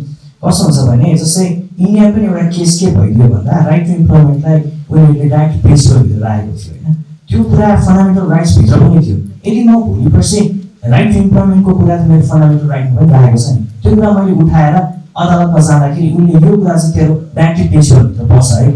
कस्तो हुन्छ भने जस्तै इन्डिया पनि एउटा केस के भइदियो भन्दा राइट टु इम्प्लोइमेन्टलाई उनीहरूले डाइरेक्ट प्रिन्सिपलभित्र राखेको थियो होइन. त्यो कुरा फन्डामेन्टल राइट्सभित्र पनि थियो. यदि म भोलि पर्सि राइट टु इम्प्लोइमेन्टको कुरा त मेरो फन्डामेन्टल राइटमा पनि राखेको छ नि, त्यो कुरा मैले उठाएर अदालतमा जाँदाखेरि उनले यो कुरा चाहिँ तेरो डाइरेक्टिभ प्रिन्सिपलभित्र बस्छ है,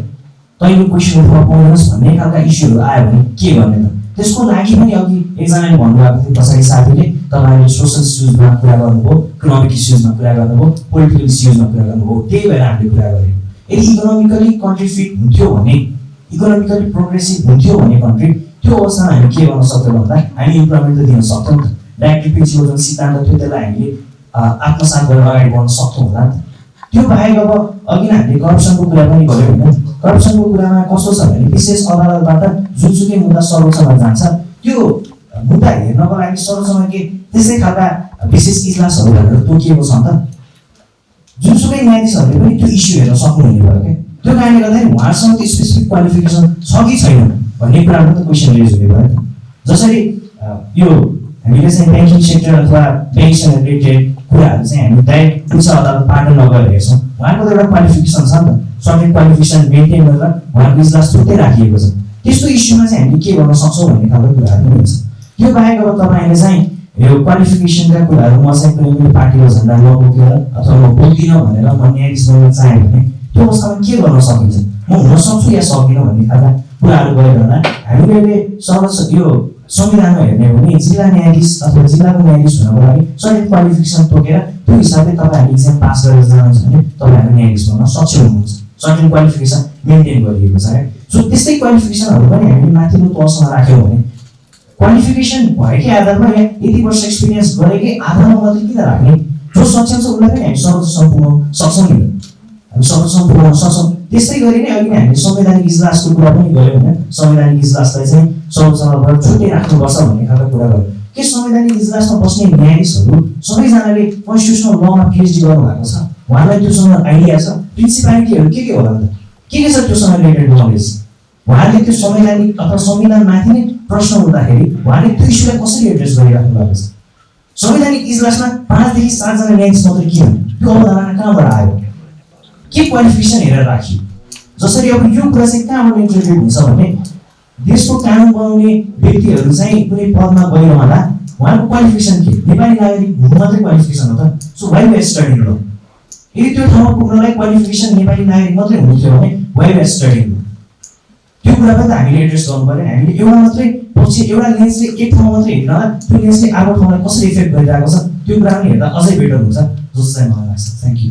तैँले क्वेसन उठाउन पाउँदैनस् भन्ने खालका इस्युहरू आयो भने के गर्ने त. त्यसको लागि पनि अघि एकजनाले भन्नुभएको थियो पछाडि साथीले तपाईँले सोसल इस्युजमा कुरा गर्नुभयो, इकोनोमिक इस्युजमा कुरा गर्नुभयो, पोलिटिकल इस्युजमा कुरा गर्नुभयो. त्यही भएर हामीले कुरा गरेको. यदि इकोनोमिकली कन्ट्री फिट हुन्थ्यो भने, इकोनोमिकली प्रोग्रेसिभ हुन्थ्यो भने कन्ट्री, त्यो अवस्थामा हामी के गर्न सक्थ्यौँ भन्दा हामी इम्प्लोइमेन्ट त दिन सक्थौँ नि त. डाइरेक्टिभ प्रिन्सिपल जुन सिद्धान्त थियो त्यसलाई हामीले आत्मसात गरेर अगाडि बढ्न सक्थौँ होला नि त. त्यो बाहेक अब अघि नै हामीले करप्सनको कुरा पनि गऱ्यौँ होइन. करप्सनको कुरामा कस्तो छ भने विशेष अदालतबाट जुनसुकै मुद्दा सर्वोच्चमा जान्छ त्यो मुद्दा हेर्नको लागि सर्वोच्चमा के त्यसै खालका विशेष इजलासहरू भनेर तोकिएको छ नि त. जुनसुकै न्यायाधीशहरूले पनि त्यो इस्यु हेर्न सक्नुहुने भयो क्या. त्यो कारणले गर्दाखेरि उहाँसँग त्यो स्पेसिफिक क्वालिफिकेसन छ कि छैन भन्ने कुरामा त क्वेसन रेज हुने भयो नि त. जसरी यो हामीले चाहिँ ब्याङ्किङ सेक्टर अथवा ब्याङ्कसँग रिलेटेड कुराहरू चाहिँ हामी डाइरेक्ट उच्च अदालतबाट नगरेर हेर्छौँ. उहाँको त एउटा क्वालिफिकेसन छ नि त, सर्टेन क्वालिफिकेसन मेन्टेन गरेर उहाँको इजलास छुट्टै राखिएको छ. त्यस्तो इस्युमा चाहिँ हामीले के गर्न सक्छौँ भन्ने खालको कुराहरू पनि हुन्छ. यो बाहेक अब तपाईँले चाहिँ यो क्वालिफिकेसनका कुराहरू म चाहिँ कुनै पनि पार्टीको झन्डा नबोकेर अथवा म बोक्दिनँ भनेर म न्यायाधीश बन्न चाहेँ भने त्यो अवस्थामा के गर्न सकिन्छ, म हुन सक्छु या सक्दिनँ भन्ने खालका कुराहरू गरिरहँदा हामीले अहिले सर्वोच्च यो संविधानमा हेर्ने हो भने जिल्ला न्यायाधीश अथवा जिल्लाको न्यायाधीश हुनको लागि सर्टेन क्वालिफिकेसन तोकेर त्यो हिसाबले तपाईँहरूले इक्जाम पास गरेर जानुहुन्छ भने तपाईँहरू न्यायाधीश बन्न सक्षम हुनुहुन्छ. सर्टेन क्वालिफिकेसन मेन्टेन गरिएको छ है. सो त्यस्तै क्वालिफिकेसनहरू पनि हामीले माथिल्लो तहसम्म राख्यौँ भने क्वालिफिकेसन भएकै आधारमा या यति वर्ष एक्सपिरियन्स गरेकै आधारमा मात्रै किन राख्ने, जो सक्षम छ उसलाई पनि हामी सर्वोच्चसम्म पुग्न सक्छौँ नि त. हामी सर्वोच्चसम्म पुग्न सक्छौँ. त्यस्तै गरी नै अघि नै हामीले संवैधानिक इजलासको कुरा पनि गऱ्यौँ होइन. संवैधानिक इजलासलाई चाहिँ सर्वोच्चबाट छुट्टै राख्नुपर्छ भन्ने खालको कुरा गऱ्यौँ. के संवैधानिक इजलासमा बस्ने न्यायाधीशहरू सबैजनाले कन्स्टिट्युसनल लमा पिएचडी गर्नुभएको छ, उहाँलाई त्योसँग आइडिया छ, प्रिन्सिपालिटीहरू के होला त, के छ त्योसँग रिलेटेड नलेज. उहाँले त्यो संवैधानिक अथवा संविधानमाथि नै प्रश्न उठ्दाखेरि उहाँले त्यो इस्युलाई कसरी एड्रेस गरिराख्नु भएको छ. संवैधानिक इजलासमा 5 देखि 7 जना न्यायाधीश मात्रै किन, त्यो अवधारणा कहाँबाट आयो, के क्वालिफिकेसन हेरेर राखियो. जसरी अब यो कुरा चाहिँ कहाँबाट इन्ट्रोड्युस हुन्छ भने देशको कानुन बनाउने व्यक्तिहरू चाहिँ कुनै पदमा गइरहँदा उहाँको क्वालिफिकेसन के, नेपाली नागरिक हुनु मात्रै क्वालिफिकेसन हो त. So why we are studying law. यदि त्यो ठाउँमा पुग्नलाई क्वालिफिकेसन नेपाली नागरिक मात्रै हुनु थियो भने वाइ वी आर स्टडिङ ल. त्यो कुरा पनि त हामीले एड्रेस गर्नु पर्यो. हामीले एउटा मात्रै पछि एउटा लेन्सले एक ठाउँमा मात्रै हेर्न त्यो लेन्सले अर्को ठाउँलाई कसरी इफेक्ट गरिरहेको छ त्यो कुरा पनि हेर्दा अझै बेटर हुन्छ जस्तो चाहिँ मलाई लाग्छ. Thank you.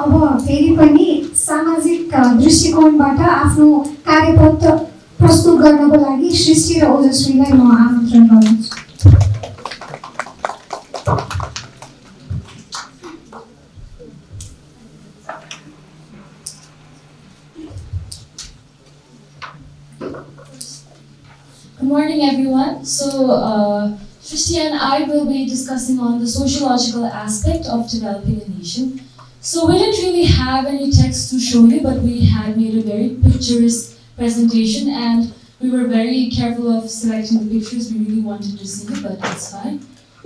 अब फेरि पनि सामाजिक दृष्टिकोणबाट आफ्नो कार्यपत्र प्रस्तुत गर्नको लागि सृष्टि र ओजस्वीलाई म आमन्त्रण गर्छु. Good morning, everyone. So, Shrishti and I will be discussing on the sociological aspect of developing a nation. So we didn't really have any text to show you, but we had made a very picturesque presentation and we were very careful of selecting the pictures. We really wanted to see it, but it's fine.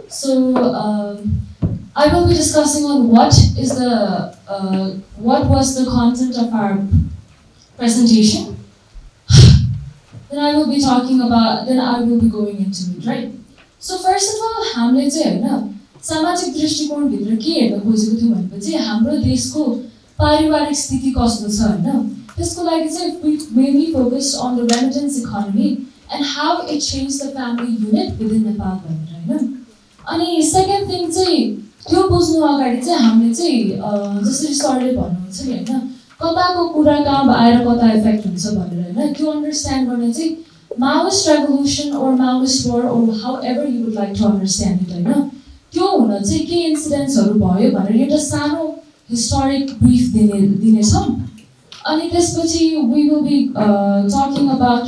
So I will be discussing on what was the content of our presentation. Then I will be going into it, right? So first of all, हामीले चाहिँ हैन सामाजिक दृष्टिकोणभित्र के हेर्न खोजेको थियौँ भनेपछि हाम्रो देशको पारिवारिक स्थिति कस्तो छ हैन, त्यसको लागि चाहिँ we mainly focused on the remittance economy and how it changed the family unit within Nepal भनेर हैन. अनि सेकेन्ड थिङ चाहिँ त्यो बुझ्नु अगाडि चाहिँ हामीले चाहिँ जसरी सरले भन्नुहुन्छ नि हैन कताको कुरा कहाँ आएर कता इफेक्ट हुन्छ भनेर होइन त्यो अन्डरस्ट्यान्ड गर्न चाहिँ Maoist revolution or Maoist war or however you would like to understand it होइन त्यो हुन चाहिँ के इन्सिडेन्ट्सहरू भयो भनेर एउटा सानो हिस्टोरिक ब्रिफ दिनेछौँ अनि त्यसपछि we will be talking about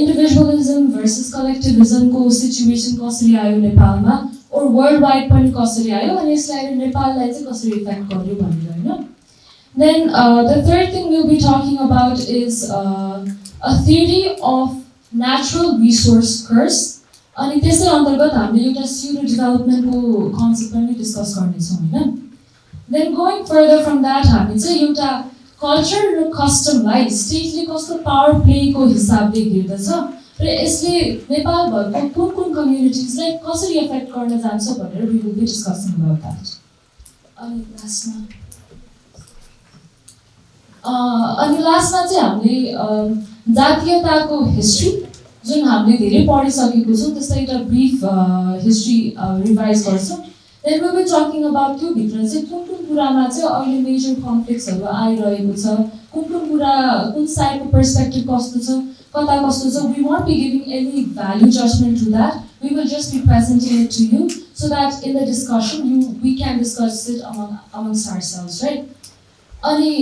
individualism versus collectivism को सिचुएसन कसरी आयो नेपालमा or worldwide पनि कसरी आयो अनि यसलाई नेपाललाई चाहिँ कसरी इफेक्ट गर्यो भनेर होइन Then the third thing we'll be talking about is a theory of natural resource curse अनि त्यसै अन्तर्गत हामीले एउटा pseudo developmentको कन्सेप्ट पनि डिस्कस गर्नेछौँ होइन Then going further from that हामी चाहिँ एउटा कल्चर र कस्टमलाई स्टेटले कस्तो पावर प्लेको हिसाबले हेर्दछ र यसले नेपालभरको कुन कम्युनिटिजलाई कसरी इफेक्ट गर्न जान्छ भनेर we will be discussing about that अनि लास्टमा चाहिँ हामीले जातीयताको हिस्ट्री जुन हामीले धेरै पढिसकेको छौँ त्यसलाई एउटा ब्रिफ हिस्ट्री रिभाइज गर्छौँ Then we'll be talking about त्यो भित्र चाहिँ कुन कुरामा चाहिँ अहिले मेजर कन्फ्लिक्ट्सहरू आइरहेको छ कुन साइडको पर्सपेक्टिभ कस्तो छ कता कस्तो छ we won't be giving any value judgment to that we will just be presenting it to you so that in the discussion we can discuss it amongst ourselves right अनि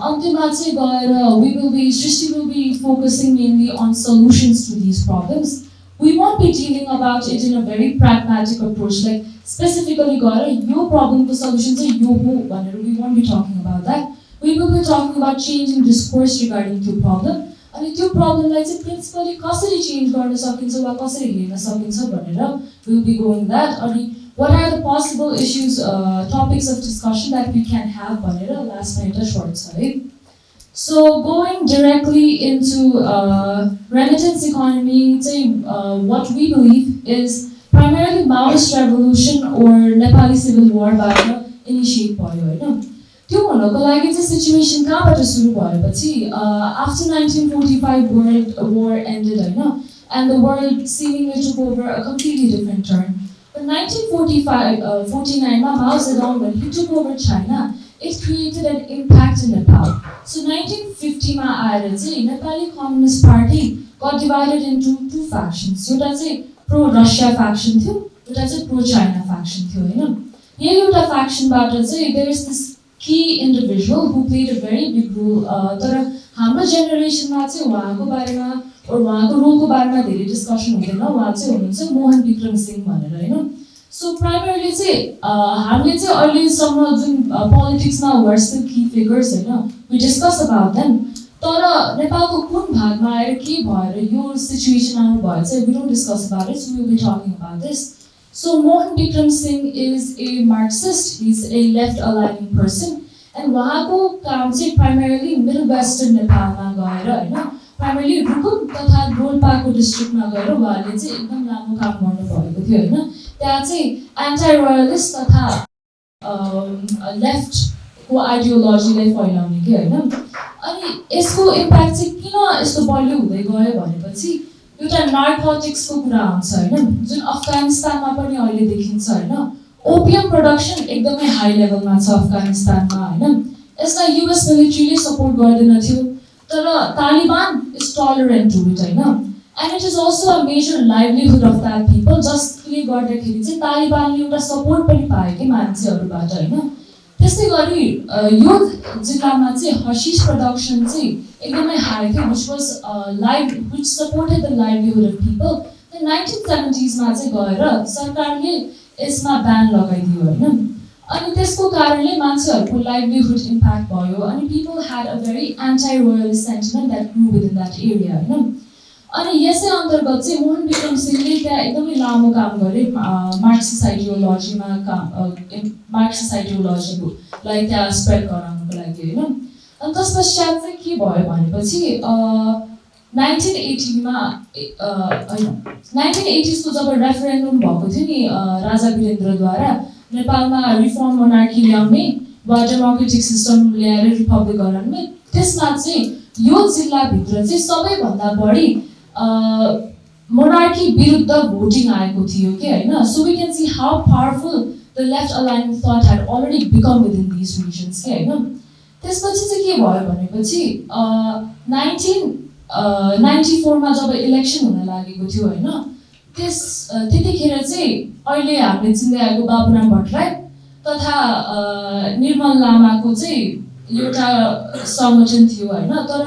अन्त्यमा चाहिँ गएर Shrishti will be focusing mainly on solutions to these problems we won't be dealing about it in a very pragmatic approach like specifically गएर यो प्रब्लमको solution चाहिँ यो हो भनेर we won't be talking about that we will be talking about changing discourse regarding त्यो problem अनि त्यो प्रब्लमलाई चाहिँ प्रिन्सिपली कसरी चेन्ज गर्न सकिन्छ वा कसरी हेर्न सकिन्छ भनेर we will be going that अनि what are the possible issues topics of discussion that we can have भनेर लास्टमा एउटा short छ है So going directly into remittance economy चाहिँ what we believe is primarily Maoist revolution or Nepali civil war बाट initiate भयो होइन त्यो हुनको लागि चाहिँ सिचुएसन कहाँबाट सुरु भएपछि after 1945 world war ended होइन and the world seemingly took over a completely different turn but 1949 मा Mao Zedong when he took over China it created an impact in Nepal so 1950 मा आएर चाहिँ Nepali Communist Party got divided into two factions एउटा चाहिँ pro Russia faction थियो एउटा चाहिँ pro China faction थियो हैन यही एउटा factionबाट चाहिँ there is this key individual who played a very big role तर हाम्रो जेनेरेसनमा चाहिँ उहाँको बारेमा or उहाँको रोलको बारेमा धेरै डिस्कसन हुँदैन उहाँ चाहिँ हुनुहुन्छ मोहन विक्रम सिंह भनेर हैन So primarily चाहिँ हामीले चाहिँ अहिलेसम्म जुन पोलिटिक्समा were still key figures हैन we discuss about them तर नेपालको कुन भागमा आएर के भएर यो सिचुएसन आउनु भयो चाहिँ we don't discuss about it so we will be talking about this So Mohan Vikram Singh is a Marxist he's a left aligning person and उहाँको काम चाहिँ primarily middle western नेपालमा गएर हैन primarily रुकुम तथा रोल्पाको डिस्ट्रिक्टमा गएर उहाँले चाहिँ एकदम राम्रो काम गर्नु भएको थियो हैन त्यहाँ चाहिँ एन्टी रोयलिस्ट तथा लेफ्ट को आइडियोलोजीलाई फैलाउने के हैन अनि यसको इम्प्याक्ट चाहिँ किन यस्तो बलियो हुँदै गयो भनेपछि एउटा नार्कोटिक्सको कुरा आउँछ हैन जुन अफगानिस्तानमा पनि अहिले देखिन्छ हैन ओपियम प्रोडक्सन एकदमै हाई लेभलमा छ अफगानिस्तानमा हैन यसलाई युएस मिलिट्रीले सपोर्ट गर्दैन थियो तर Taliban is tolerant to it हैन and it is also a major livelihood of that people जसले गर्दाखेरि चाहिँ तालिबानले एउटा सपोर्ट पनि पाए के मान्छेहरुबाट हैन त्यसै गरी यो जिल्लामा चाहिँ हशिश प्रोडक्सन चाहिँ एकदमै हाई थियो which supported the livelihood of people the 1970s मा चाहिँ गएर सरकारले यसमा ब्यान लगाइदियो हैन अनि त्यसको कारणले मान्छेहरुको livelihood impact भयो अनि people had a very anti royalist sentiment that grew within that area हैन अनि यसै अन्तर्गत चाहिँ मोहन विक्रम सिंहले त्यहाँ एकदमै लामो काम गरे मार्क्सिस्ट आइडियोलोजीमा मार्क्सिस्ट आइडियोलोजीलाई त्यहाँ स्प्रेड गराउनको लागि हैन अनि त्यसपश्चात चाहिँ के भयो भनेपछि 1980 मा हैन 1980s को जब रेफरेन्डम भएको थियो नि राजा वीरेन्द्रद्वारा नेपालमा रिफर्म मोनार्की ल्याउने वा डेमोक्रेटिक सिस्टम ल्याएर रिपब्लिक गराउने त्यसमा चाहिँ यो जिल्ला भित्र चाहिँ सबैभन्दा बढी monarchy विरुद्ध voting आएको थियो के हैन so we can see how powerful the left aligned thought had already become within these regions के हैन त्यसपछि चाहिँ के भयो भनेपछि 1994मा जब इलेक्सन हुन लागेको थियो होइन, त्यतिखेर चाहिँ अहिले हामीले चिन्दै आएको बाबुराम भट्टराई तथा निर्मल लामाको चाहिँ एउटा सङ्गठन थियो होइन। तर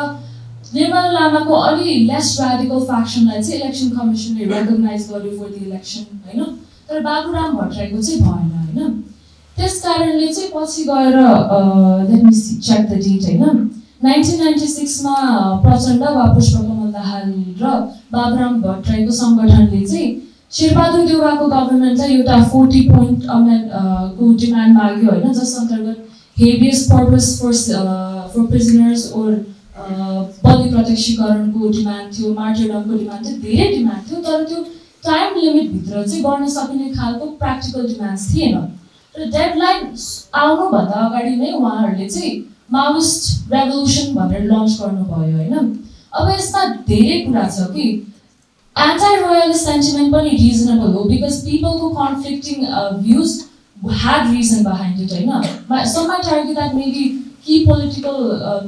निर्मल लामाको अलि लेस ऱ्याडिकल फ्याक्सनलाई चाहिँ इलेक्सन कमिसनले रेकगनाइज गर्यो फर द इलेक्सन होइन, तर बाबुराम भट्टराईको चाहिँ भएन होइन। त्यस कारणले चाहिँ पछि गएर let me check the date होइन, 1996मा प्रचण्ड वा पुष्पकमल दाहाल र बाबुराम भट्टराईको सङ्गठनले चाहिँ शेरबहादुर देउवाको गभर्मेन्टलाई एउटा 40 पोइन्ट को डिमान्ड माग्यो होइन, जस अन्तर्गत हेबियस पर्पस फर प्रिजनर्स ओर बलि प्रत्यक्षीकरणको डिमान्ड थियो, मार्टिरडमको डिमान्ड थियो, धेरै डिमान्ड थियो। तर त्यो टाइम लिमिटभित्र चाहिँ गर्न सकिने खालको प्र्याक्टिकल डिमान्ड्स थिएन र डेडलाइन आउनुभन्दा अगाडि नै उहाँहरूले चाहिँ माओइस्ट रेभोल्युसन भनेर लन्च गर्नुभयो होइन। अब यसमा धेरै कुरा छ कि एन्टी रोयलिस्ट सेन्टिमेन्ट पनि रिजनेबल हो, बिकज पिपलको conflicting views had reason behind it होइन। Some might argue that maybe key political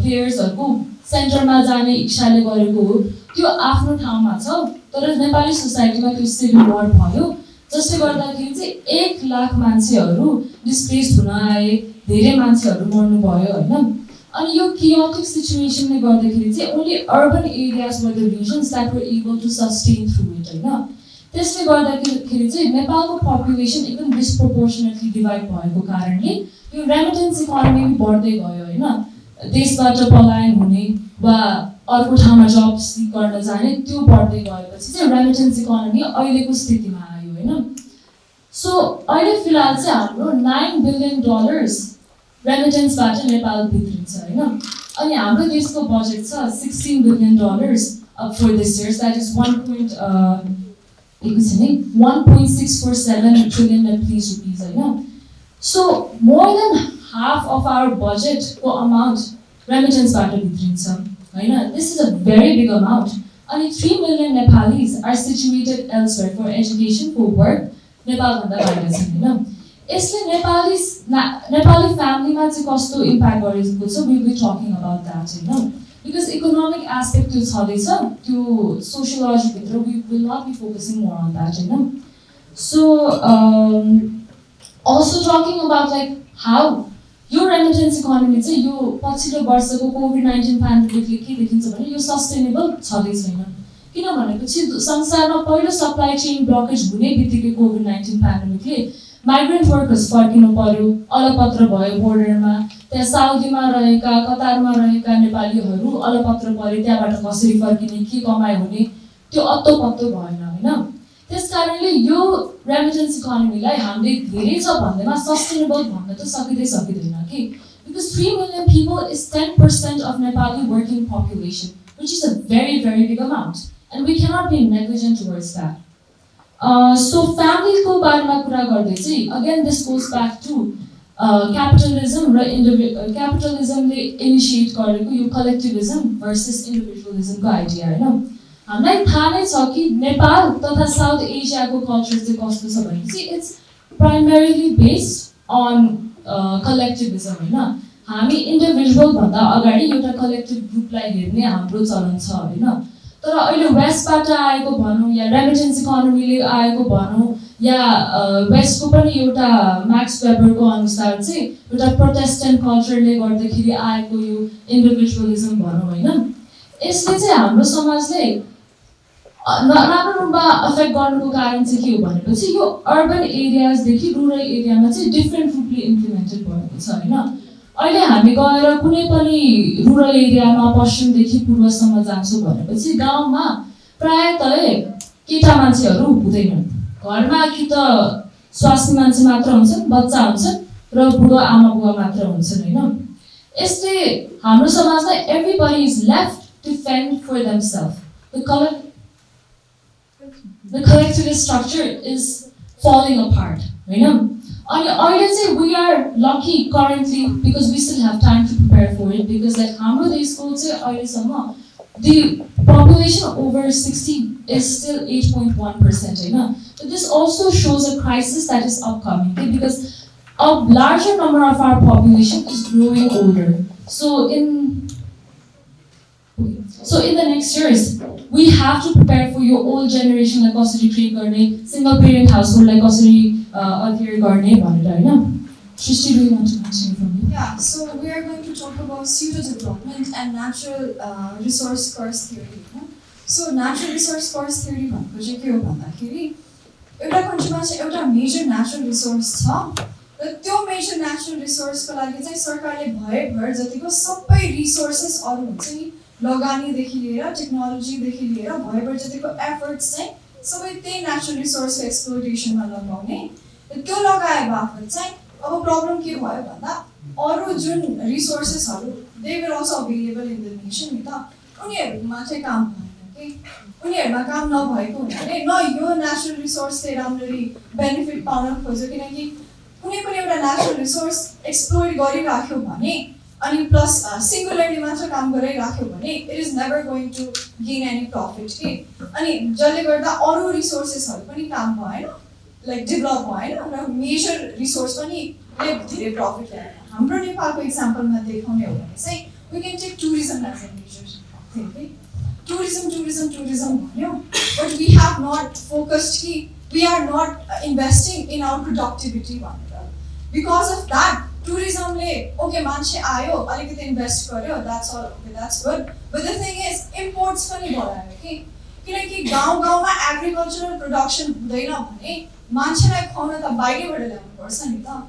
players-हरुको सेन्टरमा जाने इच्छाले गरेको हो, त्यो आफ्नो ठाउँमा छ। तर नेपाली सोसाइटीमा त्यो सिभिल वार भयो, जसले गर्दाखेरि चाहिँ 1 लाख मान्छेहरू डिस्प्लेस हुन आए, धेरै मान्छेहरू मर्नु भयो होइन। अनि यो chaotic सिचुएसनले गर्दाखेरि चाहिँ only urban areas were the regions that were able to sustain through it होइन। त्यसले गर्दाखेरि चाहिँ नेपालको पपुलेसन एकदम डिस्प्रोपोर्सनेटली डिभाइड भएको कारणले यो रेमिटेन्स इकोनोमी बढ्दै गयो होइन। देशबाट पलायन हुने वा अर्को ठाउँमा जब सिक गर्न जाने त्यो बढ्दै गएपछि चाहिँ रेमिटेन्स इकोनोमी अहिलेको स्थितिमा आयो होइन। सो अहिले फिलहाल चाहिँ हाम्रो $9 बिलियन रेमिटेन्सबाट नेपाल भित्रिन्छ होइन। अनि हाम्रो देशको बजेट छ $16 billion for this year, that is 1.647 trillion Nepalese rupees होइन। So more than half of our budget को amount remittanceबाट भित्रिन्छ होइन। This is a very big amount। अनि 3 million Nepalis are situated elsewhere for education, for work, नेपालभन्दा बाहिर छन् होइन। यसले नेपाली फ्यामिलीमा चाहिँ कस्तो इम्प्याक्ट गरेको छ, we will be talking about that होइन। Because economic aspect त्यो छँदैछ, त्यो sociology-भित्र we will not be focusing more on that होइन। So also talking about like how यो remittance economy चाहिँ यो पछिल्लो वर्षको COVID-19 पेन्डेमिकले के देखिन्छ भने यो सस्टेनेबल छँदै छैन। किन भनेपछि संसारमा पहिलो सप्लाई चेन ब्लकेज हुने बित्तिकै COVID-19 पेन्डेमिकले माइग्रेन्ट वर्कर्स फर्किनु पर्यो, अलपत्र भयो बोर्डरमा। त्यहाँ साउदीमा रहेका, कतारमा रहेका नेपालीहरू अलपत्र परे, त्यहाँबाट कसरी फर्किने, के कमाइ हुने, त्यो अत्तो पत्तो भएन होइन। त्यसकारणले यो रेमिटेन्स इकोनोमीलाई हामीले धेरै छ भन्दैमा सस्टेनेबल भन्न त सकिँदैन कि, because 3 million people is 10% of Nepali working population, which is a very very big amount and we cannot be negligent towards that. So family को बारेमा कुरा गर्दै चाहिँ again this goes back to capitalism र capitalismले इनिसिएट गरेको यो कलेक्टिभिजम versus individualismको idea होइन। हामीलाई थाहा नै छ कि नेपाल तथा साउथ एसियाको कल्चर चाहिँ कस्तो छ भनेपछि इट्स प्राइमरीली बेस्ड अन कलेक्टिभिजम होइन। हामी इन्डिभिजुअल भन्दा अगाडि एउटा कलेक्टिभ ग्रुपलाई हेर्ने हाम्रो चलन छ होइन। तर अहिले वेस्टबाट आएको भनौँ या रेमिटेन्स इकोनोमीले आएको भनौँ या वेस्टको पनि एउटा म्याक्स वेबरको अनुसार चाहिँ एउटा प्रोटेस्टेन्ट कल्चरले गर्दाखेरि आएको यो इन्डिभिजुअलिजम भनौँ होइन। यसले चाहिँ हाम्रो समाजले नराम्रो रूपमा अफेक्ट गर्नुको कारण चाहिँ के हो भनेपछि यो अर्बन एरियाजदेखि रुरल एरियामा चाहिँ डिफ्रेन्ट रूपले इम्प्लिमेन्टेड भएको छ होइन। अहिले हामी गएर कुनै पनि रुरल एरियामा पश्चिमदेखि पूर्वसम्म जान्छौँ भनेपछि गाउँमा प्रायः केटा मान्छेहरू हुँदैनन्, घरमा कि त स्वास्नी मान्छे मात्र हुन्छन्, बच्चा हुन्छन् र बुढो आमा बुवा मात्र हुन्छन् होइन। यसले हाम्रो समाजलाई everybody is left to fend for themselves. The collectivist structure is falling apart होइन। अनि अहिले चाहिँ we are lucky currently because we still have time to prepare for it, because like हाम्रो देशको चाहिँ अहिलेसम्म the population over 60 is still 8.1% होइन। But this also shows a crisis that is upcoming, okay? Because a larger number of our population is growing older. So in the next years, we have to prepare for your old generation like कसरी treat गर्ने, single parent household like कसरी अध्ययन गर्ने भनेर हैन. Shrishti, do you want to continue from me? Yeah, so we are going to talk about pseudo-development and natural resource curse theory. So natural resource curse theory भनेको चाहिँ के हो भन्दाखेरि एउटा कन्ट्रीमा चाहिँ एउटा मेजर नेचुरल रिसोर्स छ र त्यो मेजर नेचुरल रिसोर्सको लागि चाहिँ सरकारले भएभर जतिको सबै रिसोर्सेस अरू हुन्छ नि लगानीदेखि लिएर टेक्नोलोजीदेखि लिएर भएभर जतिको एफर्ट्स चाहिँ सबै त्यही नेचुरल रिसोर्सको एक्सप्लोइटेसनमा लगाउने र त्यो लगाए बापत चाहिँ अब प्रब्लम के भयो भन्दा अरू जुन रिसोर्सेसहरू they were also available in the nation नि त उनीहरूमा चाहिँ काम भएन कि उनीहरूमा काम नभएको हुनाले न यो नेचुरल रिसोर्सले राम्ररी बेनिफिट पाउन खोज्यो किनकि कुनै पनि एउटा नेचुरल रिसोर्स एक्सप्लोइट गरिराख्यो भने अनि प्लस सिंगुलरली मात्र काम गरिराख्यो भने it is never going to gain any profit के अनि जसले गर्दा अरू रिसोर्सेसहरू पनि काम भएन लाइक डेभलप भएन र मेजर रिसोर्स पनि धेरै प्रफिट ल्याएन हाम्रो नेपालको इक्जाम्पलमा देखाउने हो भने चाहिँ we can take tourism as a major thing के tourism भन्यो but we have not focused कि we are not investing in our productivity भनेर because of that tourism ले okay मान्छे आयो अलिकति इन्भेस्ट गर्यो that's all okay that's good but the thing is imports पनि बढायो कि किनकि गाउँमा एग्रिकल्चरल प्रोडक्सन हुँदैन भने मान्छेलाई खुवाउन त बाहिरबाट ल्याउनु पर्छ नि त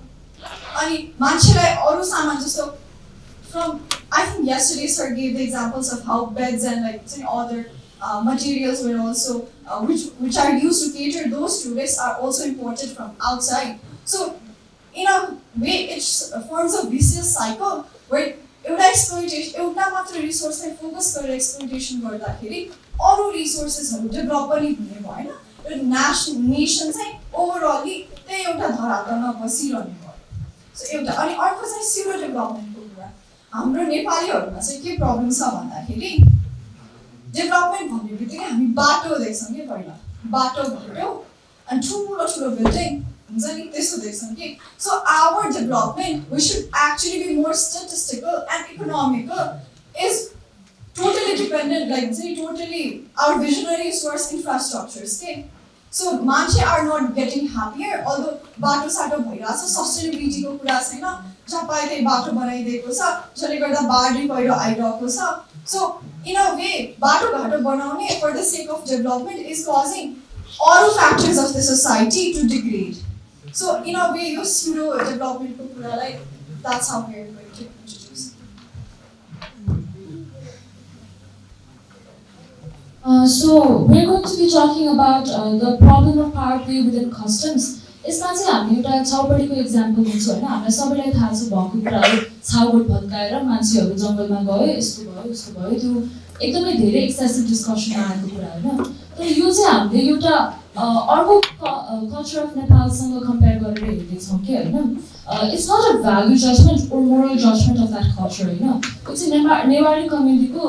अनि मान्छेलाई अरू सामान जस्तो from I think yesterday sir gave the examples of how beds and like other materials were also which are used to cater those tourists are also imported from outside. So in a way it forms a vicious cycle where एउटा exploitation एउटा मात्र रिसोर्सलाई focus गरेर exploitation गर्दाखेरि अरू रिसोर्सेसहरू develop पनि हुने भएन र नेसन चाहिँ ओभरअली त्यही एउटा धरातलमा बसिरहने भयो सो एउटा अनि अर्को चाहिँ स्युडो डेभलपमेन्टको कुरा हाम्रो नेपालीहरूमा चाहिँ के प्रब्लम छ भन्दाखेरि डेभलपमेन्ट भन्ने बित्तिकै हामी बाटो देख्छौँ कि पहिला बाटो भन्यो अनि ठुलो बिल्डिङ हुन्छ नि त्यस्तो देख्छौँ कि so our development we should actually be more statistical and economical is totally dependent like totally our visionaries towards infrastructures okay so manche are not getting happier although bato sato bhaira cha sustainability ko kura chaina jha pae त्यही बाटो बनाइदिएको छ जसले गर्दा बाढी पहिरो आइरहेको छ so in a way बाटो घाटो बनाउने for the sake of development is causing all factors of the society to degrade so in a way यो pseudo development को कुरालाई that's how we are going to introduce So we're going to be talking about the problem of power play within customs. यसमा चाहिँ हामी एउटा छाउपडीको example दिन्छौँ होइन हामीलाई सबैलाई थाहा छ भएको कुराहरू छाउगोठ भत्काएर मान्छेहरू जङ्गलमा गयो यस्तो भयो त्यो एकदमै धेरै एक्सेसिभ डिस्कसन आएको कुरा होइन तर यो चाहिँ हामीले एउटा अर्को कल्चर अफ नेपालसँग कम्पेयर गरेर हेर्दैछौँ कि होइन it's not a value judgement or moral judgement of that culture होइन त्यो चाहिँ नेवारी कम्युनिटीको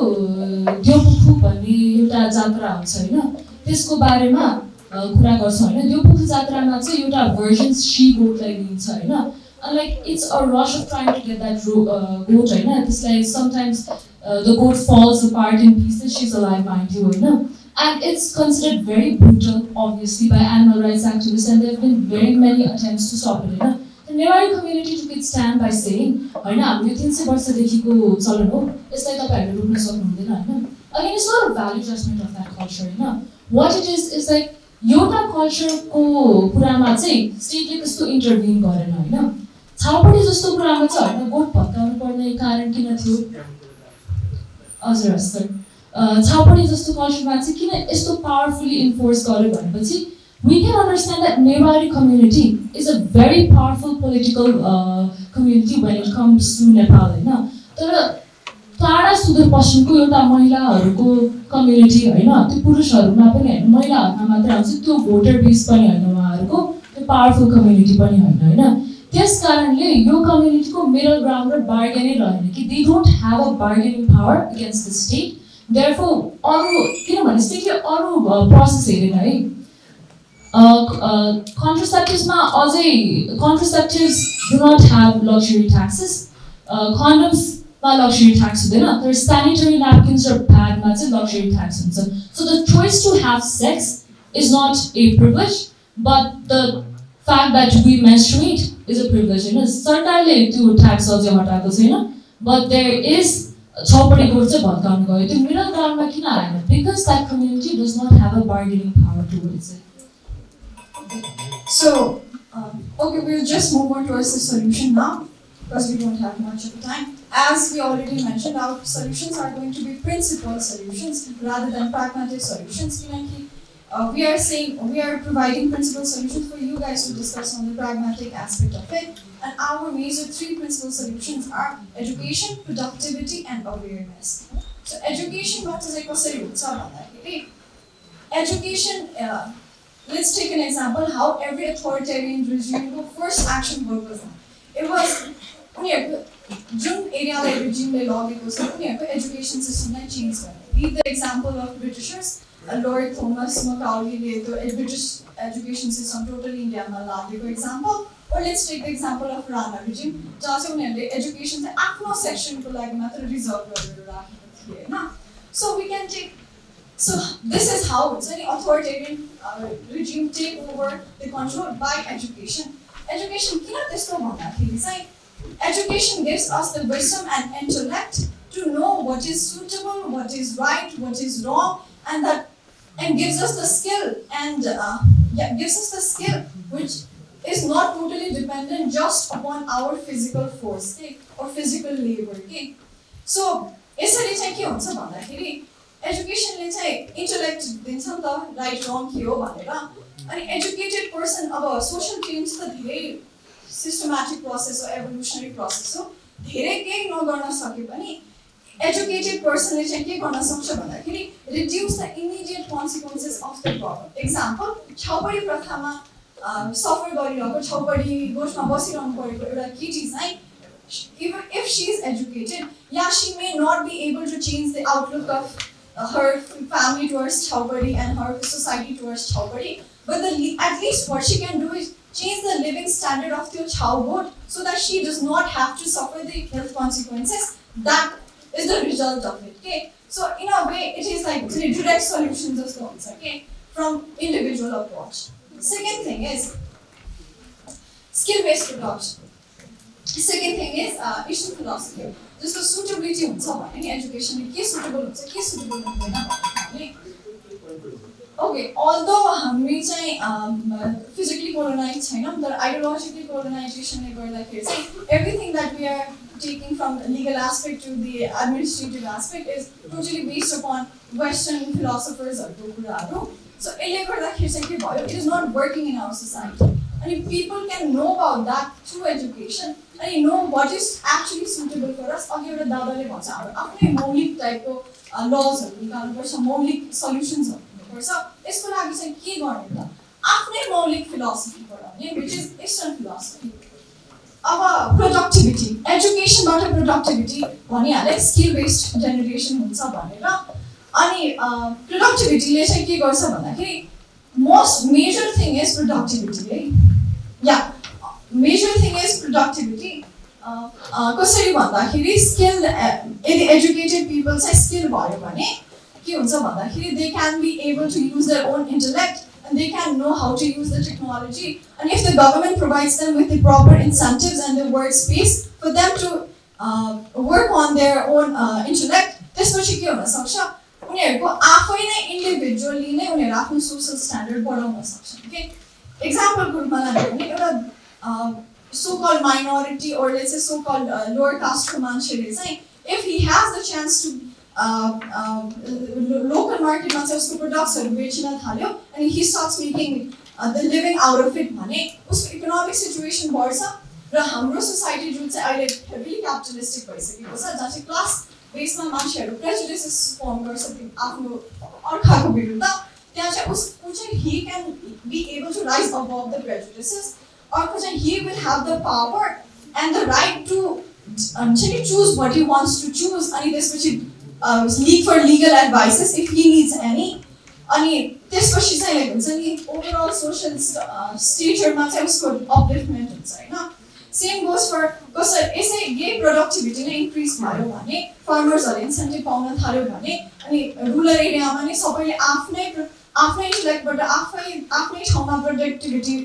देउपुखु भन्ने एउटा जात्रा हुन्छ होइन त्यसको बारेमा कुरा गर्छौँ होइन देउपुखु जात्रामा चाहिँ एउटा भर्जन सी गोटलाई लिन्छ होइन like it's a rush of trying to get that goat होइन त्यसलाई sometimes the goat falls apart in pieces she is alive mind you होइन and it's considered very brutal obviously by animal rights activists and there have been very many attempts to stop it होइन the Nepali community took its stand by saying होइन हाम्रो 300 वर्षदेखिको चलन हो यसलाई तपाईहरुले रोक्न सक्नुहुँदैन होइन again it's not a value judgment of that culture होइन what it is like एउटा कल्चरको कुरामा चाहिँ स्टेटले त्यस्तो इन्टरभ्युन गरेन होइन छाउपडी जस्तो कुरामा चाहिँ होइन गोठ भत्काउनु पर्ने कारण किन थियो हजुर सर छाउपडी जस्तो कल्चरमा चाहिँ किन यस्तो पावरफुली इन्फोर्स गर्यो भनेपछि we can understand that Nepali community is a very powerful political community when it comes to Nepal होइन तर टाढा सुदूरपश्चिमको एउटा महिलाहरूको कम्युनिटी होइन त्यो पुरुषहरूमा पनि होइन महिलाहरूमा मात्रै आउँछ त्यो भोटर बेस पनि होइन उहाँहरूको त्यो पावरफुल कम्युनिटी पनि होइन होइन त्यस कारणले यो कम्युनिटीको मिडल ग्राउन्ड र बार्गेनै रहेन कि they don't have a bargaining power against the state therefore अरू किनभने स्टेटले अरू प्रोसेस हेरेन है कन्ट्रासेप्टिभ्समा अझै contraceptives do not have luxury taxes कन्डम्समा मा लग्जरी ट्याक्स हुँदैन तर स्यानिटरी न्यापकिन्स र प्याडमा चाहिँ लग्जरी ट्याक्स हुन्छ so the choice to have sex is not a privilege but the fact that we menstruate is a privilege होइन सरकारले त्यो ट्याक्स अझै हटाएको छैन but there is chhaupadi code चाहिँ भत्काउनु गयो त्यो मिडल ग्राउन्डमा किन आएन because that community does not have a bargaining power towards it So, okay, we'll just move on towards the solution now because we don't have much of time. As we already mentioned, our solutions are going to be principled solutions rather than pragmatic solutions. We are saying we are providing principled solutions for you guys to discuss on the pragmatic aspect of it. And our major three principal solutions are education, productivity, and awareness. So, education, what is it? Education. Let's take an example how every authoritarian regime first action was. It was June area regime education system change. Read the example of Britishers. Lord Thomas Macaulay the British education system totally India for example. Or let's take the example of Rana regime. Education is section reserved. So we can take. So this is how any authoritarian regime take over the control by education. Education education gives us the wisdom and intellect to know what is suitable, what is right, what is wrong, and gives us the skill gives us the skill which is not totally dependent just upon our physical force or physical labor. So यसरी चाहिँ के हुन्छ भन्दाखेरि एजुकेसनले चाहिँ intellect दिन्छ नि त right रङ के हो भनेर अनि एजुकेटेड पर्सन अब सोशल चेन्ज त धेरै सिस्टमेटिक प्रोसेस हो एभोल्युसनरी प्रोसेस हो धेरै केही नगर्न सके पनि एजुकेटेड पर्सनले चाहिँ के गर्न सक्छ भन्दाखेरि reduce the immediate consequences of the problem example chhaupadi प्रथामा सफर गरिरहेको छौपडी गोठमा बसिरहनु परेको एउटा केटी चाहिँ even if she is educated, yeah, she may not be able to change the outlook of her family towards Chhaupadi and her society towards Chhaupadi. But at least what she can do is change the living standard of the Chhau boat so that she does not have to suffer the health consequences. That is the result of it. Okay, so in a way, it is like direct solutions of thoughts. Okay, from individual approach. Second thing is skill-based production. Second thing is issue philosophy. जस्तो suitability हुन्छ भने नि एजुकेसनले के suitable हुन्छ के suitable हुँदैन भन्ने okay although हामी चाहिँ फिजिकली कोलोनाइज छैनौँ तर आइडियोलोजिकली कोलोनाइजेसनले गर्दाखेरि चाहिँ everything that we are taking from the legal aspect to the administrative aspect is totally based upon Western philosophers or kuraharu. So यसले गर्दाखेरि चाहिँ के भयो it is not working in our society. And people can know about that through education and know what is actually suitable for us. अघि एउटा दादाले भन्छ हाम्रो आफ्नै मौलिक टाइपको लजहरू निकाल्नुपर्छ मौलिक सल्युसन्सहरू हुनुपर्छ यसको लागि चाहिँ के गर्ने त आफ्नै मौलिक फिलोसफी पढाउने which is Eastern philosophy. अब प्रोडक्टिभिटी एजुकेसनबाट प्रोडक्टिभिटी भनिहाले स्किल बेस्ड जेनेरेसन हुन्छ भनेर अनि प्रोडक्टिभिटीले चाहिँ के गर्छ भन्दाखेरि most major thing is productivity, right? Yeah, major thing is productivity. कसरी भन्दाखेरि skilled educated people चाहिँ skill भयो भने के हुन्छ भन्दाखेरि they can be able to use their own intellect and they can know how to use the technology and if the government provides them with the proper incentives and the workspace for them to work on their own intellect त्यसपछि के हुन सक्छ उनीहरुको आफै नै individually नै उनीहरु आफ्नो सोशल स्ट्यान्डर्ड बढाउन सक्छन् के एक्जाम्पलको रूपमा लाने भने एउटा so called minority or let's say so called lower caste को मान्छेले चाहिँ if he has the chance to local market मा चाहिँ उसको प्रोडक्ट्सहरु बेच्न थाल्यो and he starts making the living out of it भने उसको इकोनोमिक सिचुएसन बढ्छ र हाम्रो सोसाइटी जुन चाहिँ अहिले हेभिली क्यापिटलिस्टिक भइसकेको छ जहाँ चाहिँ क्लास बेसमा मान्छेहरु प्रेजुडिसेस फर्म गर्छ आफ्नो अर्काको विरुद्ध त्यहाँ चाहिँ उसको चाहिँ he can be able to rise above the prejudices अर्को चाहिँ he will have the power and the right to choose what he wants to choose अनि त्यसपछि seek for legal advices if he needs any अनि त्यसपछि चाहिँ हुन्छ नि overall social स्टेचरमा चाहिँ उसको अपलिफ्टमेन्ट हुन्छ हैन सेम गोज फर कसरी यसै यही प्रोडक्टिभिटी नै इन्क्रिज भयो भने फार्मर्सहरूले इन्सेन्टिभ पाउन थाल्यो भने अनि रुरल एरियामा नै सबैले आफ्नै इन्टेलेक्टबाट आफ्नै ठाउँमा प्रोडक्टिभिटी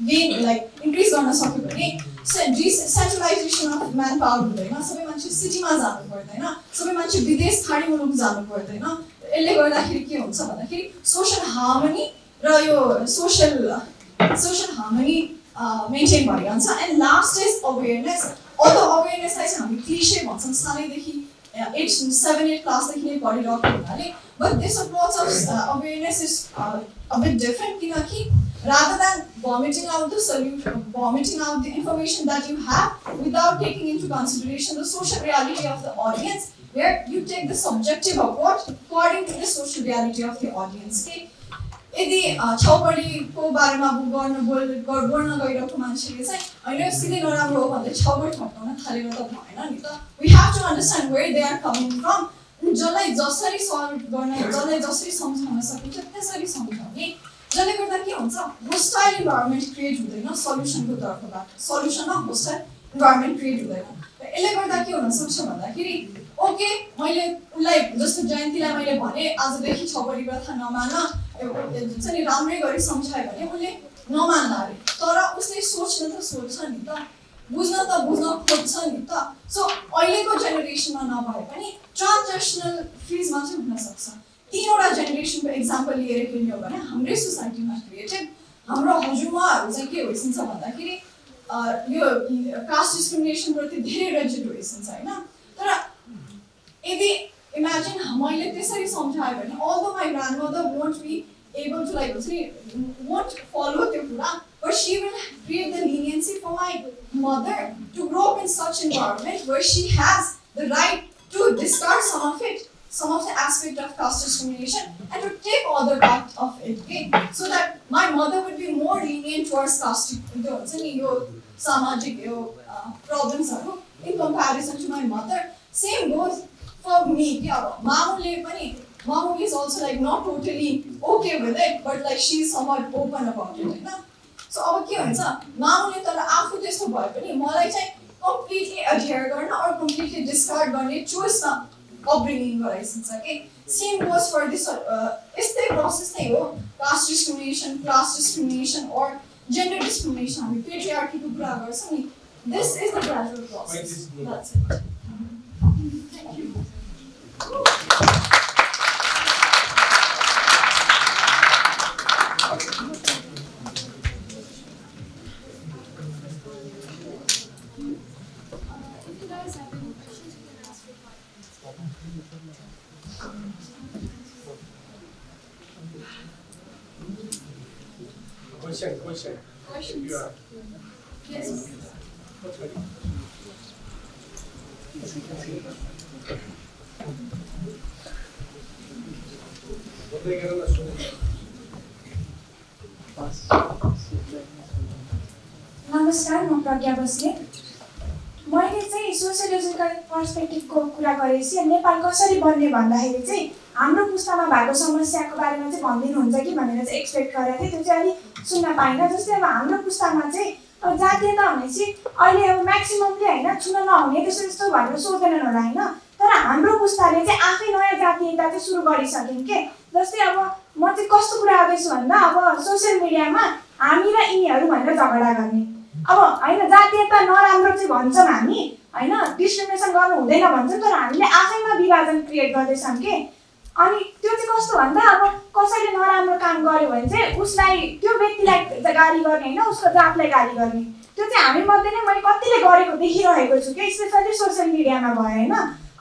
गेन लाइक इन्क्रिज गर्न सक्यो भने सेन्ट्रलाइजेसन अफ म्यान पावर हुँदैन, सबै मान्छे सिटीमा जानु पर्दैन, सबै मान्छे विदेश खाडी मुलुक जानु पर्दैन। यसले गर्दाखेरि के हुन्छ भन्दाखेरि सोसल हार्मनी र यो सोसल हार्मनी मेन्टेन भइरहन्छ। And last is awareness. Although अवेरनेसलाई चाहिँ हामी क्लिसे भन्छौँ सानैदेखि 7-8 क्लासदेखि नै पढिरहेको हुनाले, but this approach of awareness is a bit different किनकि rather than vomiting out the information that you have without taking into consideration the social reality of the audience, where you take the subjective approach according to the social reality of the audience. के यदि छौपडीको बारेमा बोल्न गइरहेको मान्छेले चाहिँ होइन सिधै नराम्रो हो भन्दै छौपडी ठट्टाउन थालेर त भएन नि त। We have to understand where they are coming from. जसलाई जसरी सल्भ गर्न, जसलाई जसरी सम्झाउन सकिन्छ त्यसरी सम्झाउने, जसले गर्दा के हुन्छ होस्टाइल इन्भाइरोमेन्ट क्रिएट हुँदैन सल्युसनको तर्फबाट। सल्युसनमा होस्टाइल इन्भाइरोमेन्ट क्रिएट हुँदैन। र यसले गर्दा के हुन सक्छ भन्दाखेरि ओके मैले उसलाई जस्तो जयन्तीलाई मैले भने आजदेखि छौपडी प्रथा नमान हुन्छ नि राम्रै गरी सम्झायो भने उसले नमान्ला अरे, तर उसले सोच्न त सोच्छ नि त, बुझ्न खोज्छ नि त। सो अहिलेको जेनेरेसनमा नभए पनि ट्रान्जेसनल फेजमा चाहिँ हुनसक्छ। 3वटा जेनेरेसनको एक्जाम्पल लिएर हेर्ने हो भने हाम्रै सोसाइटीमा क्रिएटेड हाम्रो हजुरमाहरू चाहिँ के भइसक्छ भन्दाखेरि यो कास्ट डिस्क्रिमिनेसनप्रति धेरै रेजिड भइसक्छ होइन। तर यदि इमेजिन मैले त्यसरी सम्झायो भने although my grandmother won't be able to like हुन्छ नि वोन्ट फलो त्यो कुरा, but she will create the leniency for my mother to grow up in such environment where she has the right to discard some of the aspect of caste discrimination and to take other part of it, okay? So that my mother would be more lenient towards caste samajik problems in comparison to my mother. Same goes for me. Mamu is also like not totally okay with it, but like she's somewhat open about it, right? So अब के हुन्छ मामुले तर आफू त्यस्तो भए पनि मलाई चाहिँ कम्प्लिटली एडहेयर गर्न or कम्प्लिटली डिस्कार्ड गर्ने चोइसमा अपब्रिङिङ गराइसक्छ के। सेम गोज फर दिस यस्तै प्रोसेस नै हो कास्ट डिस्क्रिमिनेसन, क्लास डिस्क्रिमिनेसन और जेन्डर डिस्क्रिमिनेसन। हामी पेट्रियार्कीको कुरा गर्छौँ नि, this is the gradual process. That's it. Thank you. Question. Questions? Yes. नमस्कार, म प्रज्ञा बस्ने। मैले चाहिँ सोसियोलोजिकल पर्सपेक्टिभको कुरा गरेपछि नेपाल कसरी बन्ने भन्दाखेरि चाहिँ हाम्रो पुस्तामा भएको समस्याको बारेमा चाहिँ भनिदिनुहुन्छ कि भनेर चाहिँ एक्सपेक्ट गरेको थिएँ। त्यो चाहिँ अलिक सुन्न पाइनँ। जस्तै अब हाम्रो पुस्तामा चाहिँ अब जातीयता भनेपछि अहिले अब म्याक्सिममले होइन छुन नहुने त्यस्तो त्यस्तो भनेर सोध्दैनन् होला होइन। तर हाम्रो पुस्ताले चाहिँ आफै नयाँ जातीयता चाहिँ सुरु गरिसक्यौँ के। जस्तै अब म चाहिँ कस्तो कुरा गर्दैछु भन्दा अब सोसियल मिडियामा हामी र यिनीहरू भनेर झगडा गर्ने। अब होइन जातीयता नराम्रो चाहिँ भन्छौँ हामी होइन, डिस्क्रिमिनेसन गर्नु हुँदैन भन्छौँ, तर हामीले आफैमा विभाजन क्रिएट गर्दैछौँ के। अनि त्यो चाहिँ कस्तो भन्दा अब कसैले नराम्रो काम गर्यो भने चाहिँ उसलाई त्यो व्यक्तिलाई गाली गर्ने होइन, उसको जातलाई गाली गर्ने। त्यो चाहिँ हामी मध्ये नै मैले कतिले गरेको देखिरहेको छु कि स्पेसली सोसियल मिडियामा भयो होइन।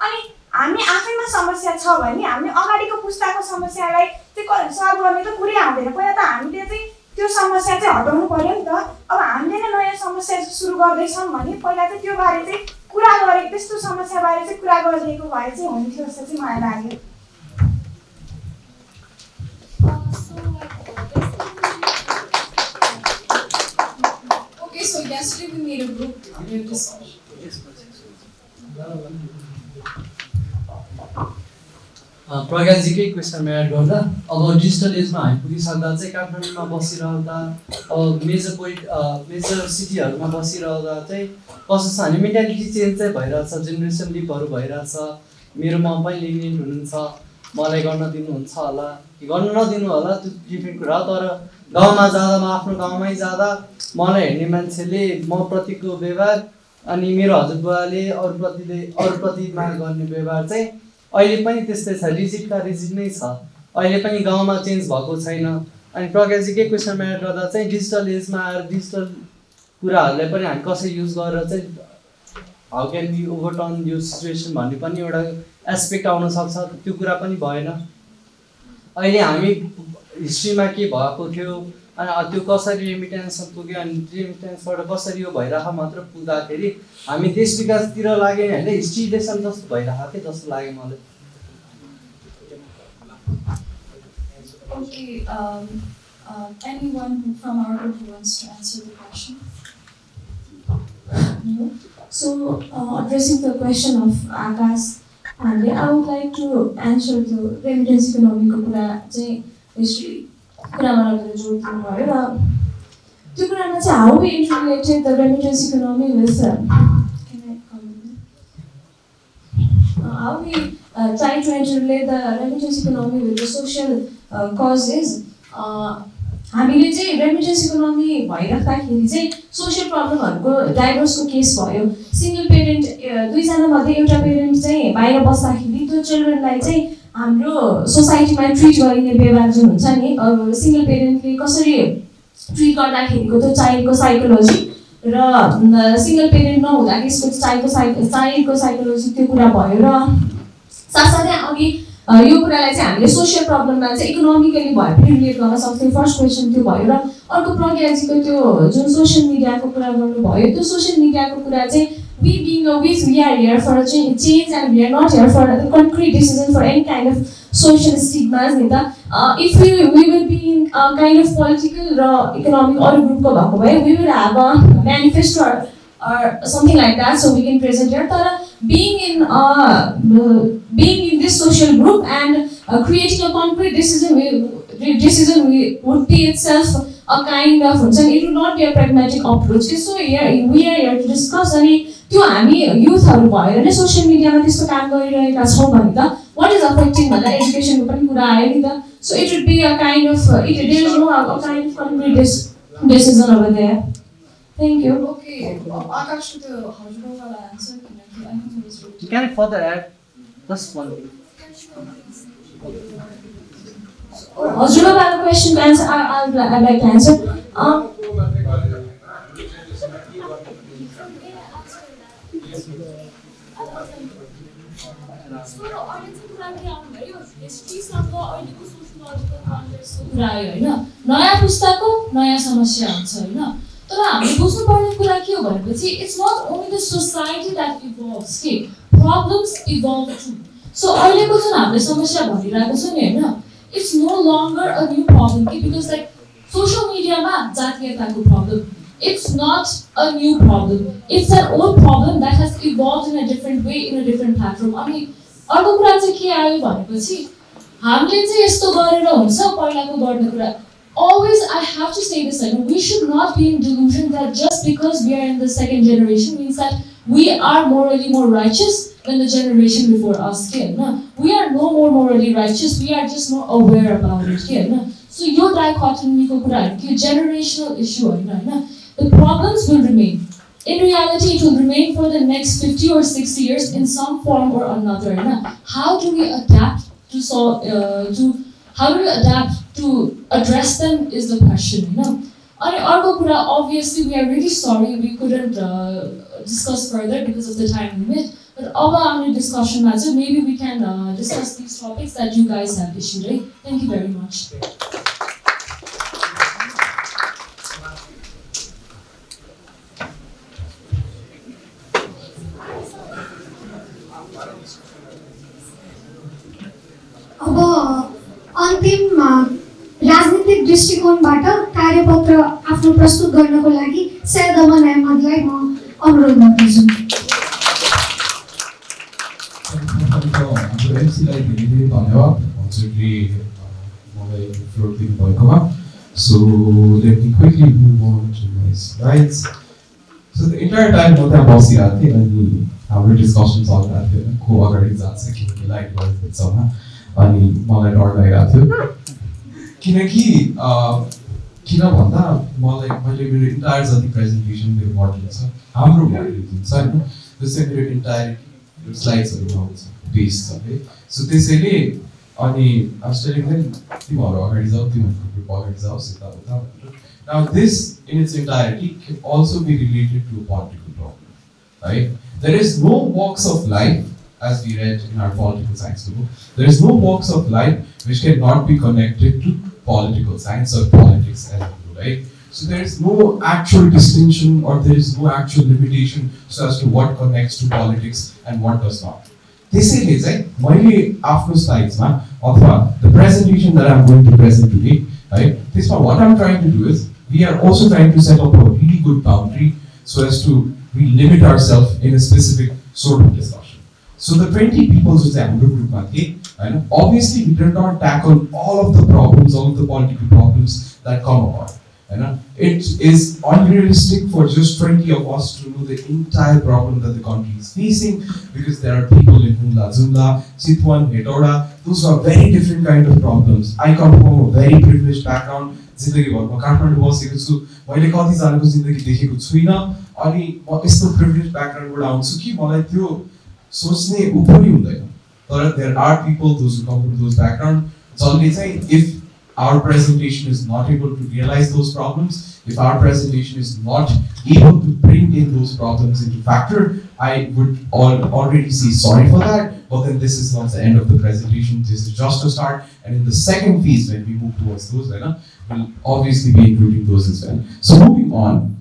अनि हामी आफैमा समस्या छ भने हामीले अगाडिको पुस्ताको समस्यालाई चाहिँ सल्भ गर्ने त कुरै आउँदैन। पहिला त हामीले चाहिँ त्यो समस्या चाहिँ हटाउनु पर्यो नि त। अब हामीले नै नयाँ समस्या सुरु गर्दैछौँ भने पहिला चाहिँ त्यो बारे चाहिँ कुरा गरेको, त्यस्तो समस्याबारे चाहिँ कुरा गरिदिएको भए चाहिँ हुन्थ्यो जस्तो चाहिँ मलाई लाग्यो। Okay, so yesterday we made a group discussion. प्रज्ञाजीकै क्वेसनमा एड गर्दा अब डिजिटल एजमा हामी पुगिसक्दा चाहिँ काठमाडौँमा बसिरहँदा अब मेजर सिटीहरूमा बसिरहँदा चाहिँ कस्तो छ भने मेन्टालिटी चेन्ज चाहिँ भइरहेछ, जेनेरेसन लिपहरू भइरहेछ। मेरो मम पनि लिमिट हुनुहुन्छ, मलाई गर्न दिनुहुन्छ होला कि गर्न नदिनु होला त्यो डिफ्रेन्ट कुरा हो। तर गाउँमा जाँदा म आफ्नो गाउँमै जाँदा मलाई हेर्ने मान्छेले म प्रतिको व्यवहार अनि मेरो हजुरबुवाले अरूप्रतिमा गर्ने व्यवहार चाहिँ अहिले पनि त्यस्तै छ, रिजिडका रिजिड नै छ। अहिले पनि गाउँमा चेन्ज भएको छैन। अनि प्रज्ञाजीकै क्वेसनमा एड गर्दा चाहिँ डिजिटल एजमा आएर डिजिटल कुराहरूलाई पनि हामी कसरी युज गरेर चाहिँ हाउ क्यान बी ओभरटर्न यो सिचुएसन भन्ने पनि एउटा एस्पेक्ट आउन सक्छ। त्यो कुरा पनि भएन। अहिले हामी हिस्ट्रीमा के भएको थियो अनि त्यो कसरी रेमिटेन्समा पुग्यो अनि रेमिटेन्सबाट कसरी यो भइरहेको मात्र पुग्दाखेरि हामी देश विकासतिर लाग्यो होइन, हिस्ट्री लेसन जस्तो भइरहेको थियो जस्तो लाग्यो मलाई। Okay, anyone from our group who wants to answer the question? No? So, addressing the question of Akash, and I would like to answer the remittance economy ko kura चाहिँ history कुरामा लगेर जोड दिनुभयो र त्यो कुरामा चाहिँ how we interrelated the remittance economy with how we try to interrelate the remittance economy with the social causes. हामीले चाहिँ रेमिटेन्स इकोनोमी भइराख्दाखेरि चाहिँ सोसियल प्रब्लमहरूको डाइभर्सको केस भयो। सिङ्गल पेरेन्ट दुईजना मध्ये एउटा पेरेन्ट चाहिँ बाहिर बस्दाखेरि त्यो चिल्ड्रेनलाई चाहिँ हाम्रो सोसाइटीमा ट्रिट गरिने व्यवहार जुन हुन्छ नि, सिङ्गल पेरेन्टले कसरी ट्रिट गर्दाखेरिको त्यो चाइल्डको साइकोलोजी र सिङ्गल पेरेन्ट नहुँदाखेरि यसको चाइल्डको साइकोलोजी त्यो कुरा भयो। र साथसाथै अघि यो कुरालाई चाहिँ हामीले सोसियल प्रब्लममा चाहिँ इकोनोमिकली भए पनि रिलेट गर्न सक्थ्यौँ। फर्स्ट क्वेसन त्यो भयो। र अर्को प्रज्ञाजीको त्यो जुन सोसियल मिडियाको कुरा गर्नुभयो, त्यो सोसियल मिडियाको कुरा चाहिँ we are here for a change and we are not here for a concrete decision for any kind of social stigmas नि त। If we will be in a kind of political र economic or group ko bhako bhaye we will have a manifesto or something like that so we can present here. तर being in this social group and creating a concrete decision would be itself a kind of it would not be a pragmatic approach. So here we are here to discuss अनि त्यो हामी युथहरु भएर नै social मिडियामा त्यस्तो काम गरिरहेका छौं भने त what is affecting भन्दा एजुकेसनको पनि कुरा आयो नि त. So it would be a kind of there is no a kind of concrete decision over there. Thank you. Okay, Akash to the हजुरबाला answer किनकि I think it was You can further add just one thing. हजुरबाला question to answer I'd like to answer. नयाँ पुस्ताको नयाँ समस्या हुन्छ हैन. तर हामीले बुझ्नुपर्ने कुरा के हो भनेपछि it's not only the society that evolves के प्रब्लम्स इभल्भ टु. सो अहिलेको जुन हामीले समस्या भनिरहेको छौँ नि हैन, इट्स नो लnger अ न्यू प्रब्लम कि बिकज लाइक सोशल मिडियामा जातीयताको problem it's not a new problem. It's an old problem that has evolved in a different way in a different platform. अनि अर्को कुरा चाहिँ के आयो भनेपछि हामीले चाहिँ यस्तो गरेर हुन्छ पहिलाको गर्ने कुरा. Always I have to say this, like, we should not be in delusion that just because we are in the second generation means that we are morally more righteous than the generation before us. We are no more morally righteous, we are just more aware about it. So your dichotomy ko kura haru generational issue haina. The problems will remain. In reality, it will remain for the next 50 or 60 years in some form or another. How do we adapt to address them is the question. Obviously, we are really sorry we couldn't discuss further because of the time limit. But our discussion matter, maybe we can discuss these topics that you guys have issued. Right? Thank you very much. अब अन्तिम राजनीतिक दृष्टिकोणबाट कार्यपत्र आफ्नो प्रस्तुत गर्नको लागि सैयद अमन अहमदलाई म अनुरोध गर्दछु। एमसीलाई धेरै धेरै धन्यवाद हजुरले मलाई फ्लोर दिनुभएकोमा. So let me quickly move on to my slides. So the entire time म त्यहाँ बसिरहेको थिएँ अनि हाम्रो डिस्कसन चलिरहेको थियो होइन, को अगाडि जान्छ किनकि लाइट गरेको छ अनि मलाई डर लागिरहेको थियो किनकि किन भन्दा मैले मेरो इन्टायर जति प्रेजेन्टेसन मेरो मोडल छ हाम्रो मोडल हुन्छ होइन त्यसै मेरो इन्टायर स्लाइड्सहरू आउँछ बेस छ है. सो त्यसैले अनि अस्ट्रेलियन तिमीहरू अगाडि जाऊ तिमीहरूको ग्रुप अगाडि जाओस् यताउता भनेर. Now this in its entirety can also be related to a political problem, right? There is no walks of life, as we read in our political science book, there is no walks of life which cannot be connected to political science or politics as a whole, right? So there is no actual distinction or there is no actual limitation as to what connects to politics and what does not. त्यसैले चाहिँ मैले आफ्नो स्लाइड्समा अथवा the presentation that I'm going to present today, right? त्यसमा what I'm trying to do is we are also trying to set up a really good boundary so as to we limit ourselves in a specific sort of discussion. So the 20 people who are in the group, obviously we did not tackle all of the problems, all of the political problems that come about. It is unrealistic for just 20 of us to know the entire problem that the country is facing because there are people in Humla, Zumla, Chitwan, Hetauda, those are very different kind of problems. I come from a very privileged background. जिन्दगीभर म काठमाडौँ बसेको छु, मैले कतिजनाको जिन्दगी देखेको छुइनँ अनि म यस्तो प्रिभिलेज ब्याकग्राउन्डबाट आउँछु कि मलाई त्यो सोच्ने उपरि हुँदैन. तर there are people those who come from those background जसले चाहिँ if our presentation is not able to realize those problems, if our presentation is not able to bring in those problems into factor, I would already say sorry for that, but then this is not the end of the presentation, this is just a start, and in the second phase when we move towards those, we'll obviously be including those as well. So moving on,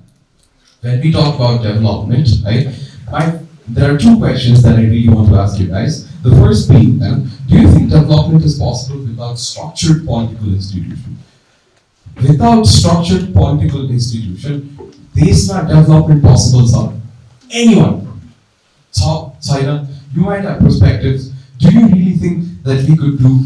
when we talk about development, right, there are two questions that I really want to ask you guys. The first being, do you think development is possible without structured political institution? Without structured political institution, there is not development possible, sir. Anyone? China, you might have perspectives. Do you really think that we could do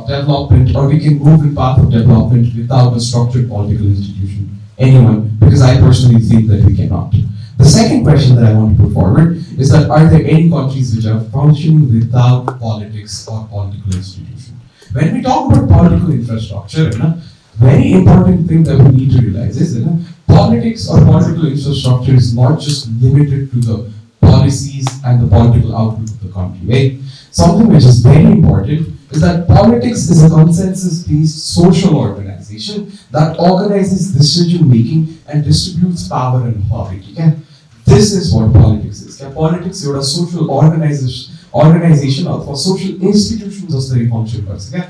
development or we can move in path of development without a structured political institution? Anyone? Because I personally think that we cannot. The second question that I want to put forward is that are there any countries which are functioning without politics or political institution? When we talk about political infrastructure, very important thing that we need to realize is politics or political infrastructure is not just limited to the policies and the political outlook of the country, right? Something which is very important is that politics is a consensus-based social organization that organizes decision making and distributes power and authority. Okay? This is what politics is. Okay? Politics is a social organization or social institutions of the function. Okay?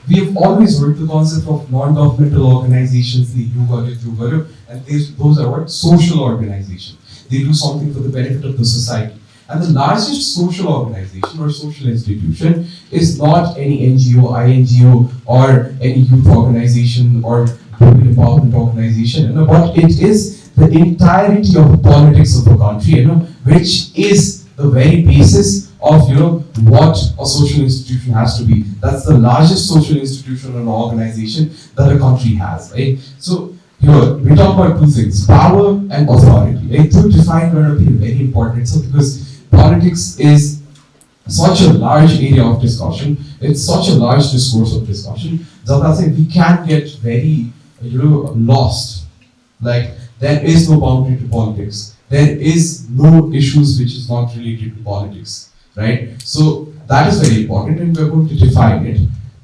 We have always heard the concept of non-governmental organizations, and those are what? Social organizations. They do something for the benefit of the society. And the largest social organization or social institution is not any NGO, INGO, or any youth organization or women empowerment organization, but it is the entirety of politics of a country, which is the very basis of what a social institution has to be. That's the largest social institution or organization that a country has, right? So here we talk about two things: power and authority. Right? To define very important, so because politics is such a large area of discussion, it's such a large discourse of discussion, that we can get very lost. Like, there is no boundary to politics. There is no issues which is not related to politics, right? So that is very important and we're going to define it.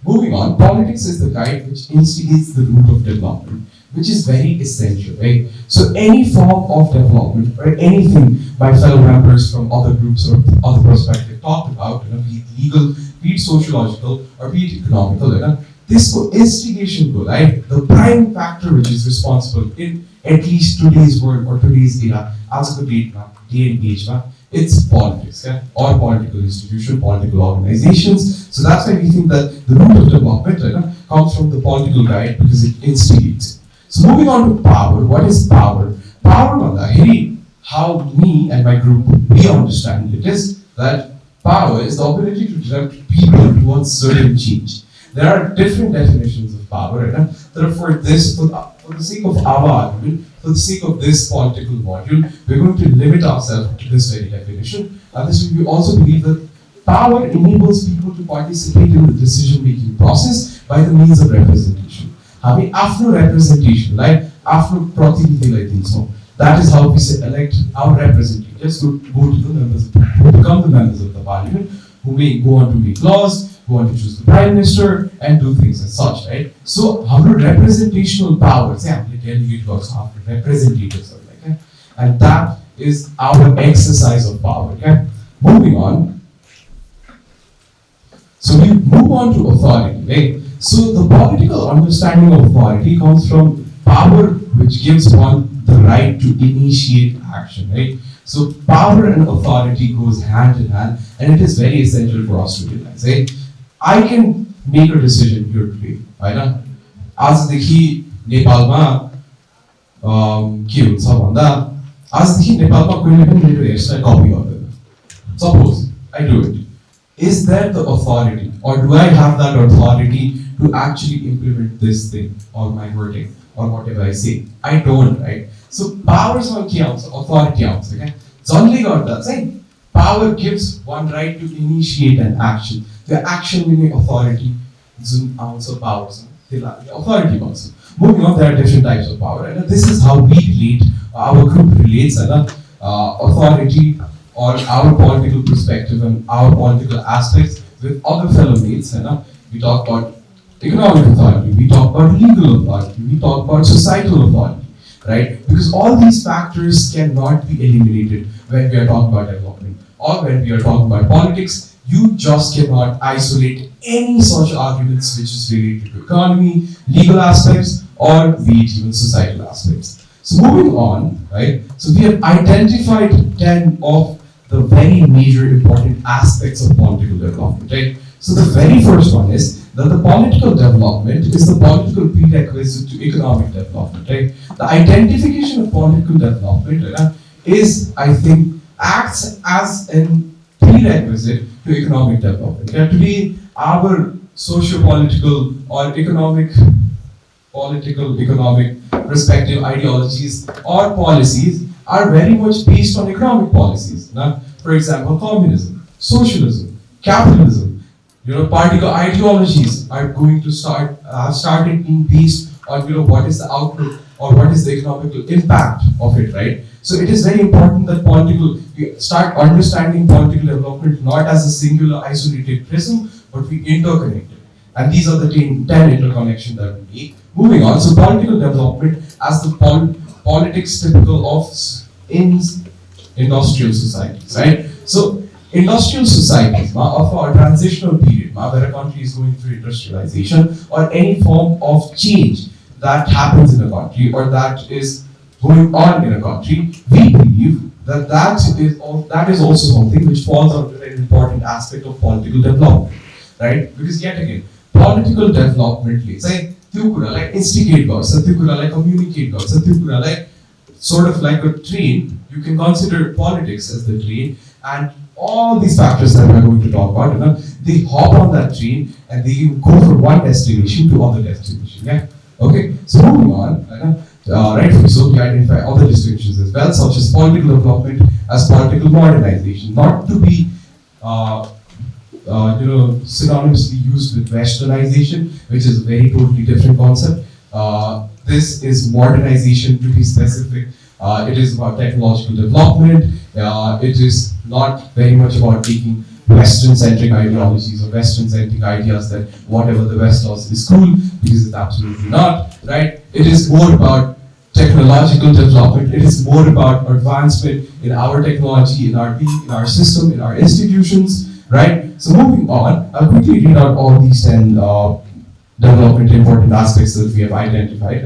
Moving on, politics is the guide which instigates the root of development, which is very essential, right? So any form of development or anything my fellow members from other groups or other perspectives talked about, be it legal, be it sociological, or be it economical, this instigation, right? The prime factor which is responsible in at least today's world or today's era, as the day and age, it's politics, okay? Or political institution, political organizations. So that's why we think that the root of development comes from the political guide because it instigates. So moving on to power, what is power? Power, how me and my group, we understand it is that power is the ability to direct people towards certain change. There are different definitions of power, and therefore for the sake of our argument, for the sake of this political module, we're going to limit ourselves to this very definition. And this we also believe that power enables people to participate in the decision-making process by the means of representation. हामी आफ्नो representation-लाई आफ्नो प्रतिनिधिलाई दिन्छौँ. That is how we elect our representatives to go to the members, who become the members of the parliament, who may go on to make laws, go on to choose the prime minister, and do things as such, right? So, our representational power, say, I'm delegate works after representatives, okay? And that is our exercise of power, okay? Moving on. So, we move on to authority, right? So, the political understanding of authority comes from power which gives one the right to initiate action, right? So power and authority goes hand in hand, and it is very essential for us to realize, right? I can make a decision here today, right? आजदेखि नेपालमा के हुन्छ भन्दा आजदेखि नेपालमा कुनै पनि मेरो हेयरस्टाइल कपी गर्दैन. Suppose I do it. Is there the authority, or do I have that authority to actually implement this thing or my wording or whatever I say? I don't, right? So powers on counts, authority counts, okay? Zonly got that saying. Power gives one right to initiate an action. The action meaning authority, zoom also powers. Authority also. Moving on, there are different types of power, and this is how we relate, our group relates, authority or our political perspective and our political aspects with other fellow mates. We talk about economic authority, we talk about legal authority, we talk about societal authority, right? Because all these factors cannot be eliminated when we are talking about development or when we are talking about politics. You just cannot isolate any such arguments which is related to economy, legal aspects, or be it even societal aspects. So moving on, right? So we have identified 10 of the very major important aspects of political development, right? So the very first one is that the political development is the political prerequisite to economic development, right? The identification of political development is, I think, acts as a prerequisite to economic development. Today, our socio-political or economic respective ideologies or policies are very much based on economic policies. For example, communism, socialism, capitalism, particle ideologies are going to started being based on what is the outlook or what is the economical impact of it, right? So it is very important that we start understanding political development not as a singular isolated prism, but we interconnect it. And these are the 10 interconnections that we make. Moving on, so political development as the politics typical of industrial societies, right? So industrial societies of our transitional period, where a country is going through industrialization or any form of change that happens in a country or that is going on in a country, we believe that is also something which falls under an important aspect of political development, right? Because yet again, political development ले चाहिँ त्यो कुरालाई instigate गर्छ, त्यो कुरालाई communicate गर्छ, त्यो कुरालाई sort of like a train. You can consider politics as the train, and all these factors that we are going to talk about, they hop on that train and they can go from one destination to other destination. Yeah. Okay. So moving on, rightfully so, we identify other distinctions as well, such as political development as political modernization, not to be synonymously used with westernization, which is a very totally different concept. This is modernization, to be specific. It is about technological development. It is not very much about taking Western-centric ideologies or Western-centric ideas that whatever the West does is cool, because it's absolutely not, right? It is more about technological development. It is more about advancement in our technology, in our being, in our system, in our institutions, right? So moving on, I'll quickly read out all these 10 development important aspects that we have identified.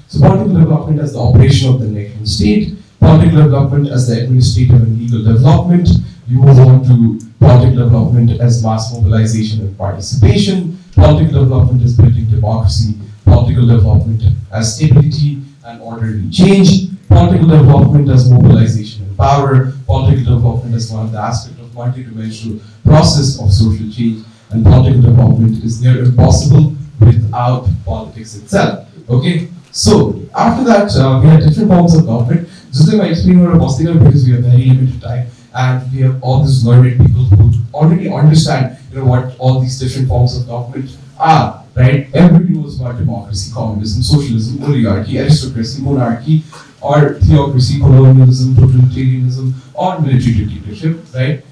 So political development as the operation of the nation state, political development as the administrative and legal development. You move on to political development as mass mobilization and participation, political development as building democracy, political development as stability and orderly change, political development as mobilization and power, political development as one of the aspects of multidimensional process of social change, and political development is near impossible without politics itself. Okay, so after that, we had different forms of government. Just like I explained about Bosnia, because we have very limited time and we have all these learned people who already understand, what all these different forms of government are, right? Everybody knows about democracy, communism, socialism, oligarchy, aristocracy, monarchy, or theocracy, colonialism, totalitarianism, or military dictatorship, right?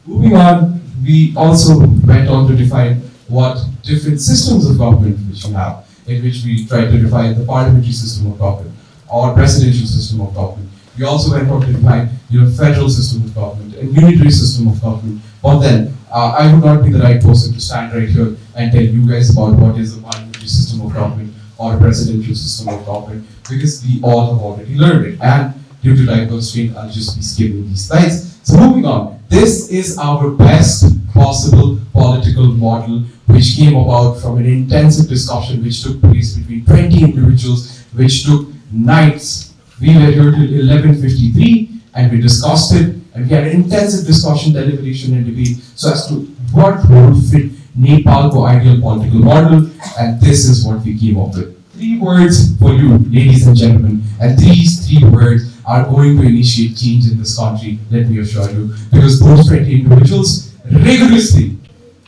Moving on, we also went on to define what different systems of government which we have, in which we tried to define the parliamentary system of government or presidential system of government. We also went on to define, federal system of government and unitary system of government. But then, I would not be the right person to stand right here and tell you guys about what is a parliamentary system of government or a presidential system of government, because we all have already learned it. And due to time constraint, I'll just be skipping these slides. So moving on, this is our best possible political model, which came about from an intensive discussion which took place between 20 individuals, which took nights. We were here till 11:53 and we discussed it, and we had an intensive discussion, deliberation and debate so as to what would fit Nepal's ideal political model, and this is what we came up with. 3 words for you, ladies and gentlemen, and these 3 words are going to initiate change in this country, let me assure you, because those 20 individuals rigorously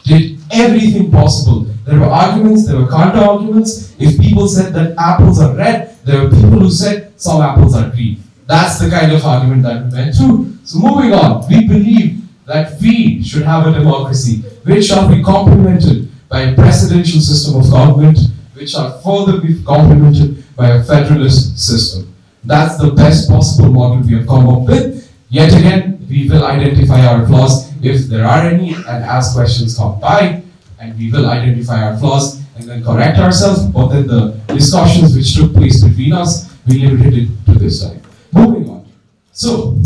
did everything possible. There were arguments, there were counter-arguments. If people said that apples are red, there were people who said some apples are green. That's the kind of argument that we went through. So moving on, we believe that we should have a democracy which shall be complemented by a presidential system of government, which shall further be complemented by a federalist system. That's the best possible model we have come up with. Yet again, we will identify our flaws if there are any, and as questions come by, and we will identify our flaws and then correct ourselves. But then the discussions which took place between us, we limited it to this time. Moving on. So,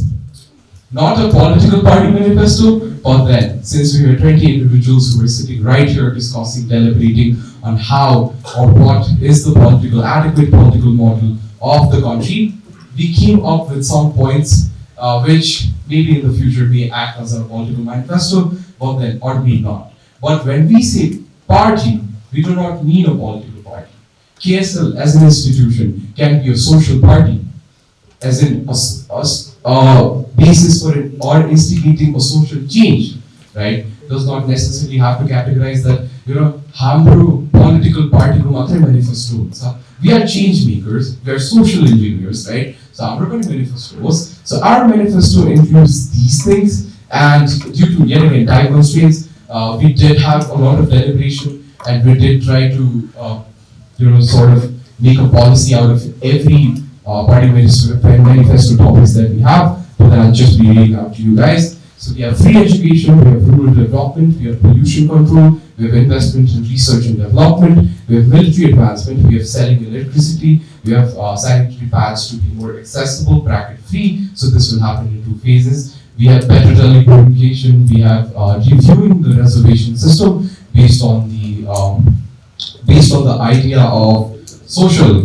not a political party manifesto, but then, since we were 20 individuals who were sitting right here discussing, deliberating on how or what is the adequate political model of the country, we came up with some points which maybe in the future may act as a political manifesto, but then, or may not. But when we say party, we do not mean a political party. KSL as an institution can be a social party, as in a basis for it or instigating a social change, right? Does not necessarily have to categorize that, हाम्रो political party को मात्रै manifesto हुन्छ. We are change makers, we are social engineers, right? So हाम्रो पनि manifesto होस्. So our manifesto includes these things, and due to yet again time constraints, we did have a lot of deliberation, and we did try to sort of make a policy out of every party manifesto topics that we have, but then I'll just be reading out to you guys. So we have free education, we have rural development, we have pollution control, we have investment in research and development, we have military advancement, we have selling electricity, we have sanitary pads to be more accessible, bracket free, so this will happen in 2 phases. We have better telecommunication, we have reviewing the reservation system based on the idea of social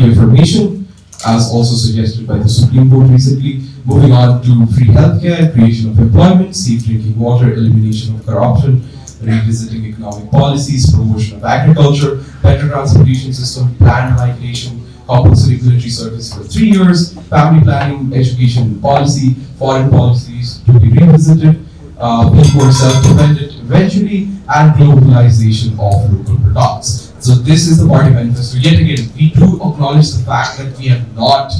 reaffirmation, as also suggested by the Supreme Court recently. Moving on to free healthcare, creation of employment, safe drinking water, elimination of corruption, revisiting economic policies, promotion of agriculture, better transportation system, planned migration, compulsory military service for 3 years, family planning, education policy, foreign policies to be revisited, people are self-dependent eventually, and globalization of local products. So this is the party manifesto. Yet again, we do acknowledge the fact that we have not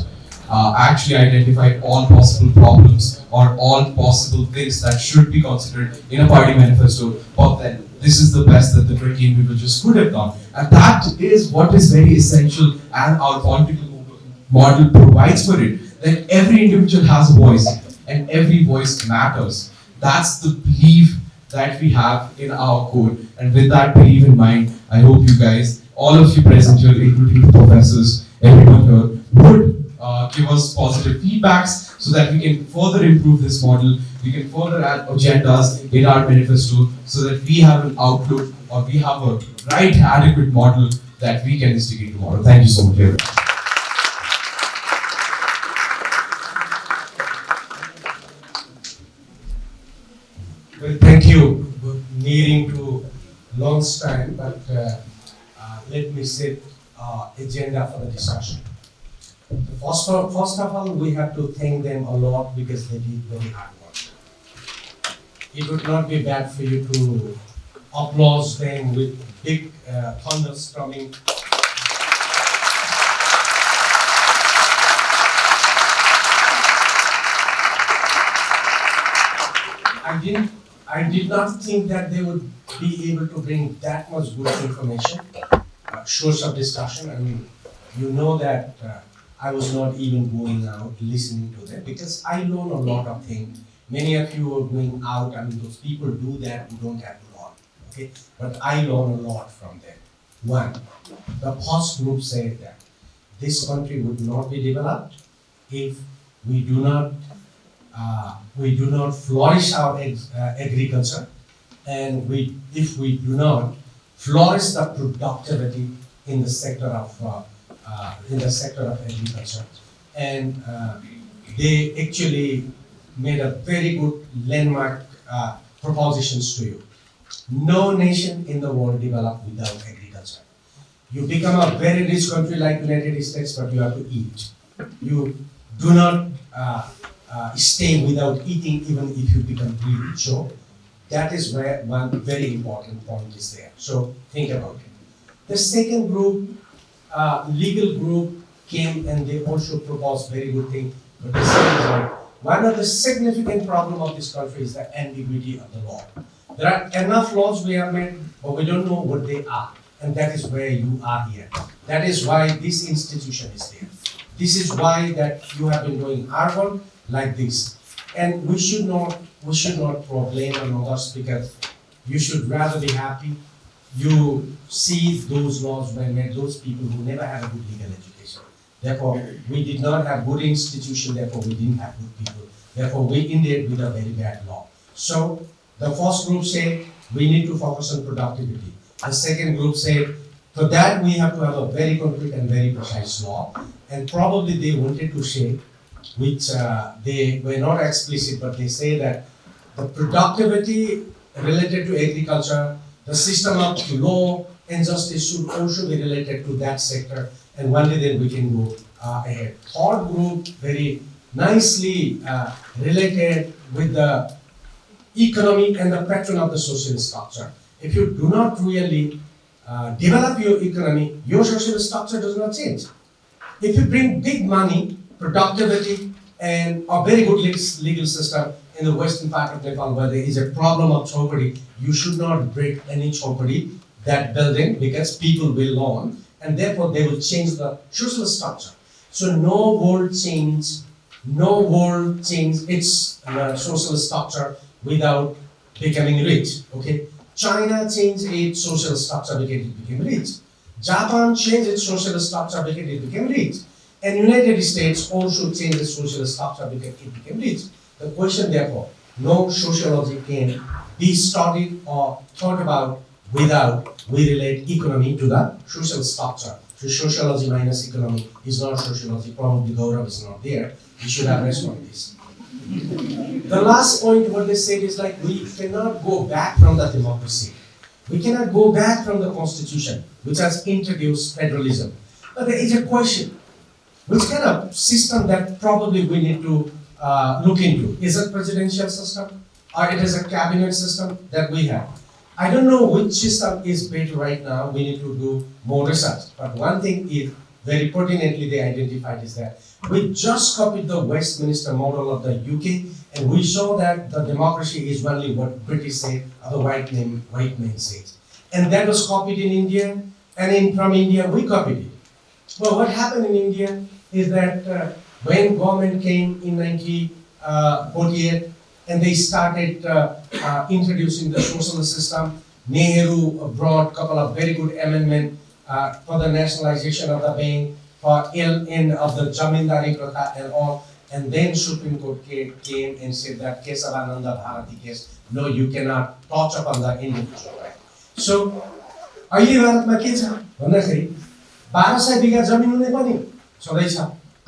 actually identified all possible problems or all possible things that should be considered in a party manifesto, but then this is the best that the 20 individuals could have done. And that is what is very essential, and our political model provides for it, that every individual has a voice and every voice matters. That's the belief that we have in our code. And with that belief in mind, I hope you guys, all of you present here, including the professors, everyone here, would give us positive feedbacks so that we can further improve this model, we can further add agendas in our manifesto so that we have an outlook, or we have a right adequate model that we can instigate tomorrow. Thank you so much. much time, but let me set agenda for the discussion. First of all, we have to thank them a lot because they did very hard work. It would not be bad for you to applaud them with big thunders coming. I did not think that they would be able to bring that much good information, source of discussion. I mean, you know that I was not even going out listening to them because I learn a lot of things. Many of you are going out, I mean, those people do that who don't have to learn, okay? But I learn a lot from them. One, the first group said that this country would not be developed if we do not flourish our agriculture, and if we do not flourish the productivity in the sector of agriculture. And they actually made a very good landmark propositions to you. No nation in the world developed without agriculture. You become a very rich country like United States, but you have to eat. You do not stay without eating even if you become rich. So that is where one very important point is there. So think about it. The second group, legal group, came and they also proposed very good thing. But they said like, one of the significant problem of this country is the ambiguity of the law. There are enough laws we have made, but we don't know what they are. And that is where you are here. That is why this institution is there. This is why that you have been doing hard work like this. And we should not throw blame on others because you should rather be happy. You see those laws were made, those people who never had a good legal education. Therefore, we did not have good institution, therefore we didn't have good people. Therefore, we ended with a very bad law. So, the first group said, we need to focus on productivity. The second group said, for that we have to have a very concrete and very precise law. And probably they wanted to say, which they were not explicit, but they say that the productivity related to agriculture, the system of law and justice should also be related to that sector, and one day then we can go ahead. Third group, very nicely related with the economy and the pattern of the social structure. If you do not really develop your economy, your social structure does not change. If you bring big money, productivity, and a very good legal system in the western part of Nepal where there is a problem of chopadi, you should not break any chopadi, that building, because people will learn, and therefore they will change the social structure. So no world change its social structure without becoming rich, okay? China changed its social structure because it became rich. Japan changed its social structure because it became rich. And United States also changed its social structure because it became rich. The question therefore, no sociology can be studied or thought about without we relate economy to the social structure. So sociology minus economy is not sociology, probably Gaurav is not there. We should have rest on this. The last point what they said is like we cannot go back from the democracy. We cannot go back from the constitution which has introduced federalism. But there is a question. Which kind of system that probably we need to look into? Is it presidential system or it is a cabinet system that we have? I don't know which system is better right now. We need to do more research. But one thing is very pertinently they identified is that we just copied the Westminster model of the UK, and we saw that the democracy is only what British say or the white man says. And that was copied in India, and from India we copied it. Well, what happened in India is that when government came in 1948 and they started introducing the social system, Nehru brought a couple of very good amendments for the nationalization of the bank, for end of the Jamindari Pratha and all. And then Supreme Court came and said that Kesavananda Bharati case, no, you cannot touch upon the individual right. So, अहिले भारतमा के छ भन्दाखेरि 1200 बिघा जमिन हुने पनि छँदैछ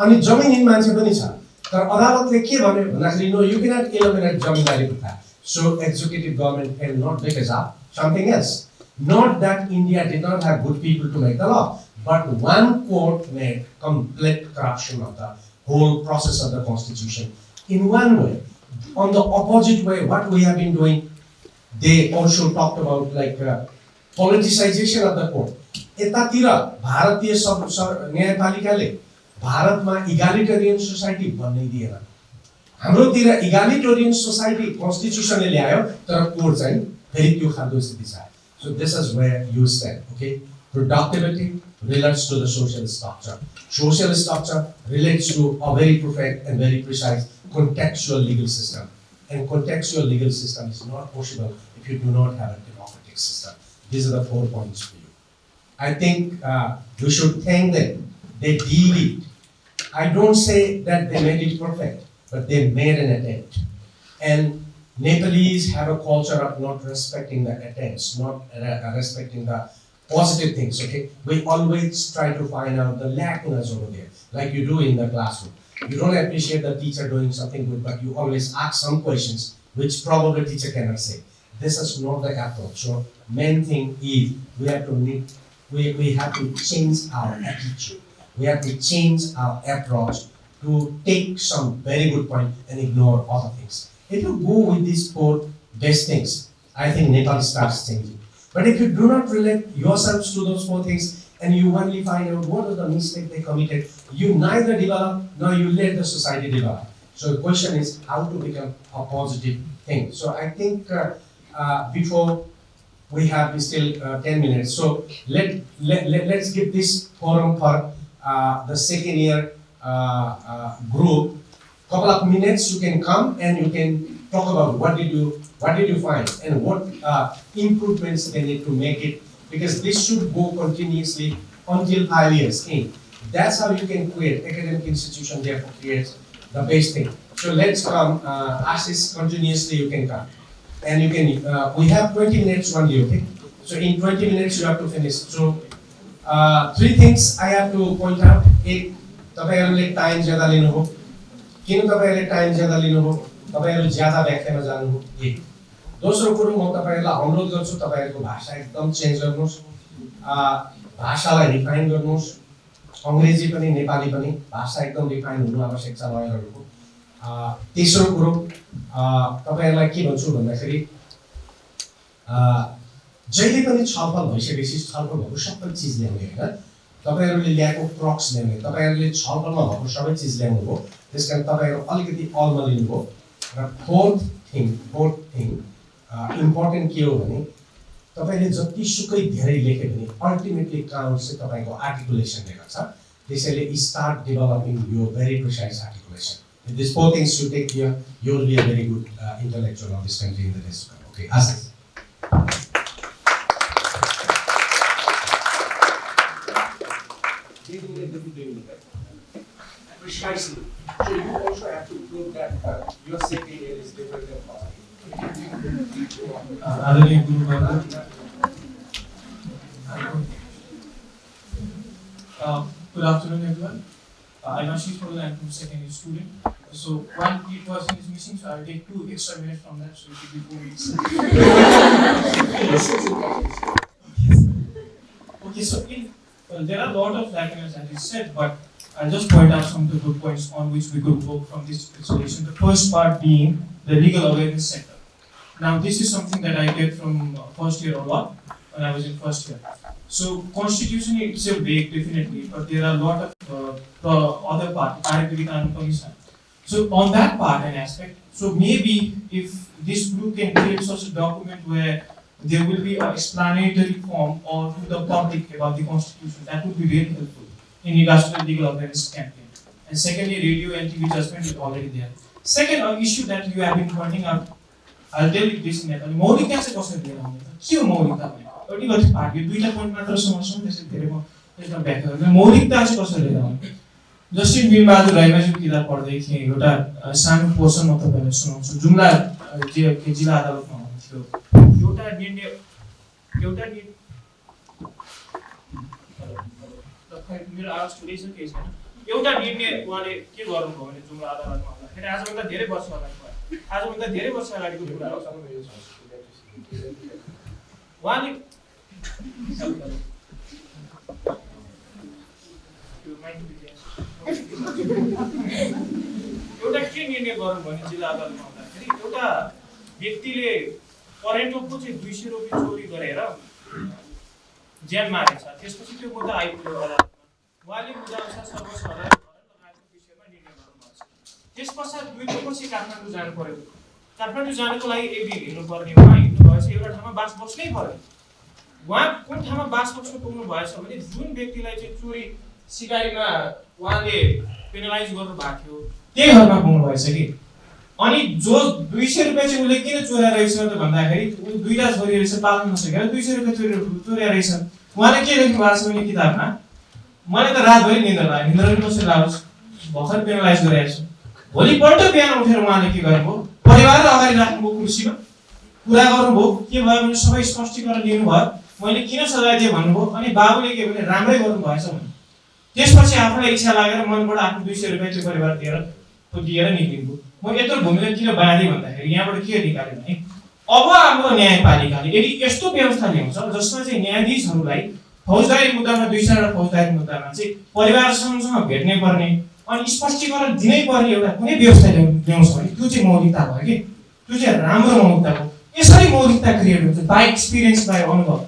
अनि जमिनहीन मान्छे पनि छ तर अदालतले के भन्यो भन्दाखेरि नो यु क्यानट एलिमिनेट जमिनदारी प्रथा so executive government can not make a job something else Not that India did not have good people to make the law, but one court made complete corruption of the whole process of the constitution in one way. On the opposite way, what we have been doing, they also talked about like politicization of the court. यतातिर भारतीय न्यायपालिकाले भारतमा egalitarian society बन्नै दिएन। हाम्रोतिर egalitarian society कन्स्टिट्युसनले ल्यायो तर code चाहिँ फेरि त्यो खालको स्थिति छ। So this is where you stand, okay? Productivity relates to the social structure. Social structure relates to a very perfect and very precise contextual legal system. And contextual legal system is not possible if you do not have a democratic system. These are the 4 points for you. I think we should thank them. They did it. I don't say that they made it perfect, but they made an attempt. And Nepalese have a culture of not respecting the attempts, not respecting the positive things, okay? We always try to find out the lacunas over there, like you do in the classroom. You don't appreciate the teacher doing something good, but you always ask some questions which probably teacher cannot say. This is not the approach. So main thing is we have to change our attitude. We have to change our approach to take some very good point and ignore other things. If you go with these 4 best things, I think Nepal starts changing. But if you do not relate yourselves to those 4 things and you only find out what was the mistake they committed, you neither develop nor you let the society develop. So the question is how to become a positive thing. So I think before we have still 10 minutes. So let's give this forum for the second year group. Couple of minutes you can come and you can talk about what did you find and what improvements they need to make it, because this should go continuously until 5 years in. That's how you can create academic institution, therefore creates the best thing. So let's come, Ashish, continuously you can come. And you can, we have 20 minutes only, okay? So in 20 minutes you have to finish. So 3 things I have to point out. एक, तपाईहरुले time ज्यादा लिनुभयो। किन तपाईहरुले time ज्यादा लिनुभयो? तपाईहरु ज्यादा व्याख्यामा जानुभयो। एक। दोस्रो कुरो म तपाईहरुलाई अनुरोध गर्छु तपाईहरुको भाषा एकदम चेन्ज गर्नुस्। भाषालाई रिफाइन गर्नुस्। अंग्रेजी पनि नेपाली पनि भाषा एकदम रिफाइन हुनु आवश्यक छ लयरहरुको। तेस्रो कुरो तपाईहरुलाई के भन्छु भन्दाखेरि जहिले पनि छलफल भइसकेपछि छलफल भएको सबै चीज ल्याउने हैन, तपाईहरुले ल्याएको क्रक्स ल्याउने, तपाईहरुले छलफलमा भएको सबै चीज ल्याउनु हो। त्यसकारण तपाईहरु अलिकति अलमा लिनुभयो। र फोर्थ थिङ इम्पोर्टेन्ट के हो भने तपाईले जति सुकै धेरै लेखे पनि अल्टिमेटली काउन्ट चाहिँ तपाईको आर्टिकुलेसनले गर्छ। त्यसैले start developing your very precise articulation. If these 4 things you take here, you will be a very good intellectual of this country in the days to come. Okay, Asif. Precisely. So you also have to prove that your second year is different than first year. Good afternoon, everyone. I'm Ashish Paul, I'm from second year student. So one key person is missing, so I'll take 2 extra minutes from that, so it will be 4 weeks. Okay, so there are a lot of lacunas as you said, but I'll just point out some of the good points on which we could work from this presentation. The first part being the legal awareness sector. Now, this is something that I get from first year a lot when I was in first year. So, constitution itself vague definitely, but there are a lot of other part. So, on that part and aspect, so maybe if this group can create such a document where there will be an explanatory form or to the public about the constitution, that would be really helpful in regards to the legal awareness campaign. And secondly, radio and TV judgment is already there. Second issue that you have been pointing out, I'll tell you this in Nepal. मौलिकता चाहिँ कसरी लिएर आउने त? के हो मौलिकता भनेको? एउटै गरी पार्टी दुईटा पोइन्ट मात्र समस्या त्यसै धेरै म त्यसमा व्याख्या गर्छु। मौलिकता चाहिँ कसरी लिएर आउने? जस्टिस वीरबहादुर राईमाझीको किताब पढ्दै थिएँ, एउटा सानो पोर्सन म तपाईहरुलाई सुनाउँछु। जुम्ला जिल्ला अदालतमा हुन्थ्यो। एउटा निर्णय मेरो आवाज ठुलै छ के छैन? एउटा निर्णय उहाँले के गर्नुभयो भने जुम्ला अदालतमा हुँदाखेरि आजभन्दा धेरै वर्ष अगाडि भयो। आजभन्दा धेरै वर्ष अगाडिको कुरा हो। उहाँले एउटा के निर्णय गरौँ भने जिल्ला अदालतमा आउँदाखेरि एउटा व्यक्तिले करेन्टको चाहिँ 200 रुपियाँ चोरी गरेर ज्यान मारेछ, त्यसपछि त्यो मुद्दा आइपुग्यो अदालतमा, उहाँले मुद्दा अनुसार सर्वोच्च अदालत लगायतको विषयमा निर्णय गर्नुभएको छ। त्यस पश्चात पछि काठमाडौँ जानु पर्यो। काठमाडौँ जानुको लागि एक दिन हिँड्नुपर्ने, उहाँ हिँड्नु भएछ एउटा ठाउँमा बास बस्नै पर्यो। उहाँ कुन ठाउँमा बास बस्नु पुग्नु भएछ भने जुन व्यक्तिलाई चाहिँ चोरी सिकारीमा उहाँले पेनलाइज गर्नु भएको थियो त्यही घरमा पुग्नु भएछ कि। अनि जो 200 रुपियाँ चाहिँ उसले किन चोरेर रहेछ त भन्दाखेरि ऊ दुईटा छोरी रहेछ, पाल्न नसकेर 200 रुपियाँ चोरेर रहेछ। उहाँले के लेख्नु भएको छ भने किताबमा, मलाई त रातभरि निन्द्रा लाग्यो, निन्द्रा पनि कसरी लागोस्, भर्खर पेनलाइज गरिरहेको छु। भोलिपल्ट बिहान उठेर उहाँले के गर्नुभयो, परिवारलाई अगाडि राख्नुभयो, कुर्सीमा कुरा गर्नुभयो, के भयो भने सबै स्पष्टीकरण दिनुभयो, मैले किन सजाय दिएँ भन्नुभयो। अनि बाबुले के भने राम्रै गर्नु भएछ भने त्यसपछि आफूलाई इच्छा लागेर मनबाट आफ्नो 200 रुपियाँ त्यो परिवार दिएर निक्लिनु। म यत्रो भूमिका किन बाँधेँ भन्दाखेरि यहाँबाट के निकाल्यो भने अब हाम्रो न्यायपालिकाले यदि यस्तो व्यवस्था ल्याउँछ जसमा चाहिँ न्यायाधीशहरूलाई फौजदारी मुद्दामा 200 र फौजदारी मुद्दामा चाहिँ परिवारसँग भेट्नै पर्ने अनि स्पष्टीकरण दिनै पर्ने एउटा कुनै व्यवस्था ल्याउँछ भने त्यो चाहिँ मौलिकता भयो कि, त्यो चाहिँ राम्रो मौलिकता हो। यसरी मौलिकता क्रिएट हुन्छ बाई एक्सपिरियन्स, बाई अनुभव।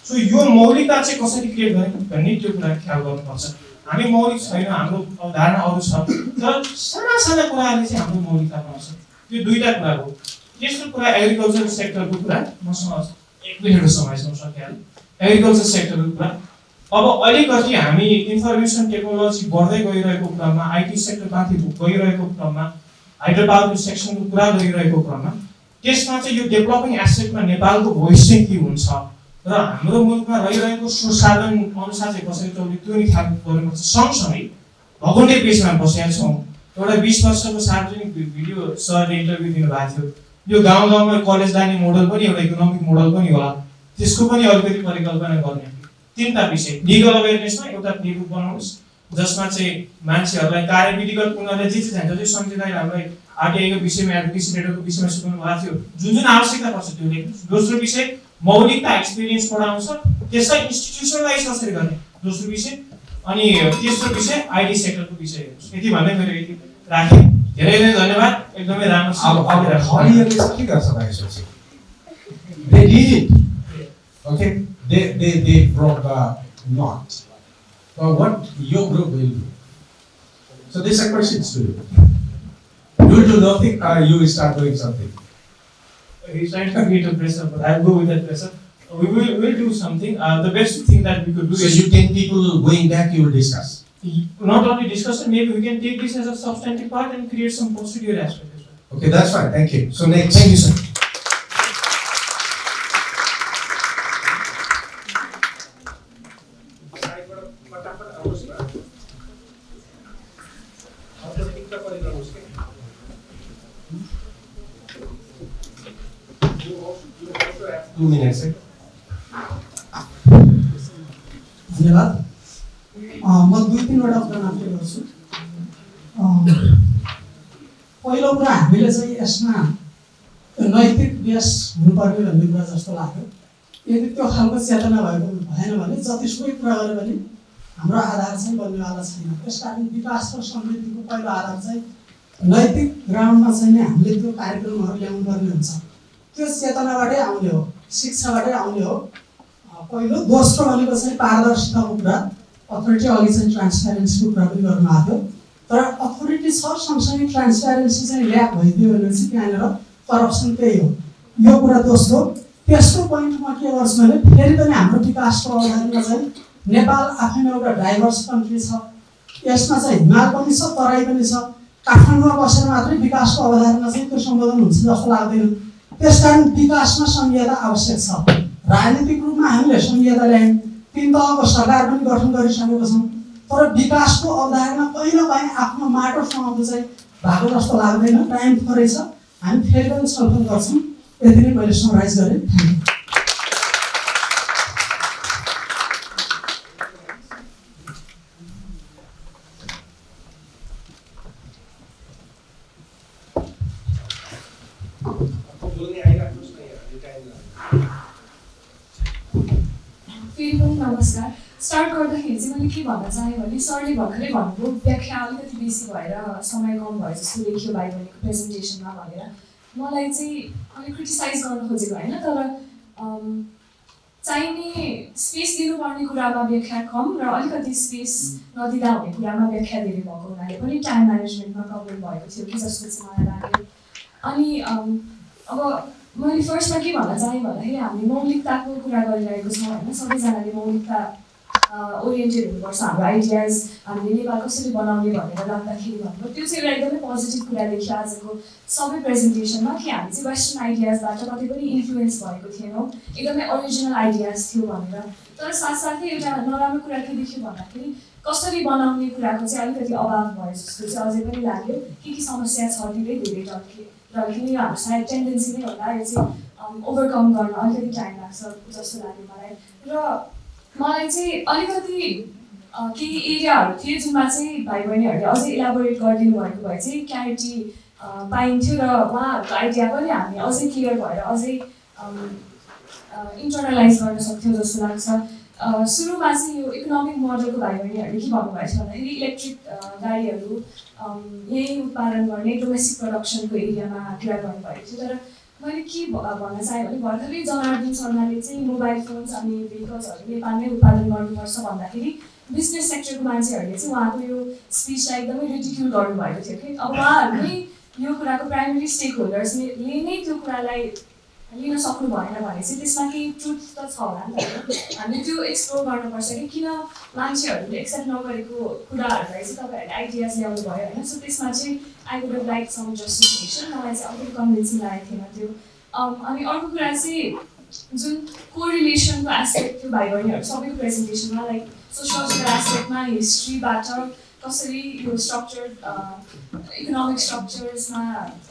सो यो मौलिकता चाहिँ कसरी क्रिएट गर्ने भन्ने त्यो कुरा ख्याल गर्नुपर्छ। हामी मौलिक छैन, हाम्रो अवधारणा अरू छ, तर साना साना कुराहरूले चाहिँ हाम्रो मौलिकता बनाउँछ। त्यो दुईटा कुरा हो। तेस्रो कुरा एग्रिकल्चर सेक्टरको कुरा मसँग एक मिनेटको समय सकिहाल्यो। एग्रिकल्चर सेक्टरको कुरा अब अलिकति हामी इन्फर्मेसन टेक्नोलोजी बढ्दै गइरहेको क्रममा, आइटी सेक्टर माथि गइरहेको क्रममा, हाइड्रो पावर सेक्सनको कुरा गरिरहेको क्रममा त्यसमा चाहिँ यो डेभलपिङ एसेटमा नेपालको भोइस चाहिँ के हुन्छ र हाम्रो मुलुकमा रहिरहेको संसाधन अनुसार चाहिँ कसरी चल्ने त्यो नि ख्याल गर्नुपर्छ। सँगसँगै भगौटे पेसमा बसेका छौँ। एउटा 20 वर्षको सार्वजनिक भिडियो सरले इन्टरभ्यू दिनुभएको थियो, यो गाउँ गाउँमा कलेज लाने मोडल पनि एउटा इकोनोमिक मोडल पनि होला, त्यसको पनि अलिकति परिकल्पना गर्ने। तीनटा विषय, लिगल अवेरनेसमा एउटा प्लेबुक बनाउनुहोस् जसमा चाहिँ मान्छेहरूलाई कार्यविधिगत उनीहरूले जे चाहिन्छ त्यो संविधानले हामीलाई आरटीआईको विषयमा, एडभोकेसी लेटरको विषयमा सिकाउनु भएको थियो, जुन जुन आवश्यकता पर्छ त्यो लेख्नुहोस्। दोस्रो विषय मौलिकता एक्सपिरियन्स पढाउँछ, त्यसलाई इन्स्टिट्युसनलाइज कसरी गर्ने दोस्रो विषय। अनि तेस्रो विषय आइटी सेक्टरको विषय हेर्नुहोस्। यति भन्दै मेरो यति राखेँ। धेरै धेरै धन्यवाद, एकदमै राम्रो छ। के गर्छ त्यसपछि? They did it. Okay, they broke the knot. But what your group will do? So these are questions to you. You will do nothing or you will start doing something. He's trying to create a pressure, but I'll go with that pressure. We'll do something. The best thing that we could do So is you 10 people going back, you will discuss. Not only discuss it, maybe we can take this as a substantive part and create some procedure aspect as well. Okay, that's fine. Thank you. So next, thank you, sir. Two minutes. धन्यवाद। म 2-3वटा कुरा मात्रै गर्छु। पहिलो कुरा हामीले चाहिँ यसमा नैतिक व्यास हुनुपर्ने भन्ने कुरा जस्तो लाग्यो। यदि त्यो खालको चेतना भएको भएन भने जतिसुकै कुरा गरे पनि हाम्रो आधार चाहिँ बन्नेवाला छैन। त्यसकारण विकास र समृद्धिको पहिलो आधार चाहिँ नैतिक ग्राउन्डमा चाहिँ नै हामीले त्यो कार्यक्रमहरू ल्याउनु पर्ने हुन्छ। त्यो चेतनाबाटै आउने हो, शिक्षाबाटै आउने हो पहिलो। दोस्रो भनेको चाहिँ पारदर्शिताको कुरा, अथोरिटी अघि चाहिँ ट्रान्सप्यारेन्सीको कुरा पनि गर्नुभएको थियो, तर अथोरिटी छ सँगसँगै ट्रान्सप्यारेन्सी चाहिँ ल्याक भइदियो भने चाहिँ त्यहाँनिर करप्सन त्यही हो, यो कुरा दोस्रो। तेस्रो पोइन्टमा के गर्छु भने फेरि पनि हाम्रो विकासको अवधारणा चाहिँ नेपाल आफैमा एउटा डाइभर्स कन्ट्री छ, यसमा चाहिँ हिमाल पनि छ, तराई पनि छ। काठमाडौँमा बसेर मात्रै विकासको अवधारणा चाहिँ त्यो सम्बोधन हुन्छ जस्तो लाग्दैन। त्यसकारण विकासमा संघीयता आवश्यक छ। राजनीतिक रूपमा हामीले संघीयता ल्यायौँ, 3 तहको सरकार पनि गठन गरिसकेको छौँ, तर विकासको अवधारणा कहीँ न कहीँ आफ्नो माटो समाउँदो चाहिँ भएको जस्तो लाग्दैन। टाइम थोरै छ, हामी फेरि पनि छलफल गर्छौँ। यति नै मैले समराइज गरेँ। नमस्कार। स्टार्ट गर्दाखेरि चाहिँ मैले के भन्न चाहेँ भने सरले भर्खरै भन्नुभयो व्याख्या अलिकति बेसी भएर समय कम भयो जस्तो देखियो भाइ बहिनीको प्रेजेन्टेसनमा भनेर। मलाई चाहिँ अलिक क्रिटिसाइज गर्न खोजेको होइन, तर चाहिने स्पेस दिनुपर्ने कुरामा व्याख्या कम र अलिकति स्पेस नदिँदा हुने कुरामा व्याख्या धेरै भएको हुनाले पनि टाइम म्यानेजमेन्टमा प्रब्लम भएको थियो कि जस्तो चाहिँ मलाई लाग्यो। अनि अब मैले फर्स्टमा के भन्न चाहेँ भन्दाखेरि हामी मौलिकताको कुरा गरिरहेको छौँ होइन, सबैजनाले मौलिकता ओरिएन्टेड हुनुपर्छ हाम्रो आइडियाज, हामीले नेपाल कसरी बनाउने भनेर लाग्दाखेरि भन्नुभयो। त्यो चाहिँ एउटा एकदमै पोजिटिभ कुरा देखियो आजको सबै प्रेजेन्टेसनमा कि हामी चाहिँ वेस्टर्न आइडियाजबाट कतै पनि इन्फ्लुएन्स भएको थिएनौँ, एकदमै ओरिजिनल आइडियाज थियो भनेर। तर साथसाथै एउटा नराम्रो कुरा के देखियो भन्दाखेरि कसरी बनाउने कुराको चाहिँ अलिकति अभाव भयो जस्तो चाहिँ अझै पनि लाग्यो। के समस्या छ तिनै धेरै टल्किने हाम्रो सायद टेन्डेन्सी नै होला, यो चाहिँ ओभरकम गर्न अलिकति टाइम लाग्छ जस्तो लाग्यो मलाई। र मलाई चाहिँ अलिकति केही एरियाहरू थिए जुनमा चाहिँ भाइ बहिनीहरूले अझै इलाबोरेट गरिदिनु भएको भए चाहिँ क्ल्यारिटी पाइन्थ्यो र उहाँहरूको आइडिया पनि हामी अझै क्लियर भएर अझै इन्टरनलाइज गर्न सक्थ्यौँ जस्तो लाग्छ। सुरुमा चाहिँ यो इकोनोमिक मोडलको भाइ बहिनीहरूले के भन्नुभएको छ भन्दाखेरि इलेक्ट्रिक गाडीहरू यही उत्पादन गर्ने डोमेस्टिक प्रडक्सनको एरियामा कुरा गर्नुभएको थियो। तर मैले के भन्न चाहेँ भने भर्खरै जनार्दन शर्माले चाहिँ मोबाइल फोन्स अनि भेहिकल्सहरू नेपालमै उत्पादन गर्नुपर्छ भन्दाखेरि बिजनेस सेक्टरको मान्छेहरूले चाहिँ उहाँको यो स्पिचलाई एकदमै रिडिक्युल गर्नुभएको थियो कि अब उहाँहरू नै यो कुराको प्राइमेरी स्टेक होल्डर्सले नै त्यो कुरालाई लिन सक्नु भएन भने चाहिँ त्यसमा केही ट्रुथ त छ होला नि त। हामीले त्यो एक्सप्लोर गर्नुपर्छ कि किन मान्छेहरूले एक्सेप्ट नगरेको कुराहरूलाई चाहिँ तपाईँहरूले आइडियाज ल्याउनु भयो होइन। सो त्यसमा चाहिँ I would have like some justification, मलाई चाहिँ अलिकति कन्भिन्सिङ लागेको थिएन त्यो। अनि अर्को कुरा चाहिँ जुन कोरिलेसनको एस्पेक्ट थियो भाइ बहिनीहरू सबैको प्रेजेन्टेसनमा, लाइक सोसियोलजिकल एस्पेक्टमा हिस्ट्रीबाट कसरी यो स्ट्रक्चर इकोनोमिक स्ट्रक्चर्समा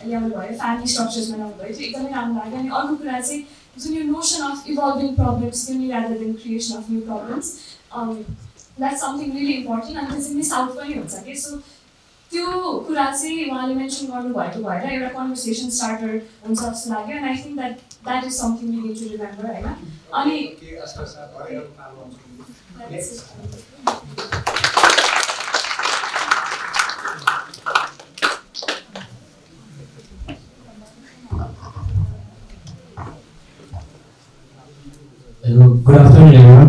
ल्याउनु भयो, फ्यामिली स्ट्रक्चर्समा ल्याउनु भयो, त्यो एकदमै राम्रो लाग्यो। अनि अर्को कुरा चाहिँ जुन यो नोसन अफ इभल्भिङ प्रब्लम्स थियो नि rather than creation of new problems, that's something really important. अनि त्यो चाहिँ मिस आउट पनि हुन्छ कि। सो त्यो कुरा चाहिँ उहाँले मेन्सन गर्नुभएको भएर एउटा कन्भर्सेसन स्टार्टर हुन्छ जस्तो लाग्यो। And I think that is something we need to remember होइन। अनि हेलो, गुड आफ्टरनुन एभ्रिवान।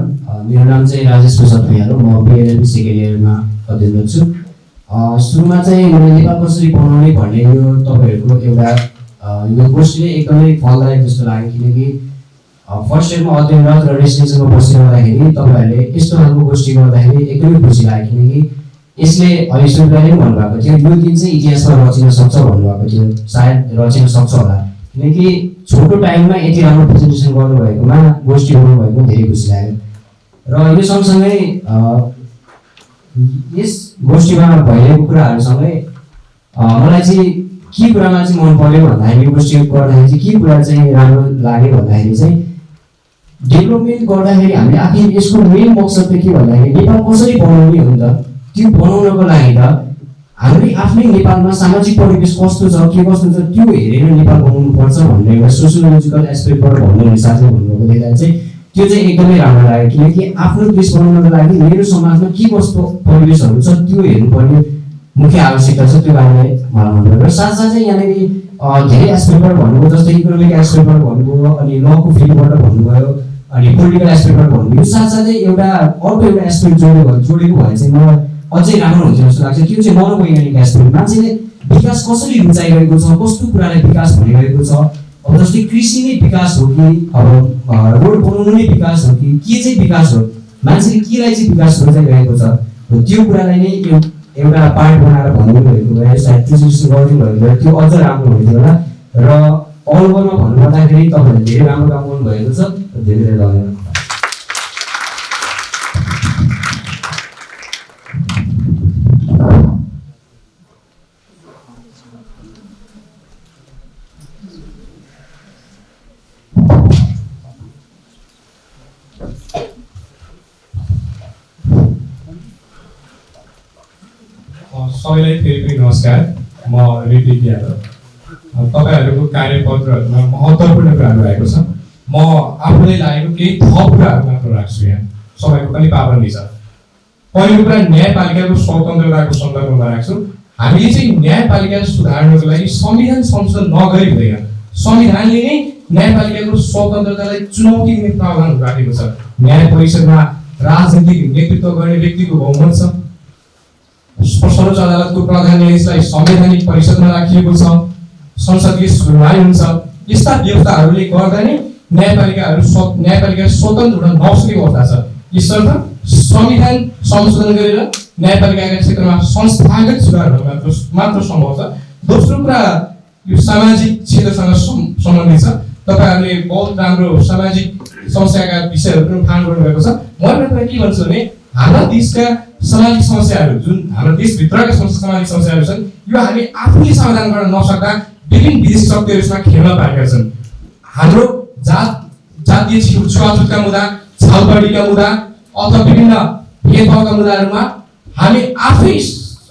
मेरो नाम चाहिँ राजेश प्रसाद भैयालो, म B.A.LL.B सेकेन्ड इयरमा अध्ययन गर्छु। सुरुमा चाहिँ मैले नेपाल कसरी बनाउने भन्ने यो तपाईँहरूको एउटा यो गोष्ठी नै एकदमै फलदायक जस्तो लाग्यो, किनकि फर्स्ट इयरमा अध्ययनरत र रेसिडेन्सीमा बसिरहँदाखेरि तपाईँहरूले यस्तो खालको गोष्ठी गर्दाखेरि एकदमै खुसी लाग्यो, किनकि यसले अहिले सुरुलाई नै भन्नुभएको थियो यो दिन चाहिँ इतिहासमा रचिन सक्छ भन्नुभएको थियो, सायद रचिन सक्छ होला, किनकि छोटो टाइममा यति राम्रो प्रेजेन्टेसन गर्नुभएकोमा गोष्ठी गर्नुभएको धेरै खुसी लाग्यो। र यो सँगसँगै यस गोष्ठीमा भइरहेको कुराहरूसँगै मलाई चाहिँ के कुरामा चाहिँ मन पर्यो भन्दाखेरि यो गोष्ठी गर्दाखेरि चाहिँ के कुरा चाहिँ राम्रो लाग्यो भन्दाखेरि चाहिँ डेभलपमेन्ट गर्दाखेरि हामीले आखिर यसको मेन मकसद चाहिँ के भन्दाखेरि नेपाल कसरी बनाउने हो नि त, त्यो बनाउनको लागि त हामीले आफ्नै नेपालमा सामाजिक परिवेश कस्तो छ के कस्तो छ त्यो हेरेर नेपाल बनाउनु पर्छ भन्ने एउटा सोसियोलोजिकल एस्पेक्टबाट भन्नु साथै भन्नुभएको देख्दा चाहिँ त्यो चाहिँ एकदमै राम्रो लाग्यो, किनकि आफ्नो देश बनाउनको लागि मेरो समाजमा के कस्तो परिवेशहरू छ त्यो हेर्नुपर्ने मुख्य आवश्यकता छ, त्यो कारणले मलाई मन पर्यो। र साथसाथै यहाँनिर धेरै एस्पेक्टबाट भन्नुभयो, जस्तै इकोनोमिक एस्पेक्टबाट भन्नुभयो, अनि लको फिल्डबाट भन्नुभयो, अनि पोलिटिकल एस्पेक्टबाट भन्नुभयो। साथसाथै एउटा अर्को एउटा एस्पेक्ट जोडेको भए चाहिँ मलाई अझै राम्रो हुन्छ जस्तो लाग्छ, त्यो चाहिँ मनोवैज्ञानिक एस्पेक्ट। मान्छेले विकास कसरी रुचाइरहेको छ, कस्तो कुरालाई विकास भनिरहेको छ, अब जस्तै कृषि नै विकास हो कि अब रोड बनाउनु नै विकास हो कि के चाहिँ विकास हो, मान्छेले केलाई चाहिँ विकास रुचाइरहेको छ, त्यो कुरालाई नै एउटा पार्ट बनाएर भनिदिनु भएको भए सायद प्रेजेन्टेसन गरिदिनु भएको भए त्यो अझ राम्रो हुन्थ्यो होला। र ओभरमा भन्नुपर्दाखेरि तपाईँहरूले धेरै राम्रो काम गर्नुभएको छ, धेरै धेरै धन्यवाद। सबैलाई फेरि पनि नमस्कार, म ऋतिक यादव। तपाईँहरूको कार्यपत्रहरूमा महत्त्वपूर्ण कुराहरू आएको छ, म आफूलाई लागेको केही थप कुराहरू मात्र राख्छु यहाँ। समयको पनि पाबन्दी छ। पहिलो कुरा न्यायपालिकाको स्वतन्त्रताको सन्दर्भमा राख्छु। हामीले चाहिँ न्यायपालिका सुधार्नको लागि संविधान संशोधन नगरी हुँदैन। संविधानले नै न्यायपालिकाको स्वतन्त्रतालाई चुनौती दिने प्रावधान राखेको छ। न्याय परिषदमा राजनीतिक नेतृत्व गर्ने व्यक्तिको बहुमत छ। सर्वोच्च अदालतको प्रधान न्यायाधीशलाई संवैधानिक परिषदमा राखिएको छ। संसदीय सुनवाई हुन्छ। यस्ता व्यवस्थाहरूले गर्दा नै न्यायपालिका स्वतन्त्र हुन नसकेको अवस्था छ। यसर्थ संविधान संशोधन गरेर न्यायपालिकाका क्षेत्रमा संस्थागत सुधार मात्र सम्भव छ। दोस्रो कुरा यो सामाजिक क्षेत्रसँग सम्बन्धित छ। तपाईँहरूले बहुत राम्रो सामाजिक समस्याका विषयहरू पनि उठान गर्नुभएको छ। म तपाईँ के भन्छु भने हाम्रा देशका सामाजिक समस्याहरू जुन हाम्रो देशभित्रका सामाजिक समस्याहरू छन् यो हामी आफूले समाधान गर्न नसक्दा विभिन्न विदेशी शक्तिहरू यसमा खेल्न पाएका छन्। हाम्रो जातीय छुवाछुतका मुद्दा, छालबाडीका मुद्दा अथवा विभिन्न भेदभावका मुद्दाहरूमा हामी आफै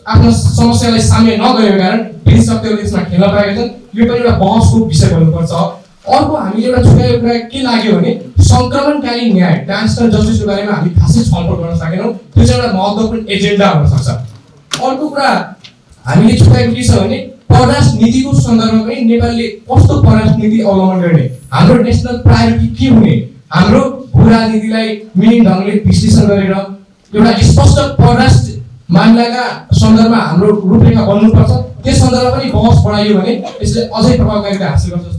आफ्नो समस्यालाई सामना नगरेको कारण विदेशी शक्तिहरूले यसमा खेल्न पाएका छन्। यो पनि एउटा बहसको विषय बन्नुपर्छ। अर्को हामीले एउटा छुट्याएको कुरा के लाग्यो भने सङ्क्रमणकालीन न्याय ट्रान्सफर जस्टिसको बारेमा हामी खासै छलफल गर्न सकेनौँ। त्यो चाहिँ एउटा महत्त्वपूर्ण एजेन्डा हुन सक्छ। अर्को कुरा हामीले छुट्याएको के छ भने परराष्ट्र नीतिको सन्दर्भमा पनि नेपालले कस्तो परराष्ट्र नीति अवलम्बन गर्ने, हाम्रो नेसनल प्रायोरिटी के हुने, हाम्रो भू राजनीतिलाई मिहिन ढङ्गले विश्लेषण गरेर एउटा स्पष्ट परराष्ट्र मामिलाका सन्दर्भमा हाम्रो रूपरेखा बन्नुपर्छ। त्यस सन्दर्भमा पनि बहस बढाइयो भने यसले अझै प्रभावकारिता हासिल गर्छ।